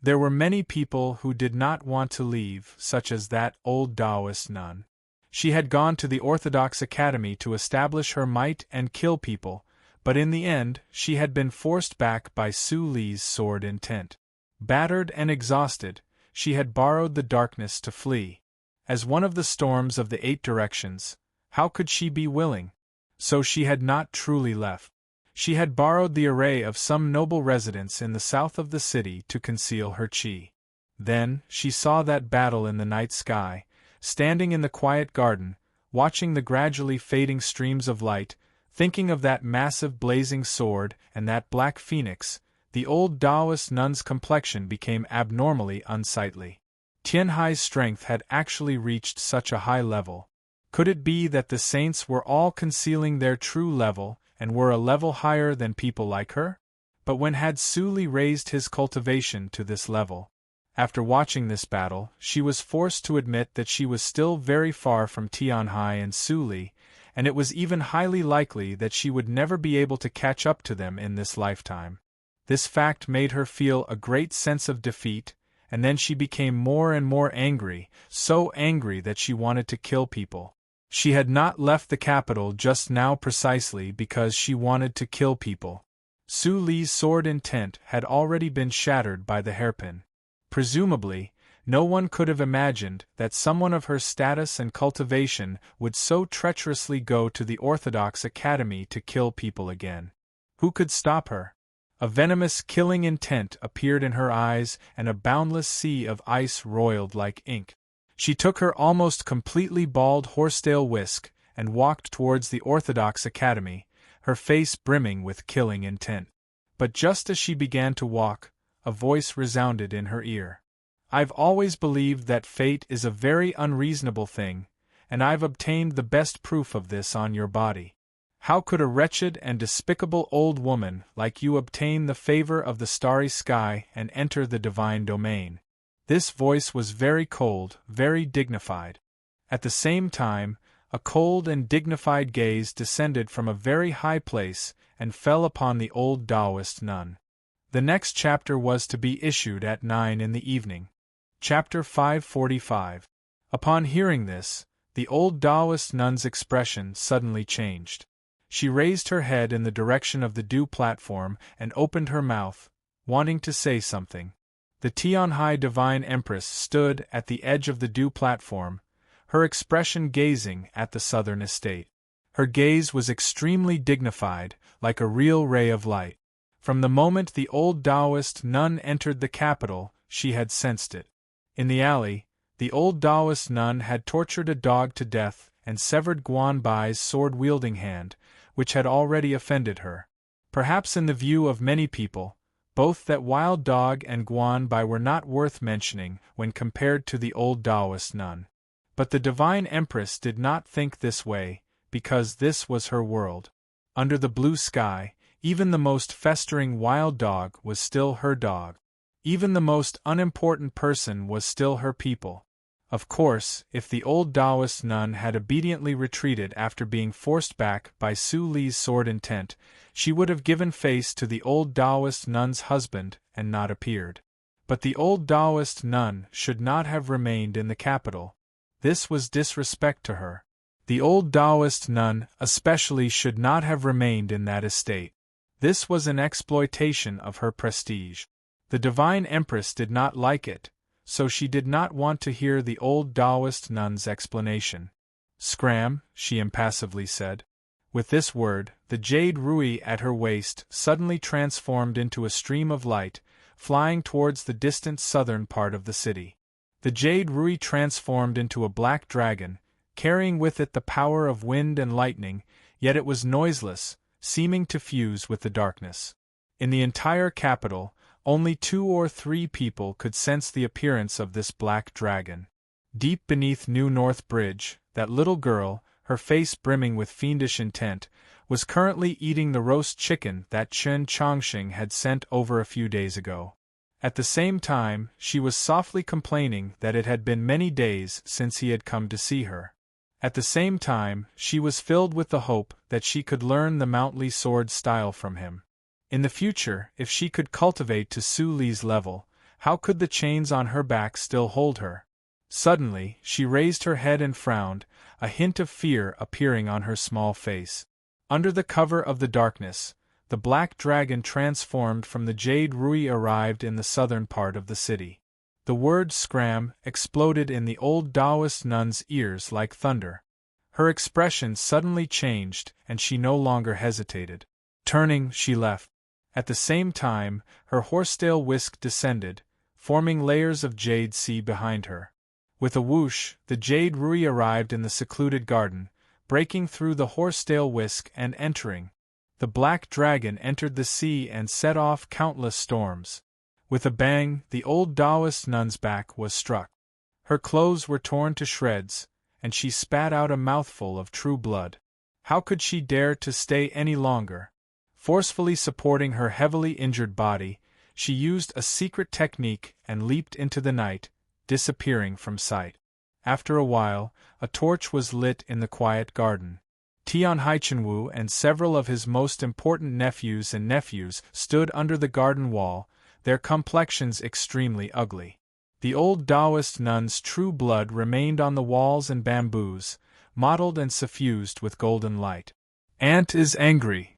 There were many people who did not want to leave, such as that old Taoist nun. She had gone to the Orthodox Academy to establish her might and kill people, but in the end she had been forced back by Su Li's sword intent. Battered and exhausted, she had borrowed the darkness to flee. As one of the storms of the 8 directions, how could she be willing? So she had not truly left. She had borrowed the array of some noble residence in the south of the city to conceal her chi. Then she saw that battle in the night sky, standing in the quiet garden, watching the gradually fading streams of light, thinking of that massive blazing sword and that black phoenix. The old Taoist nun's complexion became abnormally unsightly. Tianhai's strength had actually reached such a high level. Could it be that the saints were all concealing their true level and were a level higher than people like her? But when had Su Li raised his cultivation to this level? After watching this battle, she was forced to admit that she was still very far from Tianhai and Su Li, and it was even highly likely that she would never be able to catch up to them in this lifetime. This fact made her feel a great sense of defeat, and then she became more and more angry, so angry that she wanted to kill people. She had not left the capital just now precisely because she wanted to kill people. Su Li's sword intent had already been shattered by the hairpin. Presumably, no one could have imagined that someone of her status and cultivation would so treacherously go to the Orthodox Academy to kill people again. Who could stop her? A venomous killing intent appeared in her eyes, and a boundless sea of ice roiled like ink. She took her almost completely bald horsetail whisk and walked towards the Orthodox Academy, her face brimming with killing intent. But just as she began to walk, a voice resounded in her ear. "I've always believed that fate is a very unreasonable thing, and I've obtained the best proof of this on your body. How could a wretched and despicable old woman like you obtain the favor of the starry sky and enter the divine domain?" This voice was very cold, very dignified. At the same time, a cold and dignified gaze descended from a very high place and fell upon the old Taoist nun. The next chapter was to be issued at 9 in the evening. Chapter 545. Upon hearing this, the old Taoist nun's expression suddenly changed. She raised her head in the direction of the dew platform and opened her mouth, wanting to say something. The Tianhai Divine Empress stood at the edge of the dew platform, her expression gazing at the southern estate. Her gaze was extremely dignified, like a real ray of light. From the moment the old Taoist nun entered the capital, she had sensed it. In the alley, the old Taoist nun had tortured a dog to death and severed Guan Bai's sword-wielding hand, which had already offended her. Perhaps in the view of many people, both that wild dog and Guan Bai were not worth mentioning when compared to the old Taoist nun. But the Divine Empress did not think this way, because this was her world. Under the blue sky, even the most festering wild dog was still her dog. Even the most unimportant person was still her people. Of course, if the old Taoist nun had obediently retreated after being forced back by Su Li's sword intent, she would have given face to the old Taoist nun's husband and not appeared. But the old Taoist nun should not have remained in the capital. This was disrespect to her. The old Taoist nun especially should not have remained in that estate. This was an exploitation of her prestige. The Divine Empress did not like it, so she did not want to hear the old Taoist nun's explanation. "Scram," she impassively said. With this word, the jade rui at her waist suddenly transformed into a stream of light, flying towards the distant southern part of the city. The jade rui transformed into a black dragon, carrying with it the power of wind and lightning, yet it was noiseless, seeming to fuse with the darkness. In the entire capital, only 2 or 3 people could sense the appearance of this black dragon. Deep beneath New North Bridge, that little girl, her face brimming with fiendish intent, was currently eating the roast chicken that Chen Chongqing had sent over a few days ago. At the same time, she was softly complaining that it had been many days since he had come to see her. At the same time, she was filled with the hope that she could learn the Mountly sword style from him. In the future, if she could cultivate to Su Li's level, How could the chains on her back still hold her? Suddenly, she raised her head and frowned, a hint of fear appearing on her small face. Under the cover of the darkness, the black dragon transformed from the jade Rui arrived in the southern part of the city. The word scram exploded in the old Taoist nun's ears like thunder. Her expression suddenly changed, and she no longer hesitated. Turning, she left. At the same time, her horsetail whisk descended, forming layers of jade sea behind her. With a whoosh, the jade Rui arrived in the secluded garden, breaking through the horsetail whisk and entering. The black dragon entered the sea and set off countless storms. With a bang, the old Taoist nun's back was struck. Her clothes were torn to shreds, and she spat out a mouthful of true blood. How could she dare to stay any longer? Forcefully supporting her heavily injured body, she used a secret technique and leaped into the night, disappearing from sight. After a while, a torch was lit in the quiet garden. Tian Haichenwu and several of his most important nephews and nephews stood under the garden wall, their complexions extremely ugly. The old Taoist nun's true blood remained on the walls and bamboos, mottled and suffused with golden light. Aunt is angry.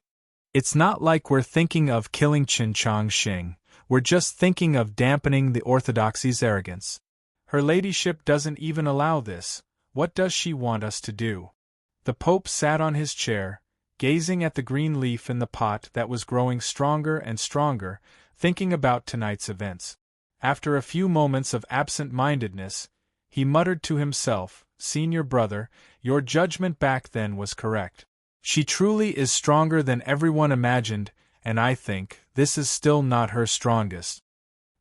It's not like we're thinking of killing Qin Chang Xing, we're just thinking of dampening the orthodoxy's arrogance. Her ladyship doesn't even allow this. What does she want us to do? The Pope sat on his chair, gazing at the green leaf in the pot that was growing stronger and stronger, thinking about tonight's events. After a few moments of absent-mindedness, he muttered to himself, "Senior brother, your judgment back then was correct. She truly is stronger than everyone imagined, and I think this is still not her strongest."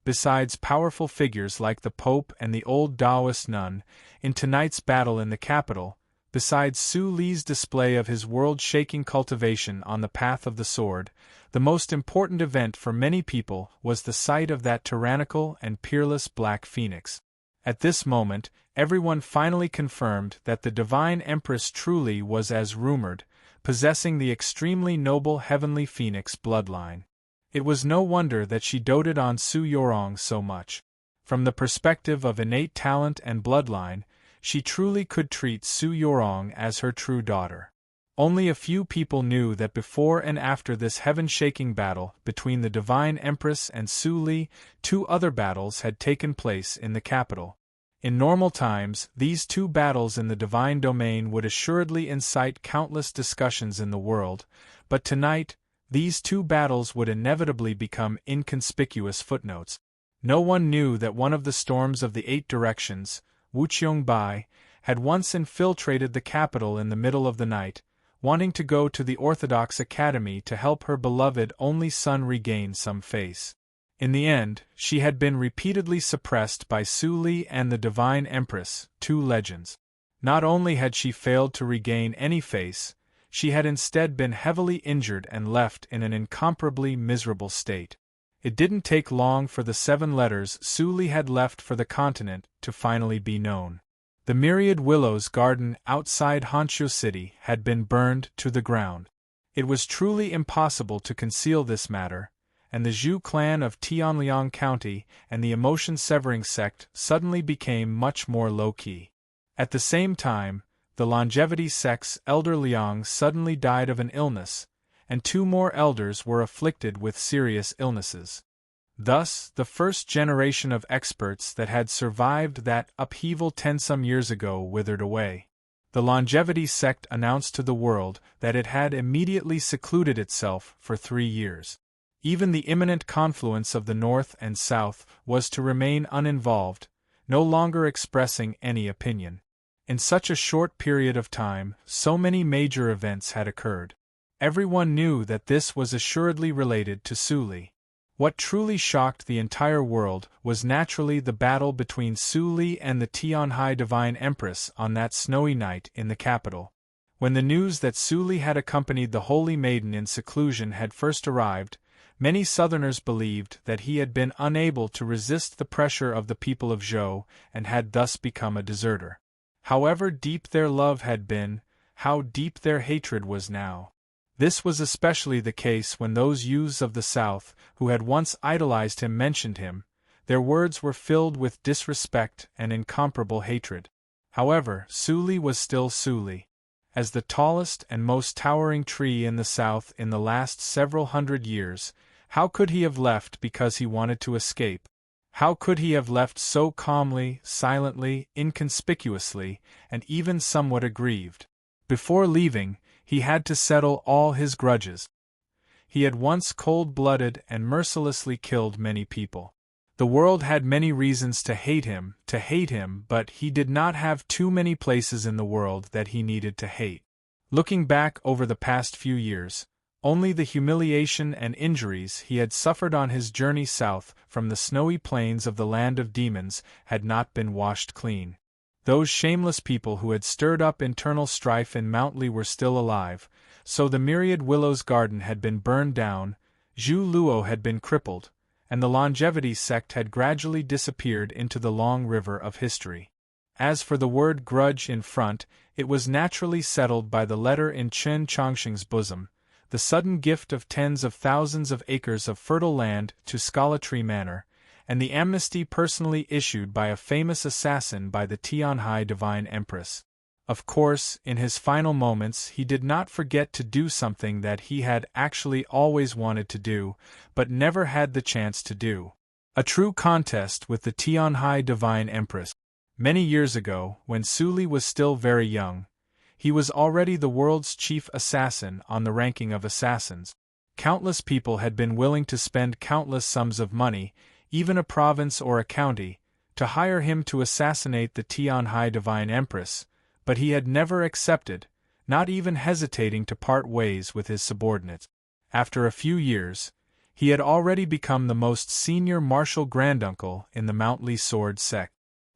Besides powerful figures like the Pope and the old Taoist nun, in tonight's battle in the capital, besides Su Li's display of his world-shaking cultivation on the path of the sword, the most important event for many people was the sight of that tyrannical and peerless Black Phoenix. At this moment, everyone finally confirmed that the Divine Empress truly was as rumored, possessing the extremely noble Heavenly Phoenix bloodline. It was no wonder that she doted on Su Yorong so much. From the perspective of innate talent and bloodline, she truly could treat Su Yorong as her true daughter. Only a few people knew that before and after this heaven-shaking battle between the Divine Empress and Su Li, 2 other battles had taken place in the capital. In normal times, these 2 battles in the divine domain would assuredly incite countless discussions in the world, but tonight, these 2 battles would inevitably become inconspicuous footnotes. No one knew that one of the storms of the 8 directions, Wuqiong Bai, had once infiltrated the capital in the middle of the night, wanting to go to the Orthodox Academy to help her beloved only son regain some face. In the end, she had been repeatedly suppressed by Su Li and the Divine Empress, 2 legends. Not only had she failed to regain any face, she had instead been heavily injured and left in an incomparably miserable state. It didn't take long for the 7 letters Su Li had left for the continent to finally be known. The Myriad Willows garden outside Honshu City had been burned to the ground. It was truly impossible to conceal this matter, and the Zhu clan of Tianliang County and the emotion-severing sect suddenly became much more low-key. At the same time, the longevity sect's elder Liang suddenly died of an illness, and 2 more elders were afflicted with serious illnesses. Thus, the first generation of experts that had survived that upheaval 10-some years ago withered away. The longevity sect announced to the world that it had immediately secluded itself for 3 years. Even the imminent confluence of the North and South was to remain uninvolved, no longer expressing any opinion. In such a short period of time, so many major events had occurred. Everyone knew that this was assuredly related to Su Li. What truly shocked the entire world was naturally the battle between Su Li and the Tianhai Divine Empress on that snowy night in the capital. When the news that Su Li had accompanied the Holy Maiden in seclusion had first arrived, many Southerners believed that he had been unable to resist the pressure of the people of Zhou and had thus become a deserter. However deep their love had been, how deep their hatred was now. This was especially the case when those youths of the South, who had once idolized him, mentioned him. Their words were filled with disrespect and incomparable hatred. However, Suli was still Suli. As the tallest and most towering tree in the south in the last several hundred years, how could he have left because he wanted to escape? How could he have left so calmly, silently, inconspicuously, and even somewhat aggrieved? Before leaving, he had to settle all his grudges. He had once cold-blooded and mercilessly killed many people. The world had many reasons to hate him, but he did not have too many places in the world that he needed to hate. Looking back over the past few years, only the humiliation and injuries he had suffered on his journey south from the snowy plains of the land of demons had not been washed clean. Those shameless people who had stirred up internal strife in Mountly were still alive, so the myriad willows garden had been burned down, Zhu Luo had been crippled, and the longevity sect had gradually disappeared into the long river of history. As for the word grudge in front, it was naturally settled by the letter in Chen Chongqing's bosom, the sudden gift of tens of thousands of acres of fertile land to Scalatree Manor, and the amnesty personally issued by a famous assassin by the Tianhai Divine Empress. Of course, in his final moments he did not forget to do something that he had actually always wanted to do, but never had the chance to do. A true contest with the Tianhai Divine Empress. Many years ago, when Suli was still very young, he was already the world's chief assassin on the ranking of assassins. Countless people had been willing to spend countless sums of money, even a province or a county, to hire him to assassinate the Tianhai Divine Empress, but he had never accepted, not even hesitating to part ways with his subordinates. After a few years, he had already become the most senior martial granduncle in the Mountly Sword sect.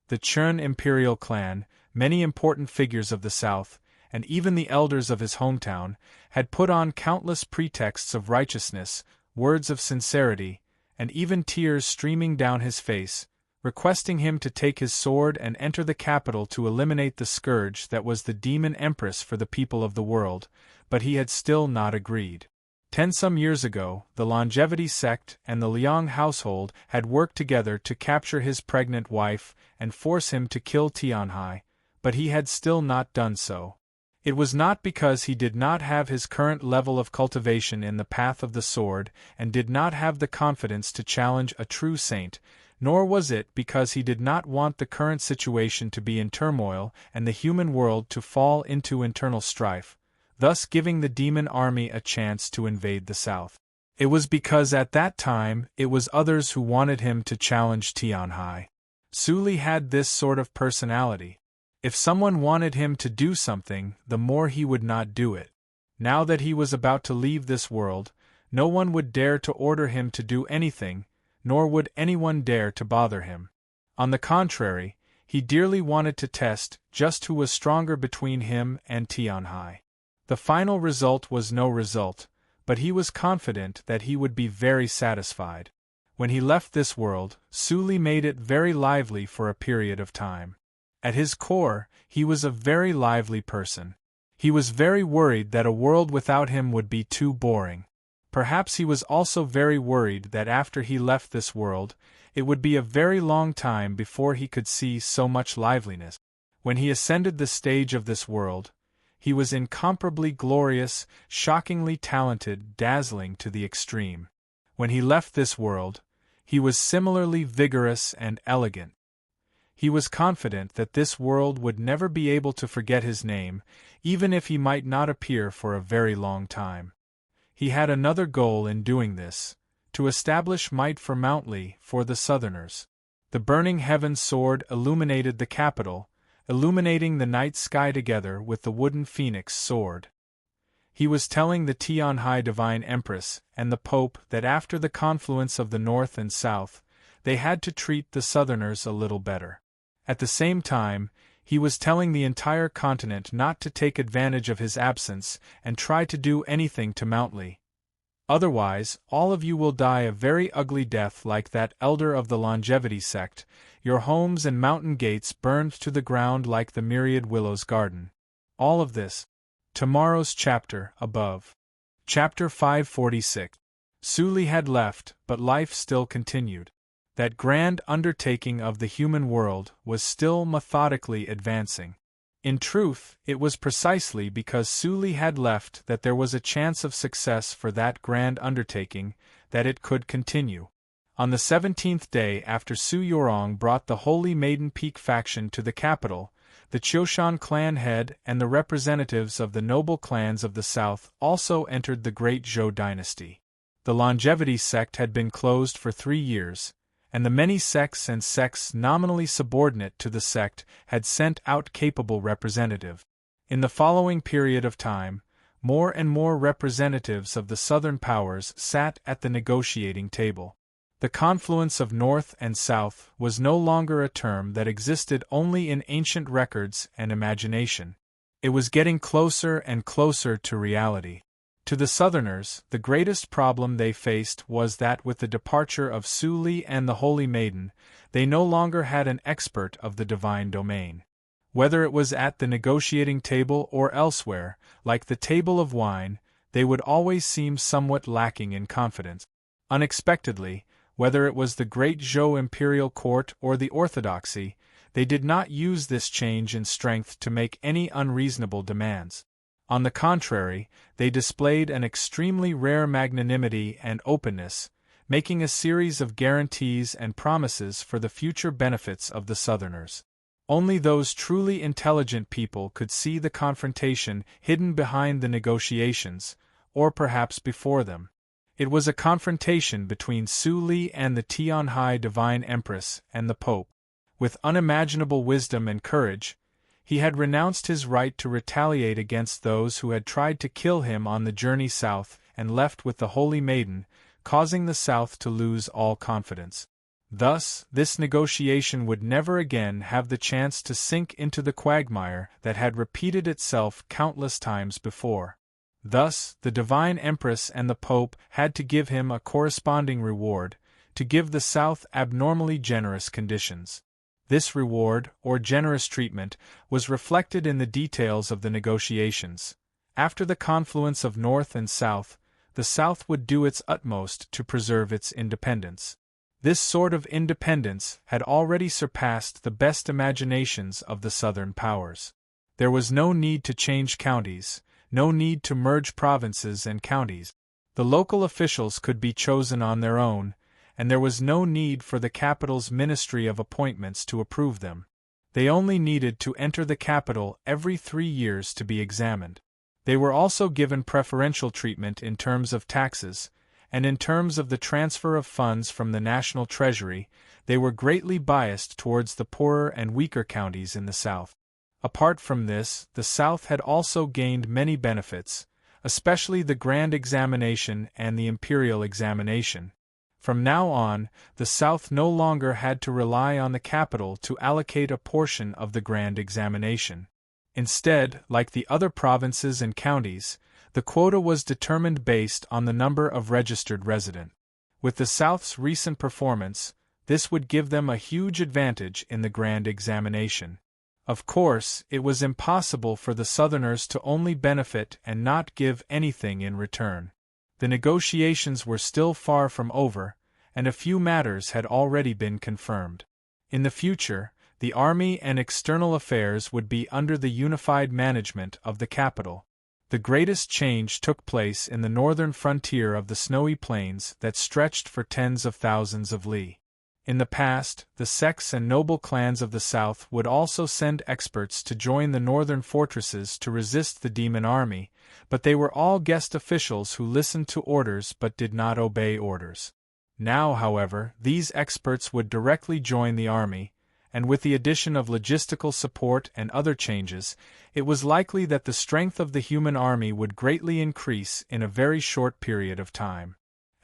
The Chern imperial clan, many important figures of the south, and even the elders of his hometown, had put on countless pretexts of righteousness, words of sincerity, and even tears streaming down his face, requesting him to take his sword and enter the capital to eliminate the scourge that was the demon empress for the people of the world, but he had still not agreed. 10 some years ago, the longevity sect and the Liang household had worked together to capture his pregnant wife and force him to kill Tianhai, but he had still not done so. It was not because he did not have his current level of cultivation in the path of the sword and did not have the confidence to challenge a true saint, nor was it because he did not want the current situation to be in turmoil and the human world to fall into internal strife, thus giving the demon army a chance to invade the south. It was because at that time it was others who wanted him to challenge Tianhai. Suli had this sort of personality. If someone wanted him to do something, the more he would not do it. Now that he was about to leave this world, no one would dare to order him to do anything, nor would anyone dare to bother him. On the contrary, he dearly wanted to test just who was stronger between him and Tianhai. The final result was no result, but he was confident that he would be very satisfied. When he left this world, Suli made it very lively for a period of time. At his core, he was a very lively person. He was very worried that a world without him would be too boring. Perhaps he was also very worried that after he left this world, it would be a very long time before he could see so much liveliness. When he ascended the stage of this world, he was incomparably glorious, shockingly talented, dazzling to the extreme. When he left this world, he was similarly vigorous and elegant. He was confident that this world would never be able to forget his name, even if he might not appear for a very long time. He had another goal in doing this, to establish might for Mountly for the Southerners. The burning heaven sword illuminated the capital, illuminating the night sky together with the wooden phoenix sword. He was telling the Tianhai Divine Empress and the Pope that after the confluence of the North and South, they had to treat the Southerners a little better. At the same time, he was telling the entire continent not to take advantage of his absence and try to do anything to Mountly. Otherwise, all of you will die a very ugly death like that elder of the longevity sect, your homes and mountain gates burned to the ground like the myriad willows garden. All of this. Tomorrow's chapter, above. Chapter 546. Suli had left, but life still continued. That grand undertaking of the human world was still methodically advancing. In truth, it was precisely because Su Li had left that there was a chance of success for that grand undertaking, that it could continue. On the 17th day after Su Yorong brought the Holy Maiden Peak faction to the capital, the Qiushan clan head and the representatives of the noble clans of the south also entered the great Zhou dynasty. The longevity sect had been closed for 3 years, and the many sects and sects nominally subordinate to the sect had sent out capable representatives. In the following period of time, more and more representatives of the southern powers sat at the negotiating table. The confluence of North and South was no longer a term that existed only in ancient records and imagination. It was getting closer and closer to reality. To the Southerners, the greatest problem they faced was that with the departure of Su Li and the Holy Maiden, they no longer had an expert of the divine domain. Whether it was at the negotiating table or elsewhere, like the table of wine, they would always seem somewhat lacking in confidence. Unexpectedly, whether it was the great Zhou imperial court or the orthodoxy, they did not use this change in strength to make any unreasonable demands. On the contrary, they displayed an extremely rare magnanimity and openness, making a series of guarantees and promises for the future benefits of the Southerners. Only those truly intelligent people could see the confrontation hidden behind the negotiations, or perhaps before them. It was a confrontation between Su Li and the Tianhai Divine Empress and the Pope. With unimaginable wisdom and courage, he had renounced his right to retaliate against those who had tried to kill him on the journey south and left with the Holy Maiden, causing the South to lose all confidence. Thus, this negotiation would never again have the chance to sink into the quagmire that had repeated itself countless times before. Thus, the Divine Empress and the Pope had to give him a corresponding reward, to give the South abnormally generous conditions. This reward, or generous treatment, was reflected in the details of the negotiations. After the confluence of North and South, the South would do its utmost to preserve its independence. This sort of independence had already surpassed the best imaginations of the Southern powers. There was no need to change counties, no need to merge provinces and counties. The local officials could be chosen on their own, and there was no need for the capital's Ministry of Appointments to approve them. They only needed to enter the capital every 3 years to be examined. They were also given preferential treatment in terms of taxes, and in terms of the transfer of funds from the national treasury. They were greatly biased towards the poorer and weaker counties in the South. Apart from this, the South had also gained many benefits, especially the Grand Examination and the Imperial Examination. From now on, the South no longer had to rely on the capital to allocate a portion of the Grand Examination. Instead, like the other provinces and counties, the quota was determined based on the number of registered residents. With the South's recent performance, this would give them a huge advantage in the Grand Examination. Of course, it was impossible for the Southerners to only benefit and not give anything in return. The negotiations were still far from over, and a few matters had already been confirmed. In the future, the army and external affairs would be under the unified management of the capital. The greatest change took place in the northern frontier of the snowy plains that stretched for tens of thousands of li. In the past, the sects and noble clans of the south would also send experts to join the northern fortresses to resist the demon army, but they were all guest officials who listened to orders but did not obey orders. Now, however, these experts would directly join the army, and with the addition of logistical support and other changes, it was likely that the strength of the human army would greatly increase in a very short period of time.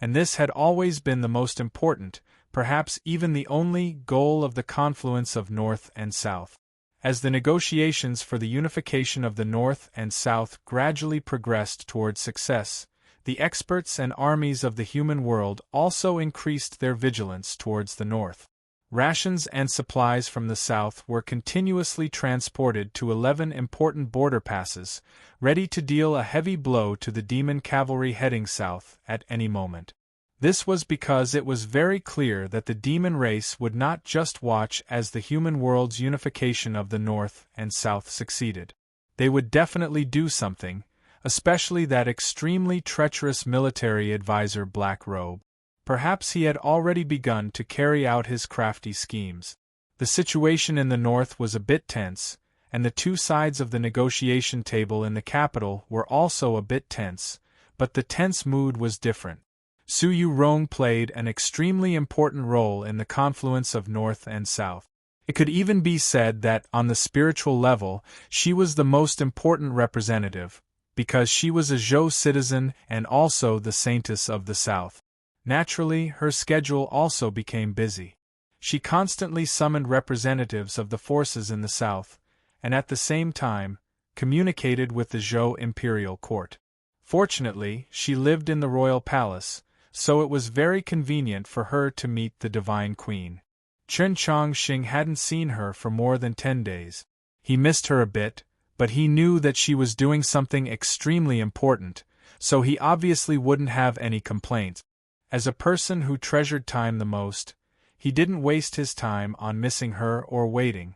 And this had always been the most important, perhaps even the only, goal of the confluence of North and South. As the negotiations for the unification of the North and South gradually progressed toward success, the experts and armies of the human world also increased their vigilance towards the North. Rations and supplies from the South were continuously transported to 11 important border passes, ready to deal a heavy blow to the demon cavalry heading south at any moment. This was because it was very clear that the demon race would not just watch as the human world's unification of the North and South succeeded. They would definitely do something, especially that extremely treacherous military advisor Black Robe. Perhaps he had already begun to carry out his crafty schemes. The situation in the North was a bit tense, and the two sides of the negotiation table in the capital were also a bit tense, but the tense mood was different. Su Yurong played an extremely important role in the confluence of North and South. It could even be said that, on the spiritual level, she was the most important representative, because she was a Zhou citizen and also the saintess of the South. Naturally, her schedule also became busy. She constantly summoned representatives of the forces in the South, and at the same time, communicated with the Zhou imperial court. Fortunately, she lived in the royal palace, so it was very convenient for her to meet the Divine Queen. Chen Chongqing hadn't seen her for more than 10 days. He missed her a bit, but he knew that she was doing something extremely important, so he obviously wouldn't have any complaints. As a person who treasured time the most, he didn't waste his time on missing her or waiting.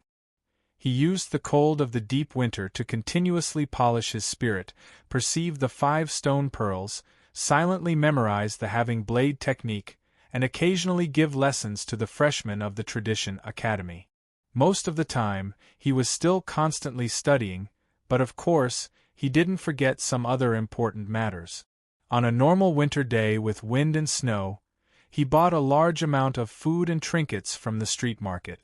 He used the cold of the deep winter to continuously polish his spirit, perceive the 5 stone pearls, silently memorize the having blade technique, and occasionally give lessons to the freshmen of the Tradition Academy. Most of the time, he was still constantly studying, but of course, he didn't forget some other important matters. On a normal winter day with wind and snow, he bought a large amount of food and trinkets from the street market.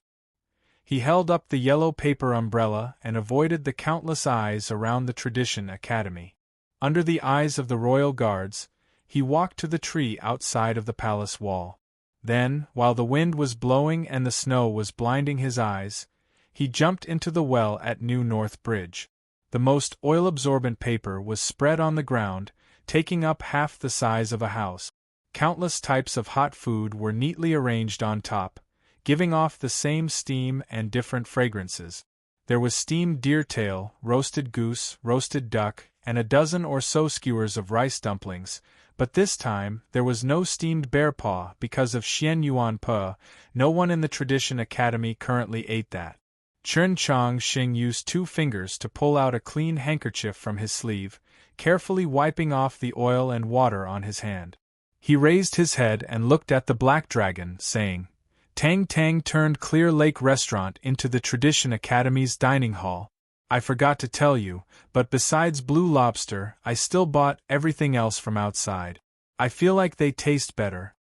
He held up the yellow paper umbrella and avoided the countless eyes around the Tradition Academy. Under the eyes of the royal guards, he walked to the tree outside of the palace wall. Then, while the wind was blowing and the snow was blinding his eyes, he jumped into the well at New North Bridge. The most oil-absorbent paper was spread on the ground, taking up half the size of a house. Countless types of hot food were neatly arranged on top, giving off the same steam and different fragrances. There was steamed deer tail, roasted goose, roasted duck, and a dozen or so skewers of rice dumplings, but this time there was no steamed bear paw because of Xian Yuan Po. No one in the Tradition Academy currently ate that. Chen Chongqing used 2 fingers to pull out a clean handkerchief from his sleeve, carefully wiping off the oil and water on his hand. He raised his head and looked at the Black Dragon, saying, "Tang Tang turned Clear Lake Restaurant into the Tradition Academy's dining hall. I forgot to tell you, but besides Blue Lobster, I still bought everything else from outside. I feel like they taste better."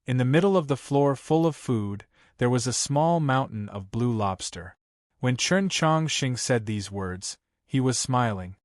In the middle of the floor full of food, there was a small mountain of blue lobster. When Chen Chongqing said these words, he was smiling.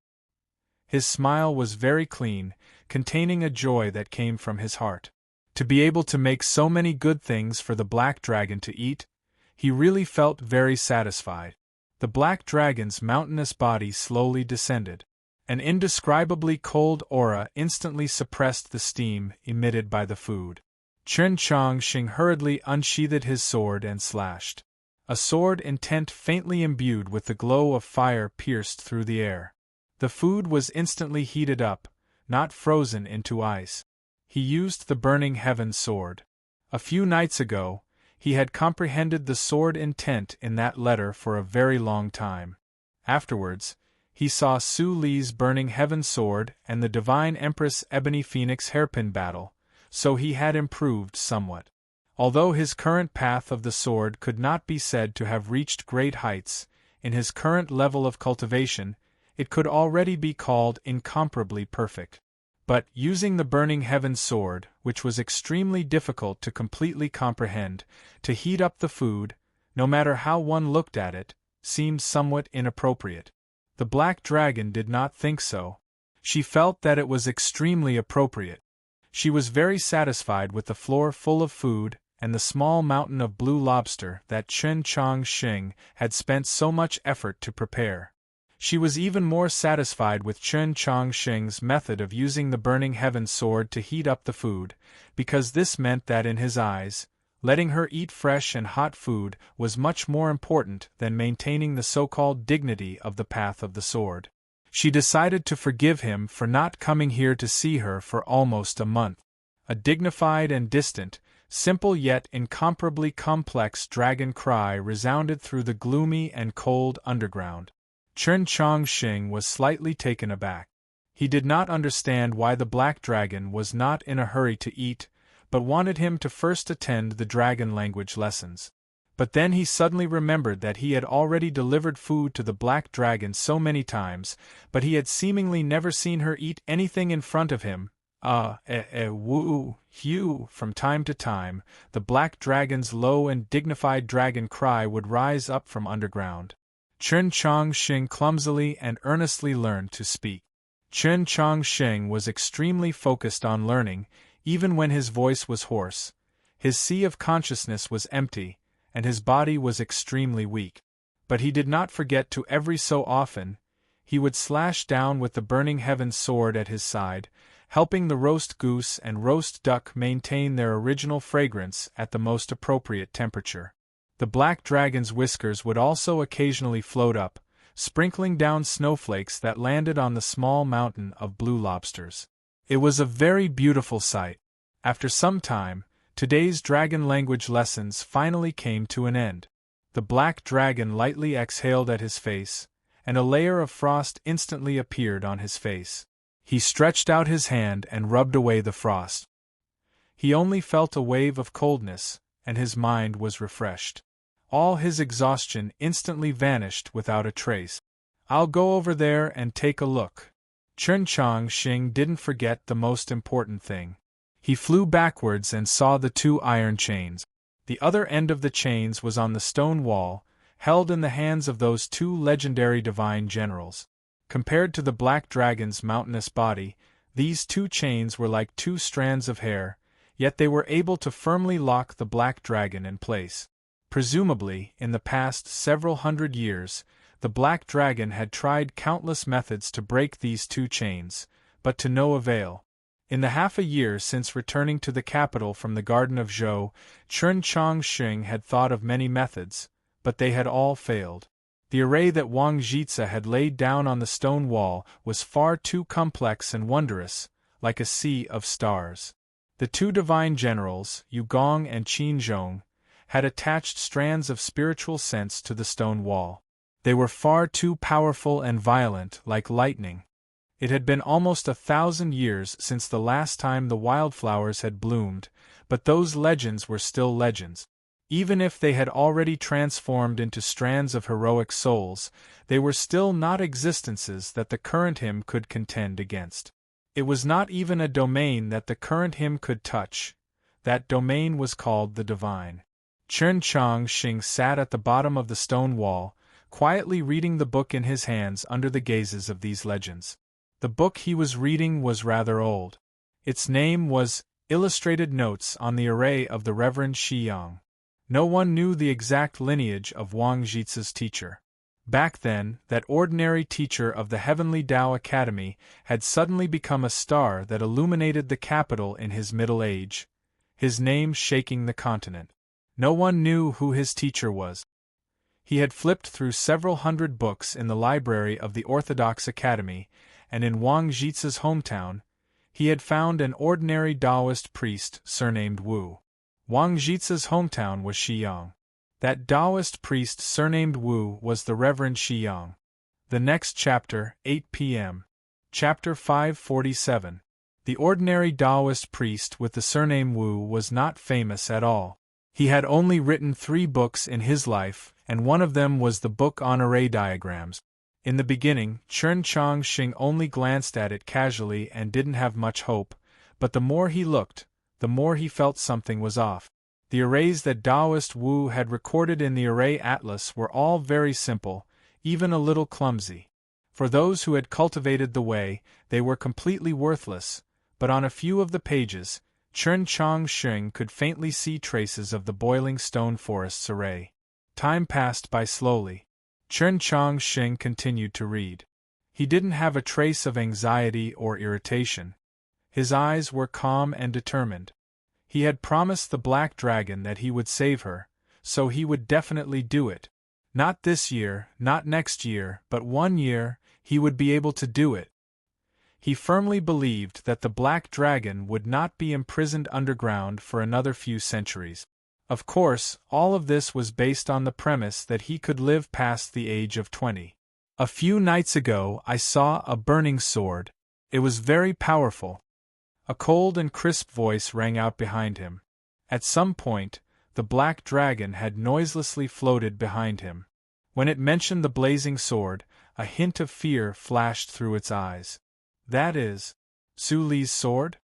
His smile was very clean, containing a joy that came from his heart. To be able to make so many good things for the Black Dragon to eat, he really felt very satisfied. The Black Dragon's mountainous body slowly descended. An indescribably cold aura instantly suppressed the steam emitted by the food. Chen Chongqing hurriedly unsheathed his sword and slashed. A sword intent faintly imbued with the glow of fire pierced through the air. The food was instantly heated up, not frozen into ice. He used the Burning Heaven sword. A few nights ago, he had comprehended the sword intent in that letter for a very long time. Afterwards, he saw Su Li's Burning Heaven sword and the Divine Empress Ebony Phoenix hairpin battle, so he had improved somewhat. Although his current path of the sword could not be said to have reached great heights, in his current level of cultivation, it could already be called incomparably perfect. But, using the Burning Heaven sword, which was extremely difficult to completely comprehend, to heat up the food, no matter how one looked at it, seemed somewhat inappropriate. The Black Dragon did not think so. She felt that it was extremely appropriate. She was very satisfied with the floor full of food and the small mountain of blue lobster that Chen Chongqing had spent so much effort to prepare. She was even more satisfied with Chen Chongqing's method of using the Burning Heaven sword to heat up the food, because this meant that in his eyes, letting her eat fresh and hot food was much more important than maintaining the so-called dignity of the path of the sword. She decided to forgive him for not coming here to see her for almost a month. A dignified and distant, simple yet incomparably complex dragon cry resounded through the gloomy and cold underground. Chen Chongqing was slightly taken aback. He did not understand why the black dragon was not in a hurry to eat, but wanted him to first attend the dragon language lessons. But then he suddenly remembered that he had already delivered food to the black dragon so many times, but he had seemingly never seen her eat anything in front of him. Woo, Hugh. From time to time, the black dragon's low and dignified dragon cry would rise up from underground. Chen Chongqing clumsily and earnestly learned to speak. Chen Chongqing was extremely focused on learning, even when his voice was hoarse. His sea of consciousness was empty, and his body was extremely weak. But he did not forget to every so often, he would slash down with the burning heaven's sword at his side, helping the roast goose and roast duck maintain their original fragrance at the most appropriate temperature. The black dragon's whiskers would also occasionally float up, sprinkling down snowflakes that landed on the small mountain of blue lobsters. It was a very beautiful sight. After some time, today's dragon language lessons finally came to an end. The black dragon lightly exhaled at his face, and a layer of frost instantly appeared on his face. He stretched out his hand and rubbed away the frost. He only felt a wave of coldness, and his mind was refreshed. All his exhaustion instantly vanished without a trace. "I'll go over there and take a look." Chen Chongqing didn't forget the most important thing. He flew backwards and saw the 2 iron chains. The other end of the chains was on the stone wall, held in the hands of those 2 legendary divine generals. Compared to the black dragon's mountainous body, these 2 chains were like 2 strands of hair, yet they were able to firmly lock the black dragon in place. Presumably, in the past several hundred years, the black dragon had tried countless methods to break these 2 chains, but to no avail. In the half a year since returning to the capital from the Garden of Zhou, Chen Chongqing had thought of many methods, but they had all failed. The array that Wang Jitze had laid down on the stone wall was far too complex and wondrous, like a sea of stars. The 2 divine generals, Yu Gong and Qin Zhong, had attached strands of spiritual sense to the stone wall. They were far too powerful and violent, like lightning. It had been almost 1,000 years since the last time the wildflowers had bloomed, but those legends were still legends. Even if they had already transformed into strands of heroic souls, they were still not existences that the current hymn could contend against. It was not even a domain that the current hymn could touch. That domain was called the divine. Chen Chongqing sat at the bottom of the stone wall, quietly reading the book in his hands under the gazes of these legends. The book he was reading was rather old. Its name was Illustrated Notes on the Array of the Reverend Shiyang. No one knew the exact lineage of Wang Jitze's teacher. Back then, that ordinary teacher of the Heavenly Tao Academy had suddenly become a star that illuminated the capital in his middle age, his name shaking the continent. No one knew who his teacher was. He had flipped through several hundred books in the library of the Orthodox Academy, and in Wang Jitze's hometown, he had found an ordinary Taoist priest surnamed Wu. Wang Jitze's hometown was Shiyang. That Taoist priest surnamed Wu was the Reverend Shiyang. The next chapter, 8 p.m. Chapter 547. The ordinary Taoist priest with the surname Wu was not famous at all. He had only written 3 books in his life, and one of them was the book on array diagrams. In the beginning, Chen Chongqing only glanced at it casually and didn't have much hope, but the more he looked, the more he felt something was off. The arrays that Taoist Wu had recorded in the array atlas were all very simple, even a little clumsy. For those who had cultivated the way, they were completely worthless, but on a few of the pages, Chen Chongqing could faintly see traces of the boiling stone forest's array. Time passed by slowly. Chen Chongqing continued to read. He didn't have a trace of anxiety or irritation. His eyes were calm and determined. He had promised the black dragon that he would save her, so he would definitely do it. Not this year, not next year, but 1 year, he would be able to do it. He firmly believed that the Black Dragon would not be imprisoned underground for another few centuries. Of course, all of this was based on the premise that he could live past the age of 20. A few nights ago I saw a burning sword. It was very powerful. A cold and crisp voice rang out behind him. At some point, the Black Dragon had noiselessly floated behind him. When it mentioned the blazing sword, a hint of fear flashed through its eyes. That is, Su Li's sword?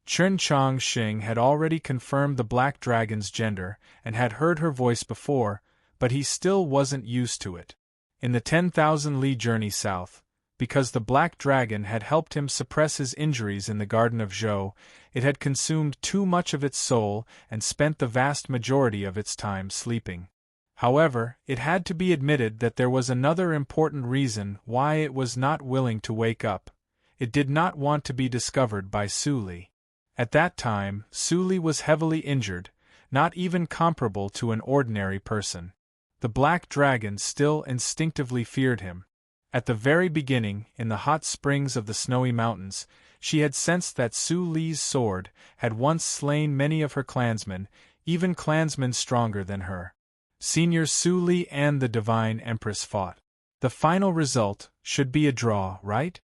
Chen Chongqing had already confirmed the Black Dragon's gender and had heard her voice before, but he still wasn't used to it. In the 10,000 li journey south, because the Black Dragon had helped him suppress his injuries in the Garden of Zhou, it had consumed too much of its soul and spent the vast majority of its time sleeping. However, it had to be admitted that there was another important reason why it was not willing to wake up. It did not want to be discovered by Su Li. At that time, Su Li was heavily injured, not even comparable to an ordinary person. The Black Dragon still instinctively feared him. At the very beginning, in the hot springs of the snowy mountains, she had sensed that Su Li's sword had once slain many of her clansmen, even clansmen stronger than her. Senior Su Li and the Divine Empress fought. The final result should be a draw, right?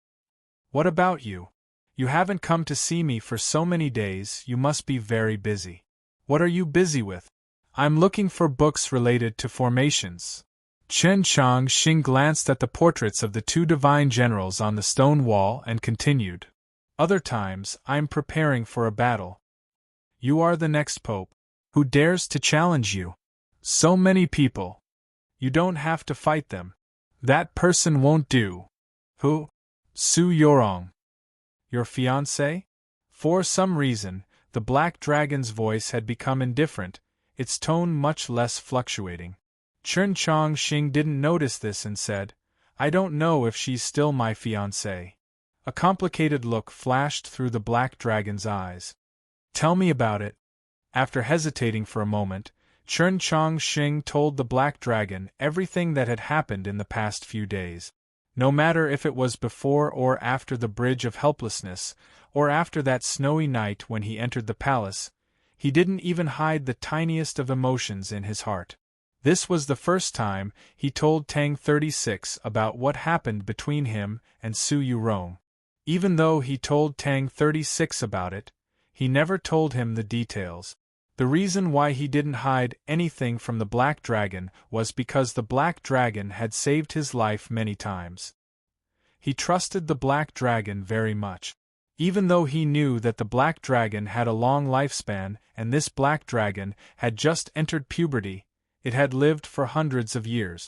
What about you? You haven't come to see me for so many days, you must be very busy. What are you busy with? I'm looking for books related to formations. Chen Chongqing glanced at the portraits of the two divine generals on the stone wall and continued. Other times, I'm preparing for a battle. You are the next pope. Who dares to challenge you? So many people. You don't have to fight them. That person won't do. Who? Su Yorong. Your fiancé? For some reason, the Black Dragon's voice had become indifferent, its tone much less fluctuating. Chen Chongqing didn't notice this and said, I don't know if she's still my fiancé. A complicated look flashed through the Black Dragon's eyes. Tell me about it. After hesitating for a moment, Chen Chongqing told the Black Dragon everything that had happened in the past few days. No matter if it was before or after the Bridge of Helplessness, or after that snowy night when he entered the palace, he didn't even hide the tiniest of emotions in his heart. This was the first time he told Tang 36 about what happened between him and Su Yurong. Even though he told Tang 36 about it, he never told him the details. The reason why he didn't hide anything from the Black Dragon was because the Black Dragon had saved his life many times. He trusted the Black Dragon very much. Even though he knew that the Black Dragon had a long lifespan and this Black Dragon had just entered puberty, it had lived for hundreds of years.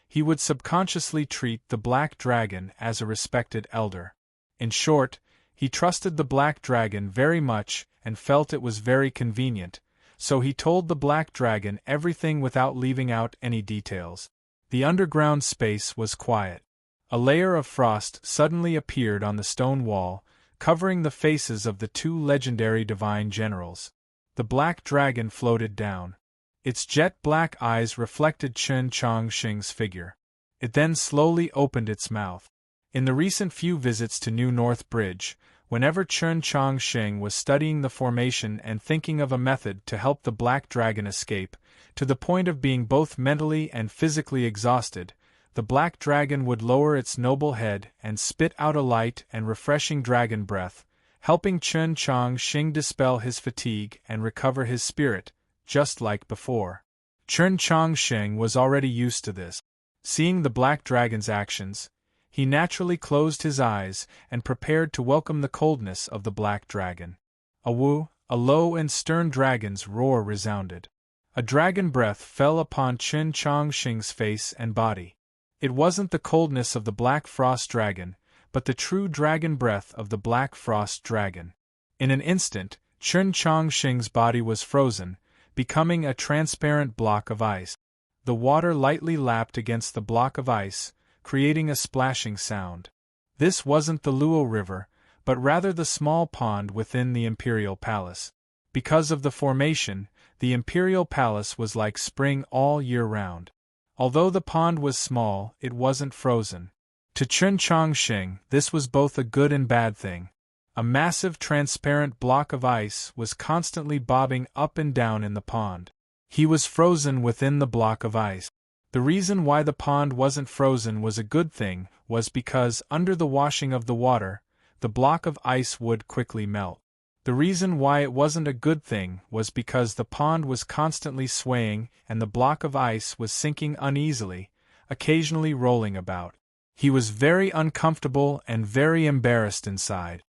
He would subconsciously treat the Black Dragon as a respected elder. In short, he trusted the Black Dragon very much and felt it was very convenient, so he told the Black Dragon everything without leaving out any details. The underground space was quiet. A layer of frost suddenly appeared on the stone wall, covering the faces of the two legendary divine generals. The Black Dragon floated down. Its jet-black eyes reflected Chen Chongqing's figure. It then slowly opened its mouth. In the recent few visits to New North Bridge, whenever Chen Chongqing was studying the formation and thinking of a method to help the Black Dragon escape, to the point of being both mentally and physically exhausted, the Black Dragon would lower its noble head and spit out a light and refreshing dragon breath, helping Chen Chongqing dispel his fatigue and recover his spirit, just like before. Chen Chongqing was already used to this. Seeing the Black Dragon's actions, he naturally closed his eyes and prepared to welcome the coldness of the Black Dragon. A low and stern dragon's roar resounded. A dragon breath fell upon Chen Chongqing's face and body. It wasn't the coldness of the Black Frost Dragon, but the true dragon breath of the Black Frost Dragon. In an instant, Chen Chongqing's body was frozen, becoming a transparent block of ice. The water lightly lapped against the block of ice, creating a splashing sound. This wasn't the Luo River, but rather the small pond within the Imperial Palace. Because of the formation, the Imperial Palace was like spring all year round. Although the pond was small, it wasn't frozen. To Chen Chongqing, this was both a good and bad thing. A massive transparent block of ice was constantly bobbing up and down in the pond. He was frozen within the block of ice. The reason why the pond wasn't frozen was a good thing, was because, under the washing of the water, the block of ice would quickly melt. The reason why it wasn't a good thing was because the pond was constantly swaying and the block of ice was sinking uneasily, occasionally rolling about. He was very uncomfortable and very embarrassed inside.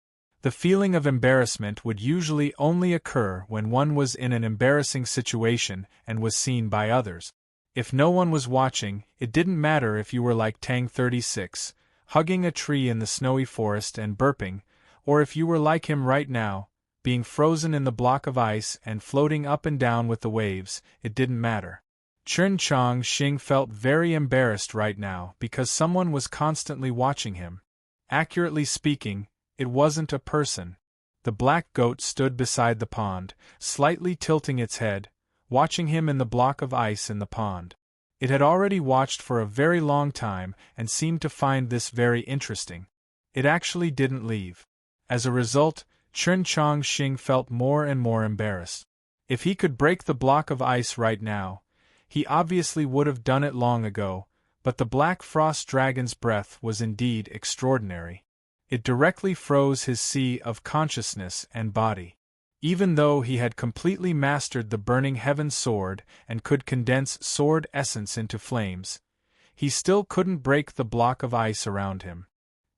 The feeling of embarrassment would usually only occur when one was in an embarrassing situation and was seen by others. If no one was watching, it didn't matter if you were like Tang 36, hugging a tree in the snowy forest and burping, or if you were like him right now, being frozen in the block of ice and floating up and down with the waves, it didn't matter. Chen Chongqing felt very embarrassed right now because someone was constantly watching him. Accurately speaking, it wasn't a person. The black goat stood beside the pond, slightly tilting its head, watching him in the block of ice in the pond. It had already watched for a very long time and seemed to find this very interesting. It actually didn't leave. As a result, Chen Chongqing felt more and more embarrassed. If he could break the block of ice right now, he obviously would have done it long ago, but the black frost dragon's breath was indeed extraordinary. It directly froze his sea of consciousness and body. Even though he had completely mastered the burning heaven sword and could condense sword essence into flames, he still couldn't break the block of ice around him.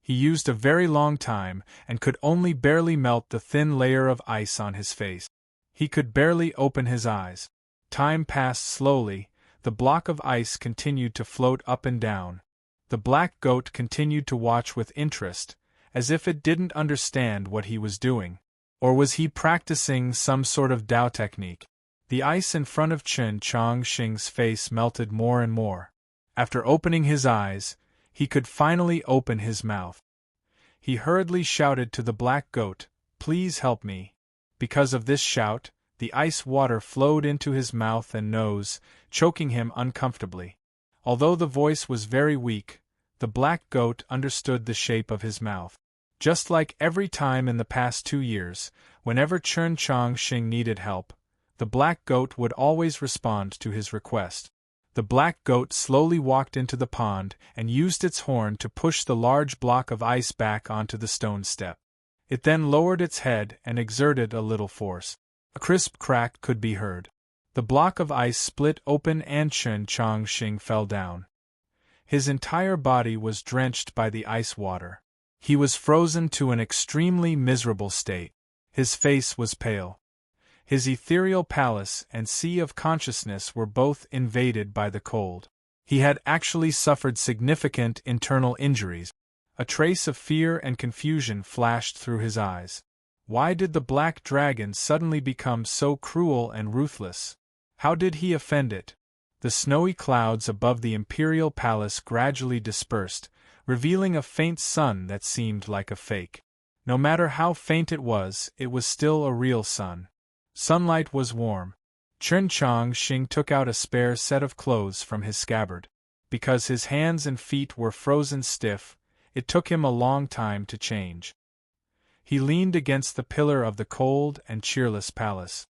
He used a very long time and could only barely melt the thin layer of ice on his face. He could barely open his eyes. Time passed slowly, the block of ice continued to float up and down. The black goat continued to watch with interest, as if it didn't understand what he was doing. Or was he practicing some sort of Dao technique? The ice in front of Chen Chongqing's face melted more and more. After opening his eyes, he could finally open his mouth. He hurriedly shouted to the black goat, "Please help me." Because of this shout, the ice water flowed into his mouth and nose, choking him uncomfortably. Although the voice was very weak, the black goat understood the shape of his mouth. Just like every time in the past 2 years, whenever Chen Chongqing needed help, the black goat would always respond to his request. The black goat slowly walked into the pond and used its horn to push the large block of ice back onto the stone step. It then lowered its head and exerted a little force. A crisp crack could be heard. The block of ice split open and Chen Chongqing fell down. His entire body was drenched by the ice water. He was frozen to an extremely miserable state. His face was pale. His ethereal palace and sea of consciousness were both invaded by the cold. He had actually suffered significant internal injuries. A trace of fear and confusion flashed through his eyes. Why did the black dragon suddenly become so cruel and ruthless? How did he offend it? The snowy clouds above the imperial palace gradually dispersed, revealing a faint sun that seemed like a fake. No matter how faint it was still a real sun. Sunlight was warm. Chen Chongqing took out a spare set of clothes from his scabbard. Because his hands and feet were frozen stiff, it took him a long time to change. He leaned against the pillar of the cold and cheerless palace.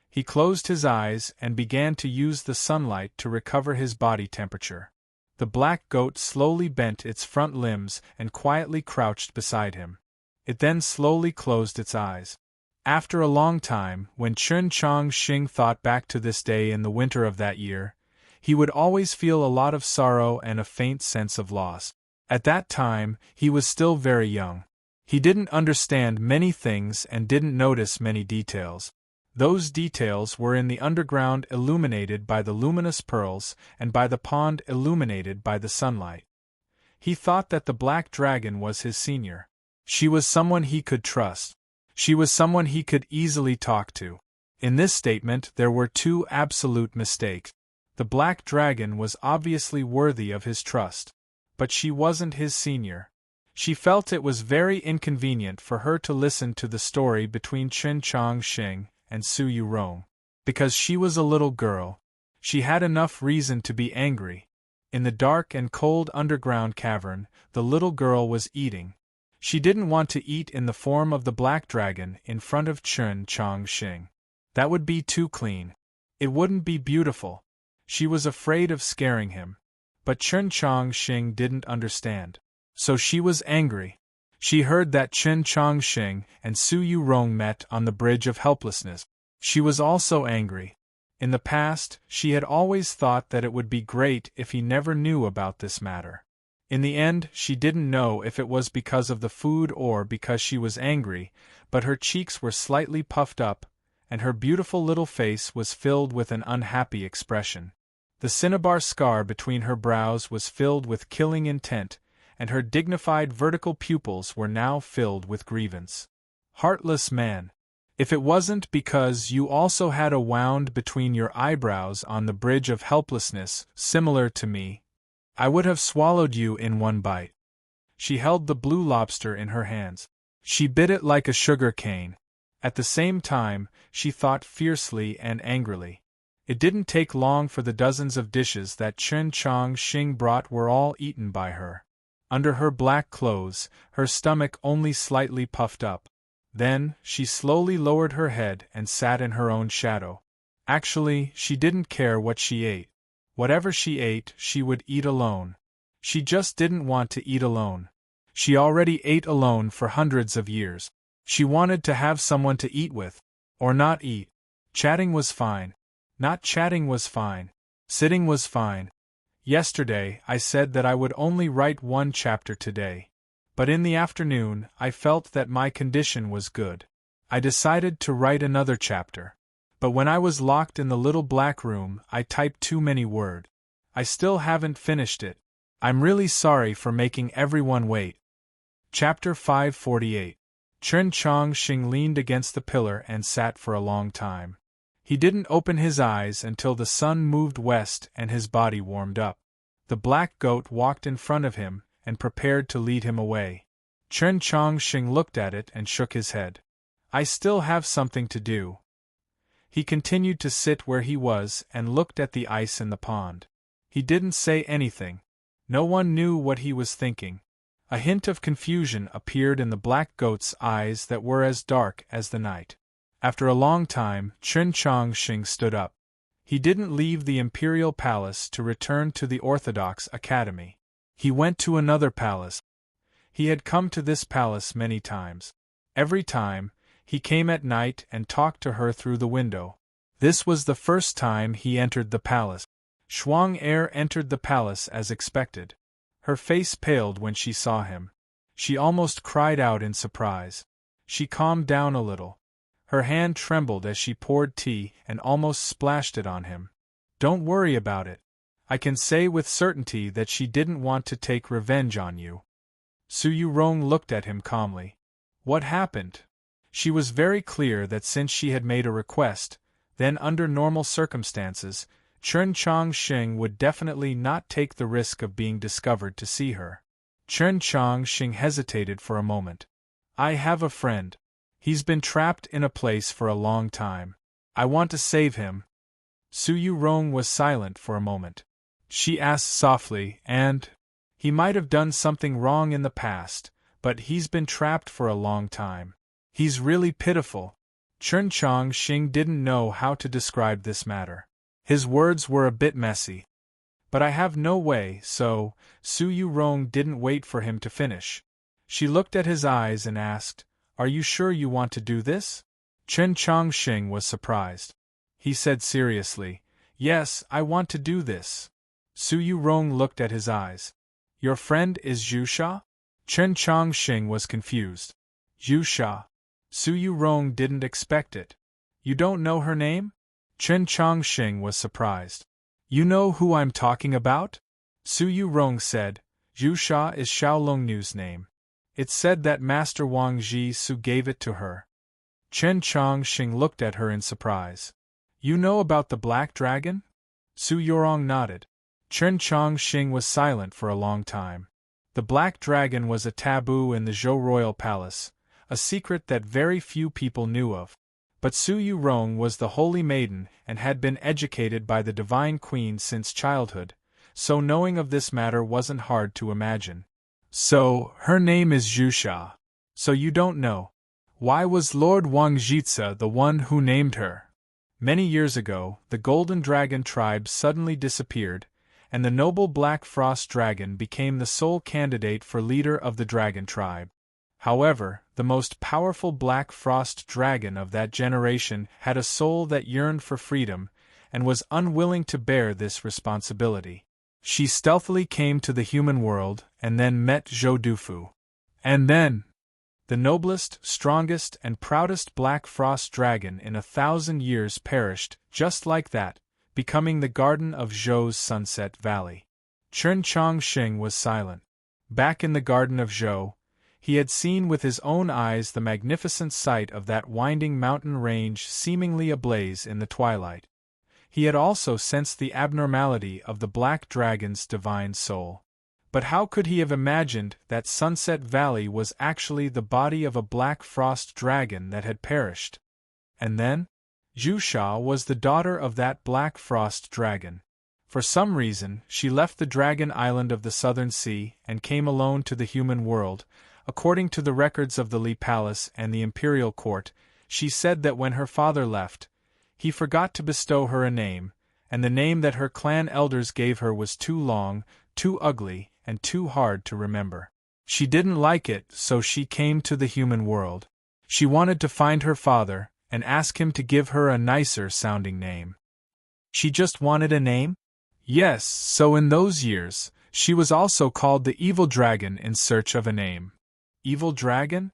He closed his eyes and began to use the sunlight to recover his body temperature. The black goat slowly bent its front limbs and quietly crouched beside him. It then slowly closed its eyes. After a long time, when Chen Chongqing thought back to this day in the winter of that year, he would always feel a lot of sorrow and a faint sense of loss. At that time, he was still very young. He didn't understand many things and didn't notice many details. Those details were in the underground illuminated by the luminous pearls and by the pond illuminated by the sunlight. He thought that the black dragon was his senior. She was someone he could trust. She was someone he could easily talk to. In this statement there were 2 absolute mistakes. The black dragon was obviously worthy of his trust. But she wasn't his senior. She felt it was very inconvenient for her to listen to the story between Chen Chongqing and Su Yurong. Because she was a little girl, she had enough reason to be angry. In the dark and cold underground cavern, the little girl was eating. She didn't want to eat in the form of the black dragon in front of Chen Chongqing. That would be too clean. It wouldn't be beautiful. She was afraid of scaring him. But Chen Chongqing didn't understand. So she was angry. She heard that Chen Chongqing and Su Yurong met on the Bridge of Helplessness. She was also angry. In the past, she had always thought that it would be great if he never knew about this matter. In the end, she didn't know if it was because of the food or because she was angry, but her cheeks were slightly puffed up, and her beautiful little face was filled with an unhappy expression. The cinnabar scar between her brows was filled with killing intent, and her dignified vertical pupils were now filled with grievance. Heartless man! If it wasn't because you also had a wound between your eyebrows on the Bridge of Helplessness, similar to me, I would have swallowed you in one bite. She held the blue lobster in her hands. She bit it like a sugar cane. At the same time, she thought fiercely and angrily. It didn't take long for the dozens of dishes that Chen Chongqing brought were all eaten by her. Under her black clothes, her stomach only slightly puffed up. Then, she slowly lowered her head and sat in her own shadow. Actually, she didn't care what she ate. Whatever she ate, she would eat alone. She just didn't want to eat alone. She already ate alone for hundreds of years. She wanted to have someone to eat with. Or not eat. Chatting was fine. Not chatting was fine. Sitting was fine. Yesterday, I said that I would only write one chapter today. But in the afternoon, I felt that my condition was good. I decided to write another chapter. But when I was locked in the little black room, I typed too many words. I still haven't finished it. I'm really sorry for making everyone wait. Chapter 548. Chen Chongqing leaned against the pillar and sat for a long time. He didn't open his eyes until the sun moved west and his body warmed up. The black goat walked in front of him and prepared to lead him away. Chen Chongqing looked at it and shook his head. I still have something to do. He continued to sit where he was and looked at the ice in the pond. He didn't say anything. No one knew what he was thinking. A hint of confusion appeared in the black goat's eyes that were as dark as the night. After a long time, Chen Chongqing stood up. He didn't leave the imperial palace to return to the Orthodox Academy. He went to another palace. He had come to this palace many times. Every time, he came at night and talked to her through the window. This was the first time he entered the palace. Shuang Er entered the palace as expected. Her face paled when she saw him. She almost cried out in surprise. She calmed down a little. Her hand trembled as she poured tea and almost splashed it on him. Don't worry about it. I can say with certainty that she didn't want to take revenge on you. Su Yurong looked at him calmly. What happened? She was very clear that since she had made a request, then under normal circumstances, Chen Chongqing would definitely not take the risk of being discovered to see her. Chen Chongqing hesitated for a moment. I have a friend. He's been trapped in a place for a long time. I want to save him. Su Yurong was silent for a moment. She asked softly, and? He might have done something wrong in the past, but he's been trapped for a long time. He's really pitiful. Chen Chongqing didn't know how to describe this matter. His words were a bit messy. But I have no way, so, Su Yurong didn't wait for him to finish. She looked at his eyes and asked, Are you sure you want to do this? Chen Chongqing was surprised. He said seriously, Yes, I want to do this. Su Yurong looked at his eyes. Your friend is Zhu Sha? Chen Chongqing was confused. Zhu Sha. Su Yurong didn't expect it. You don't know her name? Chen Chongqing was surprised. You know who I'm talking about? Su Yurong said, Zhu Sha is Xiaolongnu's name. It's said that Master Wang Ji-su gave it to her. Chen Chongqing looked at her in surprise. You know about the Black Dragon? Su Yurong nodded. Chen Chongqing was silent for a long time. The Black Dragon was a taboo in the Zhou Royal Palace, a secret that very few people knew of. But Su Yurong was the Holy Maiden and had been educated by the Divine Queen since childhood, so knowing of this matter wasn't hard to imagine. So, her name is Zhusha. So you don't know. Why was Lord Wangjitsa the one who named her? Many years ago, the Golden Dragon tribe suddenly disappeared, and the noble Black Frost Dragon became the sole candidate for leader of the Dragon tribe. However, the most powerful Black Frost Dragon of that generation had a soul that yearned for freedom, and was unwilling to bear this responsibility. She stealthily came to the human world, and then met Zhou. And then, the noblest, strongest, and proudest Black Frost Dragon in 1,000 years perished, just like that, becoming the garden of Zhou's Sunset Valley. Chen Chongqing was silent. Back in the garden of Zhou, he had seen with his own eyes the magnificent sight of that winding mountain range seemingly ablaze in the twilight. He had also sensed the abnormality of the Black Dragon's divine soul. But how could he have imagined that Sunset Valley was actually the body of a Black Frost Dragon that had perished? And then? Zhusha was the daughter of that Black Frost Dragon. For some reason, she left the Dragon Island of the Southern Sea and came alone to the human world. According to the records of the Li Palace and the Imperial Court, she said that when her father left, he forgot to bestow her a name, and the name that her clan elders gave her was too long, too ugly, and too hard to remember. She didn't like it, so she came to the human world. She wanted to find her father, and ask him to give her a nicer-sounding name. She just wanted a name? Yes, so in those years, she was also called the Evil Dragon in search of a name. Evil Dragon?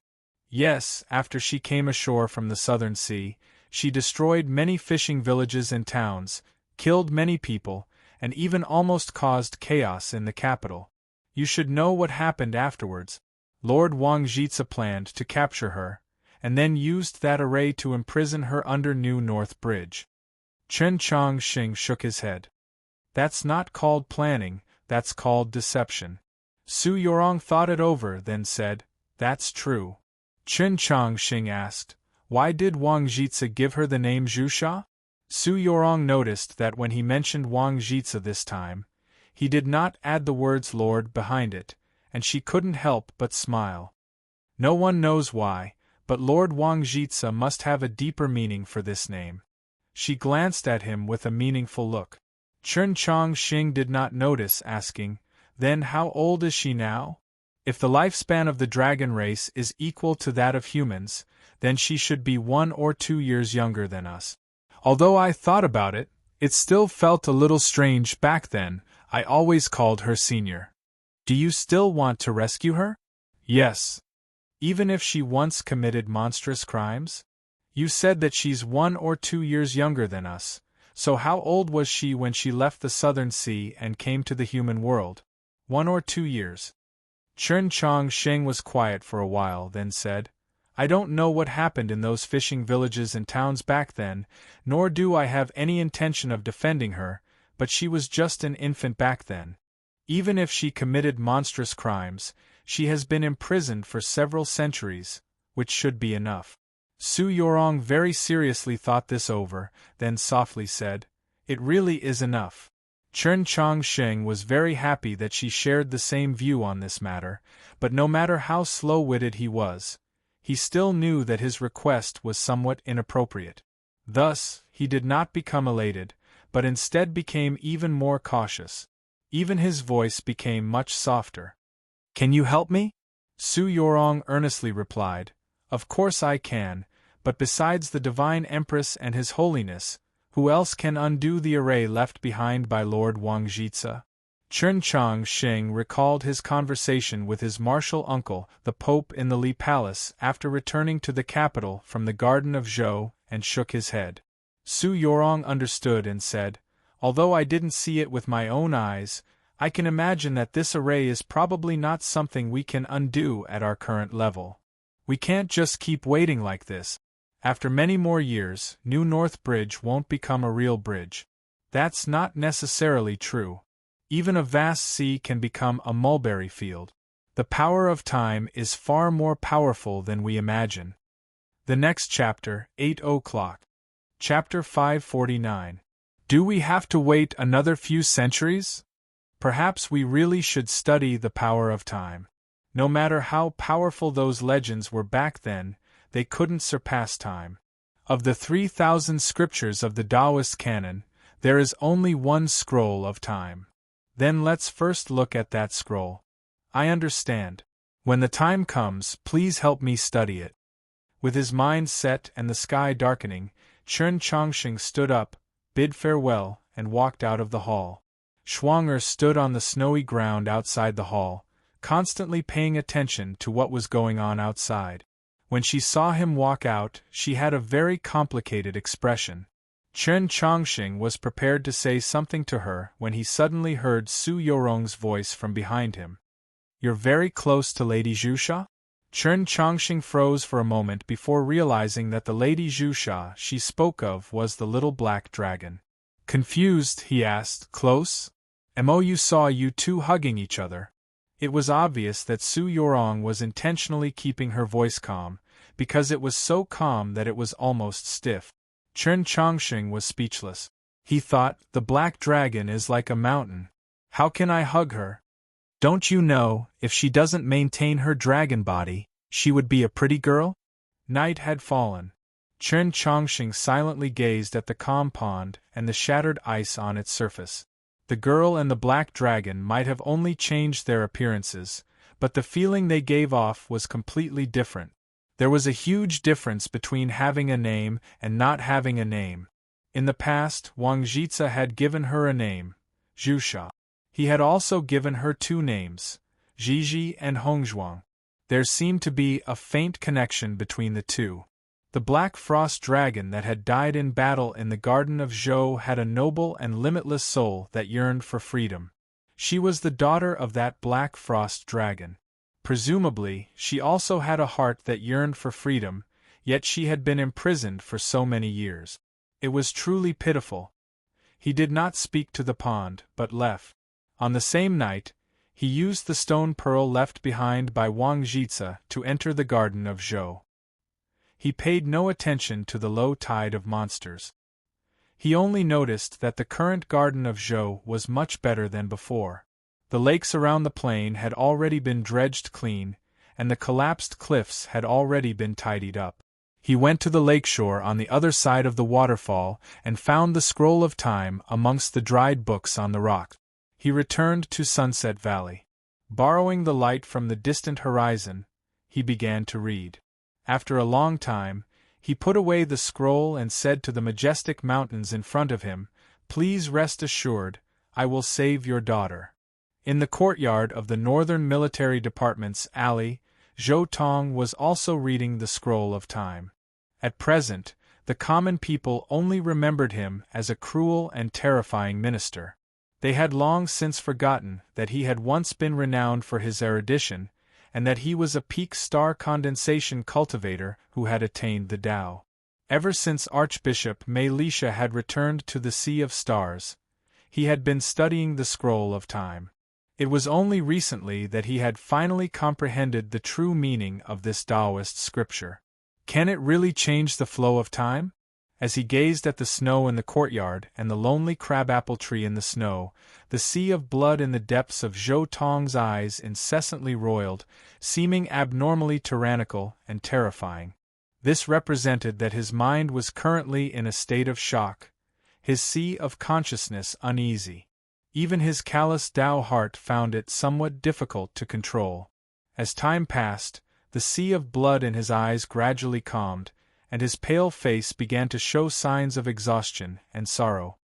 Yes, after she came ashore from the Southern Sea, she destroyed many fishing villages and towns, killed many people, and even almost caused chaos in the capital. You should know what happened afterwards. Lord Wangjitsa planned to capture her, and then used that array to imprison her under New North Bridge. Chen Chongqing shook his head. That's not called planning, that's called deception. Su Yorong thought it over, then said, "That's true." Chen Chongqing asked, "Why did Wangjitsa give her the name Zhusha?" Su Yorong noticed that when he mentioned Wangjitsa this time, he did not add the words Lord behind it, and she couldn't help but smile. No one knows why, but Lord Wangjitsa must have a deeper meaning for this name. She glanced at him with a meaningful look. Chen Chongqing did not notice, asking, "Then how old is she now?" If the lifespan of the dragon race is equal to that of humans, then she should be 1 or 2 years younger than us. Although I thought about it, it still felt a little strange back then. I always called her senior. Do you still want to rescue her? Yes. Even if she once committed monstrous crimes? You said that she's 1 or 2 years younger than us, so how old was she when she left the Southern Sea and came to the human world? 1 or 2 years. Chen Chongqing was quiet for a while, then said, "I don't know what happened in those fishing villages and towns back then, nor do I have any intention of defending her, but she was just an infant back then. Even if she committed monstrous crimes, she has been imprisoned for several centuries, which should be enough." Su Yorong very seriously thought this over, then softly said, "It really is enough." Chen Chongqing was very happy that she shared the same view on this matter, but no matter how slow-witted he was, he still knew that his request was somewhat inappropriate. Thus, he did not become elated, but instead became even more cautious. Even his voice became much softer. "Can you help me?" Su Yorong earnestly replied, "Of course I can, but besides the Divine Empress and His Holiness, who else can undo the array left behind by Lord Wangjitsa?" Chen Chongqing recalled his conversation with his martial uncle, the Pope in the Li Palace, after returning to the capital from the Garden of Zhou, and shook his head. Su Yorong understood and said, "Although I didn't see it with my own eyes, I can imagine that this array is probably not something we can undo at our current level. We can't just keep waiting like this. After many more years, New North Bridge won't become a real bridge." That's not necessarily true. Even a vast sea can become a mulberry field. The power of time is far more powerful than we imagine. The next chapter, 8 o'clock. Chapter 549. Do we have to wait another few centuries? Perhaps we really should study the power of time. No matter how powerful those legends were back then, they couldn't surpass time. Of the 3,000 scriptures of the Taoist canon, there is only one scroll of time. Then let's first look at that scroll. I understand. When the time comes, please help me study it. With his mind set and the sky darkening, Chen Chongqing stood up, bid farewell, and walked out of the hall. Schwanger stood on the snowy ground outside the hall, constantly paying attention to what was going on outside. When she saw him walk out, she had a very complicated expression. Chen Chongqing was prepared to say something to her when he suddenly heard Su Yorong's voice from behind him. "You're very close to Lady Zhusha?" Chen Chongqing froze for a moment before realizing that the Lady Zhusha she spoke of was the little black dragon. Confused, he asked, "Close? You saw you two hugging each other." It was obvious that Su Yorong was intentionally keeping her voice calm, because it was so calm that it was almost stiff. Chen Chongqing was speechless. He thought, the black dragon is like a mountain. How can I hug her? Don't you know, if she doesn't maintain her dragon body, she would be a pretty girl? Night had fallen. Chen Chongqing silently gazed at the calm pond and the shattered ice on its surface. The girl and the black dragon might have only changed their appearances, but the feeling they gave off was completely different. There was a huge difference between having a name and not having a name. In the past, Wang Jitsa had given her a name, Zhusha. He had also given her two names, Jiji and Hongzhuang. There seemed to be a faint connection between the two. The black frost dragon that had died in battle in the Garden of Zhou had a noble and limitless soul that yearned for freedom. She was the daughter of that black frost dragon. Presumably, she also had a heart that yearned for freedom, yet she had been imprisoned for so many years. It was truly pitiful. He did not speak to the pond, but left. On the same night, he used the stone pearl left behind by Wang Jitsa to enter the Garden of Zhou. He paid no attention to the low tide of monsters. He only noticed that the current Garden of Zhou was much better than before. The lakes around the plain had already been dredged clean, and the collapsed cliffs had already been tidied up. He went to the lakeshore on the other side of the waterfall and found the scroll of time amongst the dried books on the rock. He returned to Sunset Valley. Borrowing the light from the distant horizon, he began to read. After a long time, he put away the scroll and said to the majestic mountains in front of him, "Please rest assured, I will save your daughter." In the courtyard of the Northern Military Department's alley, Zhou Tong was also reading the scroll of time. At present, the common people only remembered him as a cruel and terrifying minister. They had long since forgotten that he had once been renowned for his erudition, and that he was a peak star condensation cultivator who had attained the Tao. Ever since Archbishop Mei Lisha had returned to the Sea of Stars, he had been studying the scroll of time. It was only recently that he had finally comprehended the true meaning of this Taoist scripture. Can it really change the flow of time? As he gazed at the snow in the courtyard and the lonely crabapple tree in the snow, the sea of blood in the depths of Zhou Tong's eyes incessantly roiled, seeming abnormally tyrannical and terrifying. This represented that his mind was currently in a state of shock, his sea of consciousness uneasy. Even his callous Tao heart found it somewhat difficult to control. As time passed, the sea of blood in his eyes gradually calmed, and his pale face began to show signs of exhaustion and sorrow.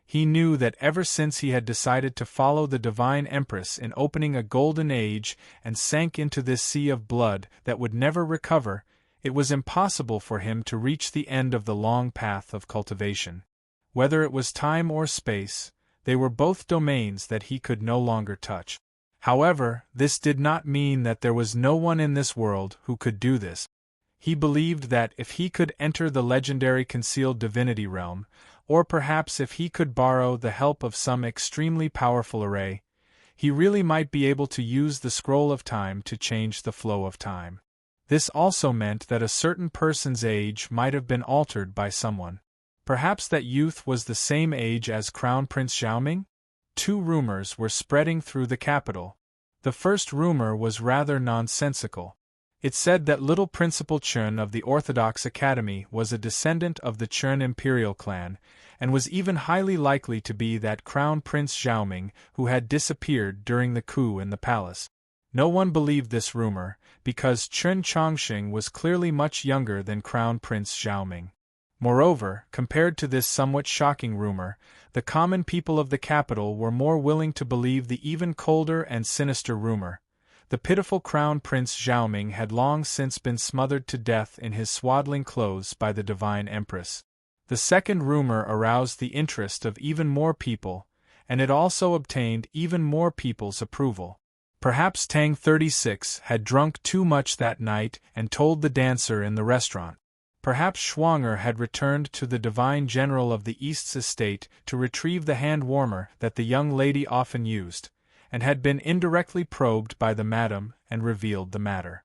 He knew that ever since he had decided to follow the Divine Empress in opening a golden age and sank into this sea of blood that would never recover, it was impossible for him to reach the end of the long path of cultivation. Whether it was time or space, they were both domains that he could no longer touch. However, this did not mean that there was no one in this world who could do this. He believed that if he could enter the legendary concealed divinity realm, or perhaps if he could borrow the help of some extremely powerful array, he really might be able to use the scroll of time to change the flow of time. This also meant that a certain person's age might have been altered by someone. Perhaps that youth was the same age as Crown Prince Xiaoming? Two rumors were spreading through the capital. The first rumor was rather nonsensical. It said that little Principal Chun of the Orthodox Academy was a descendant of the Chun imperial clan, and was even highly likely to be that Crown Prince Xiaoming who had disappeared during the coup in the palace. No one believed this rumor, because Chun Chongqing was clearly much younger than Crown Prince Xiaoming. Moreover, compared to this somewhat shocking rumor, the common people of the capital were more willing to believe the even colder and sinister rumor. The pitiful Crown Prince Xiaoming had long since been smothered to death in his swaddling clothes by the divine empress. The second rumor aroused the interest of even more people, and it also obtained even more people's approval. Perhaps Tang 36 had drunk too much that night and told the dancer in the restaurant. Perhaps Schwanger had returned to the divine general of the East's estate to retrieve the hand warmer that the young lady often used, and had been indirectly probed by the madam and revealed the matter.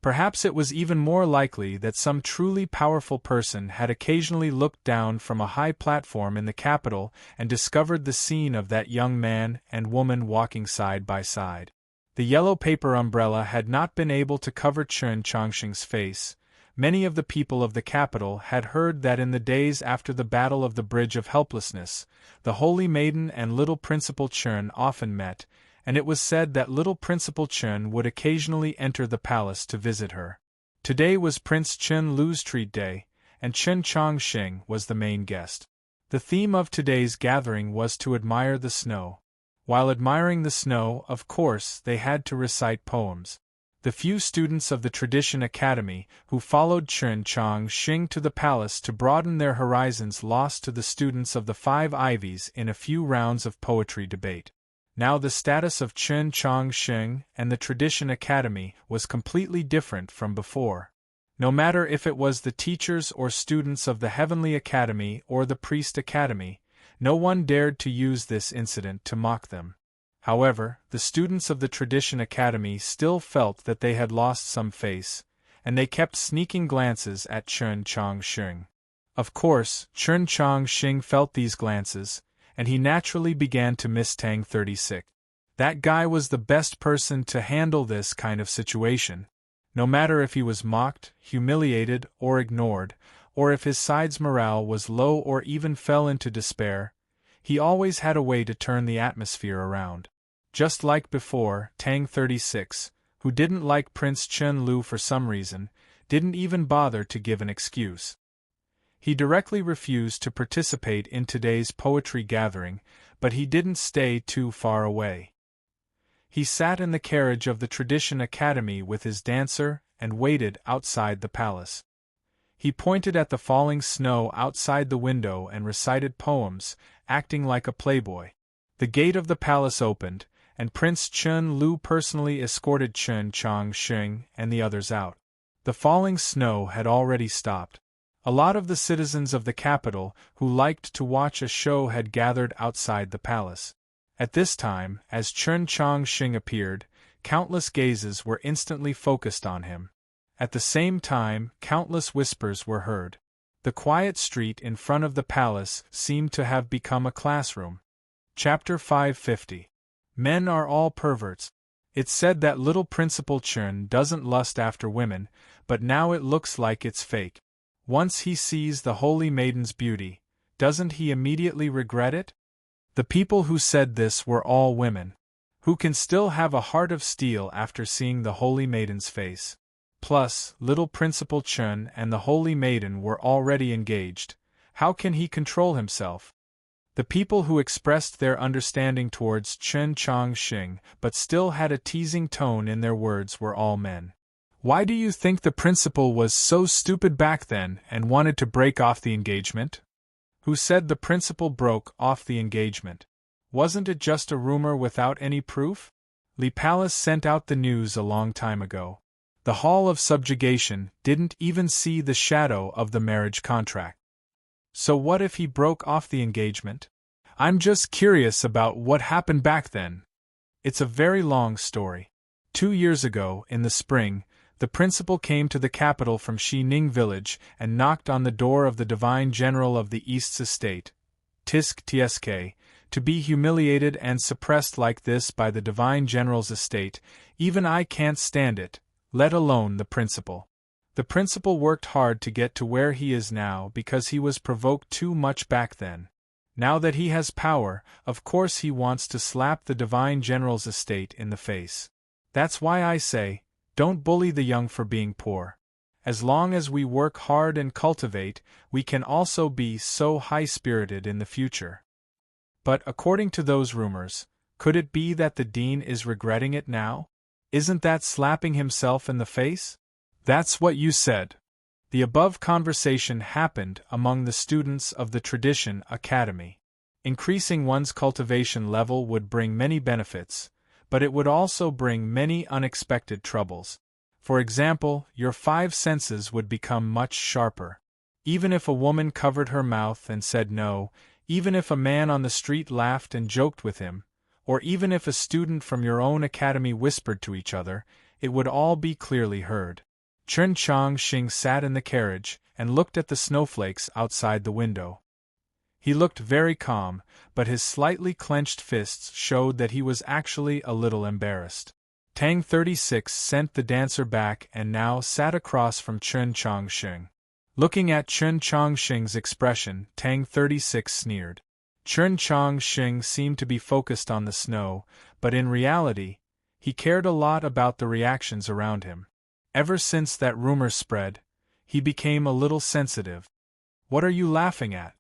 Perhaps it was even more likely that some truly powerful person had occasionally looked down from a high platform in the capital and discovered the scene of that young man and woman walking side by side. The yellow paper umbrella had not been able to cover Chun Chongqing's face. Many of the people of the capital had heard that in the days after the Battle of the Bridge of Helplessness, the Holy Maiden and little Principal Chun often met, and it was said that little Principal Chun would occasionally enter the palace to visit her. Today was Prince Chun Lu's treat day, and Chun Chongqing was the main guest. The theme of today's gathering was to admire the snow. While admiring the snow, of course, they had to recite poems. The few students of the Tradition Academy who followed Chun Chongqing to the palace to broaden their horizons lost to the students of the Five Ivies in a few rounds of poetry debate. Now the status of Chun Chongqing and the Tradition Academy was completely different from before. No matter if it was the teachers or students of the Heavenly Academy or the Priest Academy, no one dared to use this incident to mock them. However, the students of the Tradition Academy still felt that they had lost some face, and they kept sneaking glances at Chun Chongqing. Of course, Chun Chongqing felt these glances, and he naturally began to miss Tang 36. That guy was the best person to handle this kind of situation. No matter if he was mocked, humiliated, or ignored, or if his side's morale was low or even fell into despair, he always had a way to turn the atmosphere around. Just like before, Tang 36, who didn't like Prince Chun Lu for some reason, didn't even bother to give an excuse. He directly refused to participate in today's poetry gathering, but he didn't stay too far away. He sat in the carriage of the Tradition Academy with his dancer and waited outside the palace. He pointed at the falling snow outside the window and recited poems, acting like a playboy. The gate of the palace opened, and Prince Chun Lu personally escorted Chun Chongqing and the others out. The falling snow had already stopped. A lot of the citizens of the capital who liked to watch a show had gathered outside the palace. At this time, as Chun Chongqing appeared, countless gazes were instantly focused on him. At the same time, countless whispers were heard. The quiet street in front of the palace seemed to have become a classroom. Chapter 550. Men are all perverts. It's said that little Principal Chun doesn't lust after women, but now it looks like it's fake. Once he sees the Holy Maiden's beauty, doesn't he immediately regret it? The people who said this were all women. Who can still have a heart of steel after seeing the Holy Maiden's face? Plus, little Principal Chun and the Holy Maiden were already engaged. How can he control himself? The people who expressed their understanding towards Chun Chongqing but still had a teasing tone in their words were all men. Why do you think the principal was so stupid back then and wanted to break off the engagement? Who said the principal broke off the engagement? Wasn't it just a rumor without any proof? Li Palace sent out the news a long time ago. The Hall of Subjugation didn't even see the shadow of the marriage contract. So what if he broke off the engagement? I'm just curious about what happened back then. It's a very long story. 2 years ago, in the spring, the principal came to the capital from Xining village and knocked on the door of the divine general of the East's estate, Tisk Tsk, To be humiliated and suppressed like this by the divine general's estate, even I can't stand it, let alone the principal. The principal worked hard to get to where he is now because he was provoked too much back then. Now that he has power, of course he wants to slap the divine general's estate in the face. That's why I say, don't bully the young for being poor. As long as we work hard and cultivate, we can also be so high-spirited in the future. But according to those rumors, could it be that the dean is regretting it now? Isn't that slapping himself in the face? That's what you said. The above conversation happened among the students of the Tradition Academy. Increasing one's cultivation level would bring many benefits, but it would also bring many unexpected troubles. For example, your 5 senses would become much sharper. Even if a woman covered her mouth and said no, even if a man on the street laughed and joked with him, or even if a student from your own academy whispered to each other, it would all be clearly heard. Chen Chongqing sat in the carriage and looked at the snowflakes outside the window. He looked very calm, but his slightly clenched fists showed that he was actually a little embarrassed. Tang 36 sent the dancer back and now sat across from Chen Chongqing. Looking at Chen Chongqing's expression, Tang 36 sneered. Chen Chongqing seemed to be focused on the snow, but in reality, he cared a lot about the reactions around him. Ever since that rumor spread, he became a little sensitive. What are you laughing at?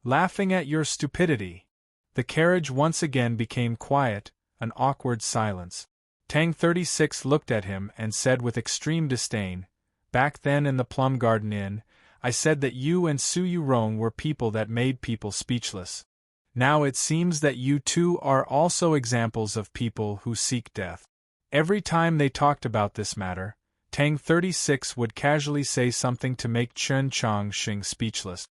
Laughing at your stupidity. The carriage once again became quiet, an awkward silence. Tang 36 looked at him and said with extreme disdain, "Back then in the Plum Garden Inn, I said that you and Su Yurong were people that made people speechless. Now it seems that you two are also examples of people who seek death." Every time they talked about this matter, Tang 36 would casually say something to make Chen Chongqing speechless.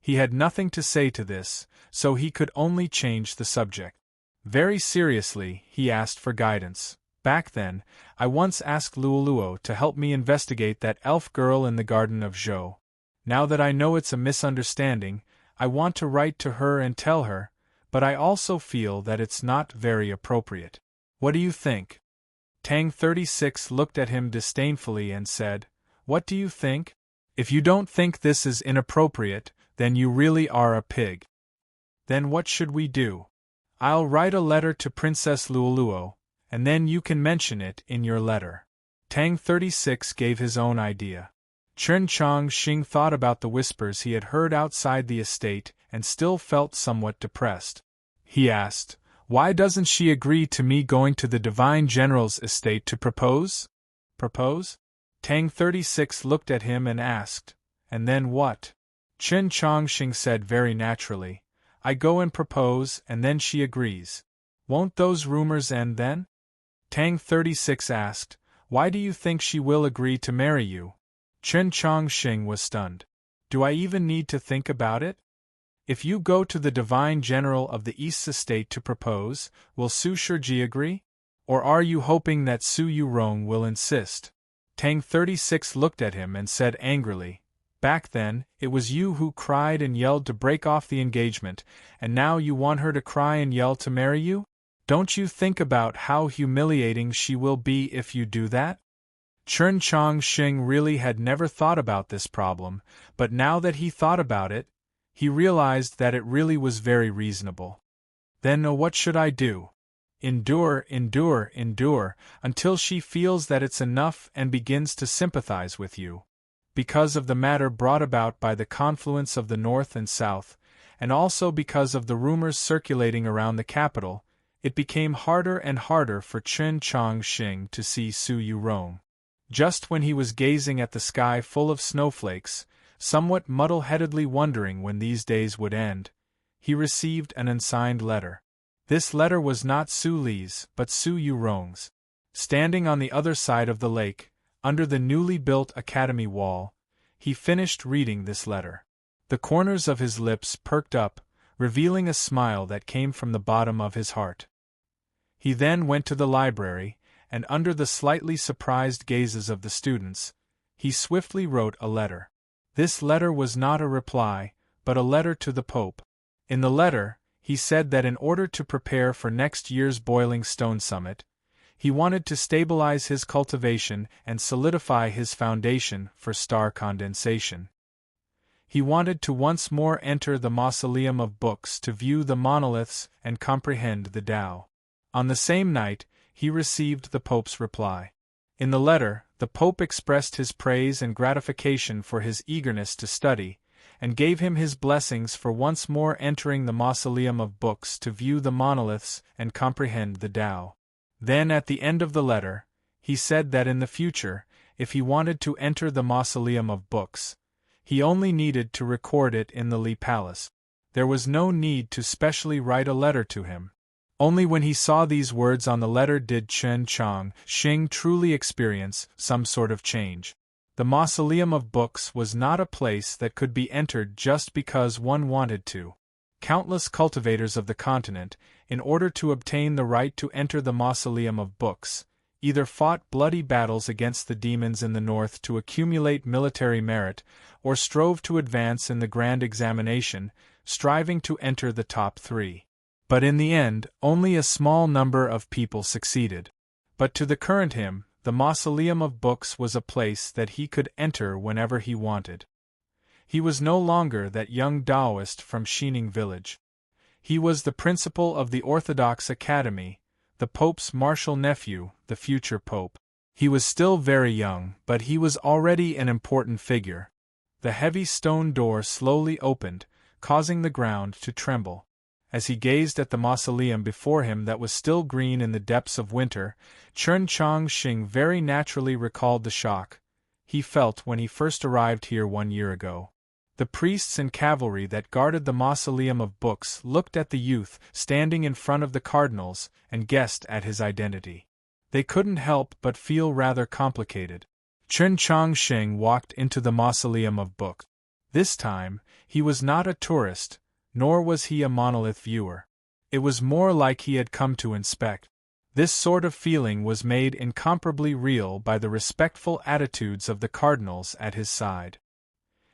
He had nothing to say to this, so he could only change the subject. Very seriously, he asked for guidance. Back then, I once asked Luoluo to help me investigate that elf girl in the Garden of Zhou. Now that I know it's a misunderstanding, I want to write to her and tell her, but I also feel that it's not very appropriate. What do you think? Tang 36 looked at him disdainfully and said, "What do you think? If you don't think this is inappropriate, then you really are a pig." "Then what should we do?" "I'll write a letter to Princess Luoluo, and then you can mention it in your letter." Tang 36 gave his own idea. Chen Chongqing thought about the whispers he had heard outside the estate and still felt somewhat depressed. He asked, "Why doesn't she agree to me going to the Divine General's estate to propose?" "Propose?" Tang 36 looked at him and asked, "And then what?" Chen Chongqing said very naturally, "I go and propose and then she agrees. Won't those rumors end then?" Tang 36 asked, "Why do you think she will agree to marry you?" Chen Chongqing was stunned. "Do I even need to think about it? If you go to the Divine General of the East's estate to propose, will Su Shiji agree? Or are you hoping that Su Yurong will insist?" Tang 36 looked at him and said angrily, "Back then, it was you who cried and yelled to break off the engagement, and now you want her to cry and yell to marry you? Don't you think about how humiliating she will be if you do that?" Chen Chongqing really had never thought about this problem, but now that he thought about it, he realized that it really was very reasonable. "Then what should I do?" "Endure, endure, endure, until she feels that it's enough and begins to sympathize with you." Because of the matter brought about by the confluence of the North and South, and also because of the rumors circulating around the capital, it became harder and harder for Chen Chongqing to see Su Yurong. Just when he was gazing at the sky full of snowflakes, somewhat muddle-headedly wondering when these days would end, he received an unsigned letter. This letter was not Su Li's, but Su Yurong's. Standing on the other side of the lake, under the newly built academy wall, he finished reading this letter. The corners of his lips perked up, revealing a smile that came from the bottom of his heart. He then went to the library, and under the slightly surprised gazes of the students, he swiftly wrote a letter. This letter was not a reply, but a letter to the Pope. In the letter, He said that in order to prepare for next year's Boiling Stone Summit, he wanted to stabilize his cultivation and solidify his foundation for star condensation. He wanted to once more enter the mausoleum of books to view the monoliths and comprehend the Tao. On the same night, he received the Pope's reply. In the letter, the Pope expressed his praise and gratification for his eagerness to study, and gave him his blessings for once more entering the mausoleum of books to view the monoliths and comprehend the Tao. Then at the end of the letter, he said that in the future, if he wanted to enter the mausoleum of books, he only needed to record it in the Li Palace. There was no need to specially write a letter to him. Only when he saw these words on the letter did Chen Changxing truly experience some sort of change. The mausoleum of books was not a place that could be entered just because one wanted to. Countless cultivators of the continent, in order to obtain the right to enter the mausoleum of books, either fought bloody battles against the demons in the north to accumulate military merit, or strove to advance in the grand examination, striving to enter the top 3. But in the end, only a small number of people succeeded. But to the current him, the mausoleum of books was a place that he could enter whenever he wanted. He was no longer that young Taoist from Xining village. He was the principal of the Orthodox Academy, the Pope's martial nephew, the future Pope. He was still very young, but he was already an important figure. The heavy stone door slowly opened, causing the ground to tremble. As he gazed at the mausoleum before him that was still green in the depths of winter, Chen Changxing very naturally recalled the shock he felt when he first arrived here 1 year ago. The priests and cavalry that guarded the mausoleum of books looked at the youth standing in front of the cardinals and guessed at his identity. They couldn't help but feel rather complicated. Chen Changxing walked into the mausoleum of books. This time, he was not a tourist, nor was he a monolith viewer. It was more like he had come to inspect. This sort of feeling was made incomparably real by the respectful attitudes of the cardinals at his side.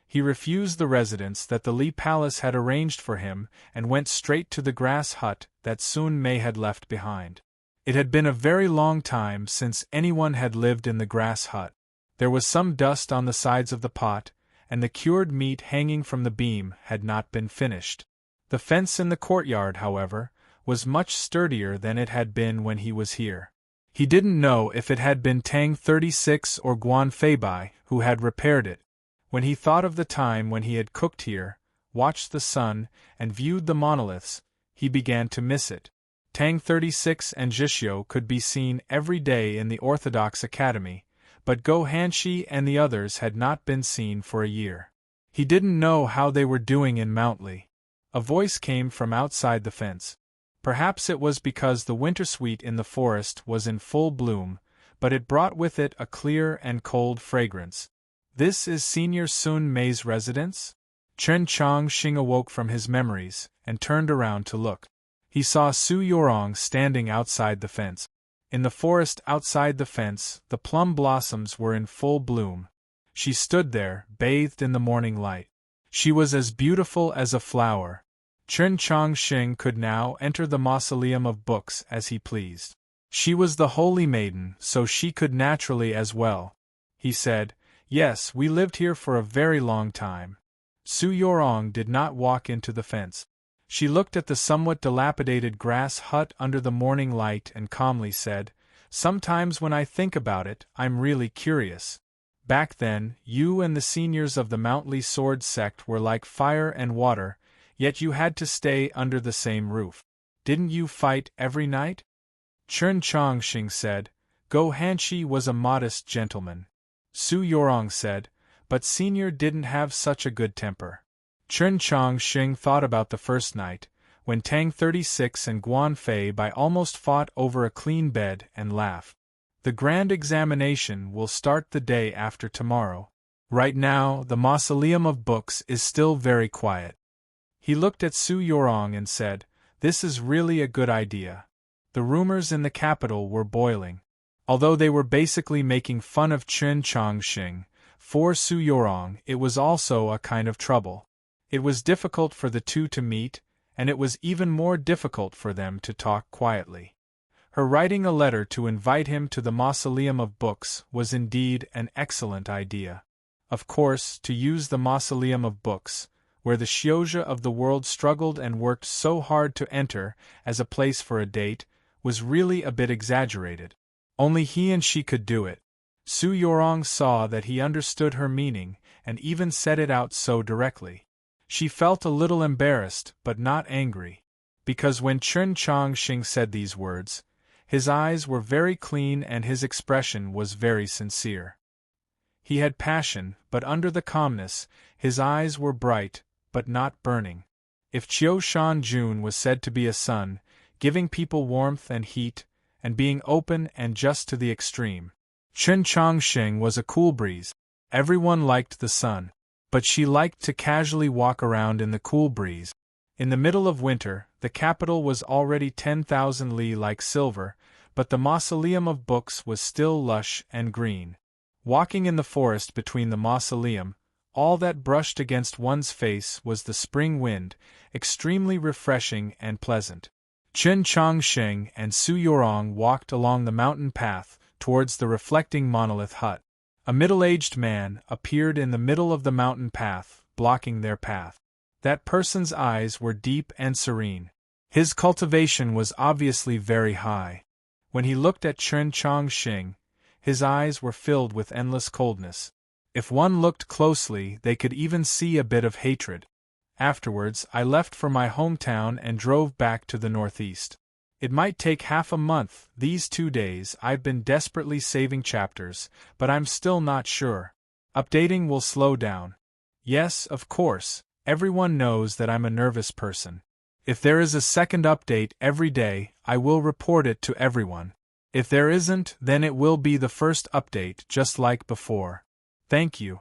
He refused the residence that the Li Palace had arranged for him and went straight to the grass hut that Sun Mei had left behind. It had been a very long time since anyone had lived in the grass hut. There was some dust on the sides of the pot, and the cured meat hanging from the beam had not been finished. The fence in the courtyard, however, was much sturdier than it had been when he was here. He didn't know if it had been Tang 36 or Guan Feibai who had repaired it. When he thought of the time when he had cooked here, watched the sun, and viewed the monoliths, he began to miss it. Tang 36 and Zhishio could be seen every day in the Orthodox Academy, but Go Hanshi and the others had not been seen for a year. He didn't know how they were doing in Mount Li. A voice came from outside the fence. Perhaps it was because the wintersweet in the forest was in full bloom, but it brought with it a clear and cold fragrance. "This is Senior Sun Mei's residence?" Chen Changxing awoke from his memories, and turned around to look. He saw Su Yorong standing outside the fence. In the forest outside the fence, the plum blossoms were in full bloom. She stood there, bathed in the morning light. She was as beautiful as a flower. Chen Changxing could now enter the mausoleum of books as he pleased. She was the holy maiden, so she could naturally as well. He said, "Yes, we lived here for a very long time." Su Yorong did not walk into the fence. She looked at the somewhat dilapidated grass hut under the morning light and calmly said, "Sometimes when I think about it, I'm really curious. Back then, you and the seniors of the Mount Li sword sect were like fire and water, yet you had to stay under the same roof. Didn't you fight every night?" Chen Changxing said, "Go Hanshi was a modest gentleman." Su Yorong said, "But Senior didn't have such a good temper." Chen Changxing thought about the first night, when Tang 36 and Guan Feibai almost fought over a clean bed, and laughed. The grand examination will start the day after tomorrow. Right now, the mausoleum of books is still very quiet. He looked at Su Yorong and said, "This is really a good idea." The rumors in the capital were boiling. Although they were basically making fun of Chen Changxing, for Su Yorong it was also a kind of trouble. It was difficult for the two to meet, and it was even more difficult for them to talk quietly. Her writing a letter to invite him to the mausoleum of books was indeed an excellent idea. Of course, to use the mausoleum of books, where the Xiozha of the world struggled and worked so hard to enter, as a place for a date, was really a bit exaggerated. Only he and she could do it. Su Yorong saw that he understood her meaning, and even said it out so directly. She felt a little embarrassed, but not angry, because when Chen Chongqing said these words, his eyes were very clean and his expression was very sincere. He had passion, but under the calmness, his eyes were bright, but not burning. If Qiu Shanjun was said to be a sun, giving people warmth and heat, and being open and just to the extreme, Chen Chongqing was a cool breeze. Everyone liked the sun, but she liked to casually walk around in the cool breeze. In the middle of winter, the capital was already 10,000 li like silver, but the mausoleum of books was still lush and green. Walking in the forest between the mausoleum, all that brushed against one's face was the spring wind, extremely refreshing and pleasant. Chen Chongqing and Su Yorong walked along the mountain path towards the reflecting monolith hut. A middle-aged man appeared in the middle of the mountain path, blocking their path. That person's eyes were deep and serene. His cultivation was obviously very high. When he looked at Chen Chongqing, his eyes were filled with endless coldness. If one looked closely, they could even see a bit of hatred. Afterwards, I left for my hometown and drove back to the northeast. It might take half a month, these 2 days. I've been desperately saving chapters, but I'm still not sure. Updating will slow down. Yes, of course, everyone knows that I'm a nervous person. If there is a second update every day, I will report it to everyone. If there isn't, then it will be the first update just like before. Thank you.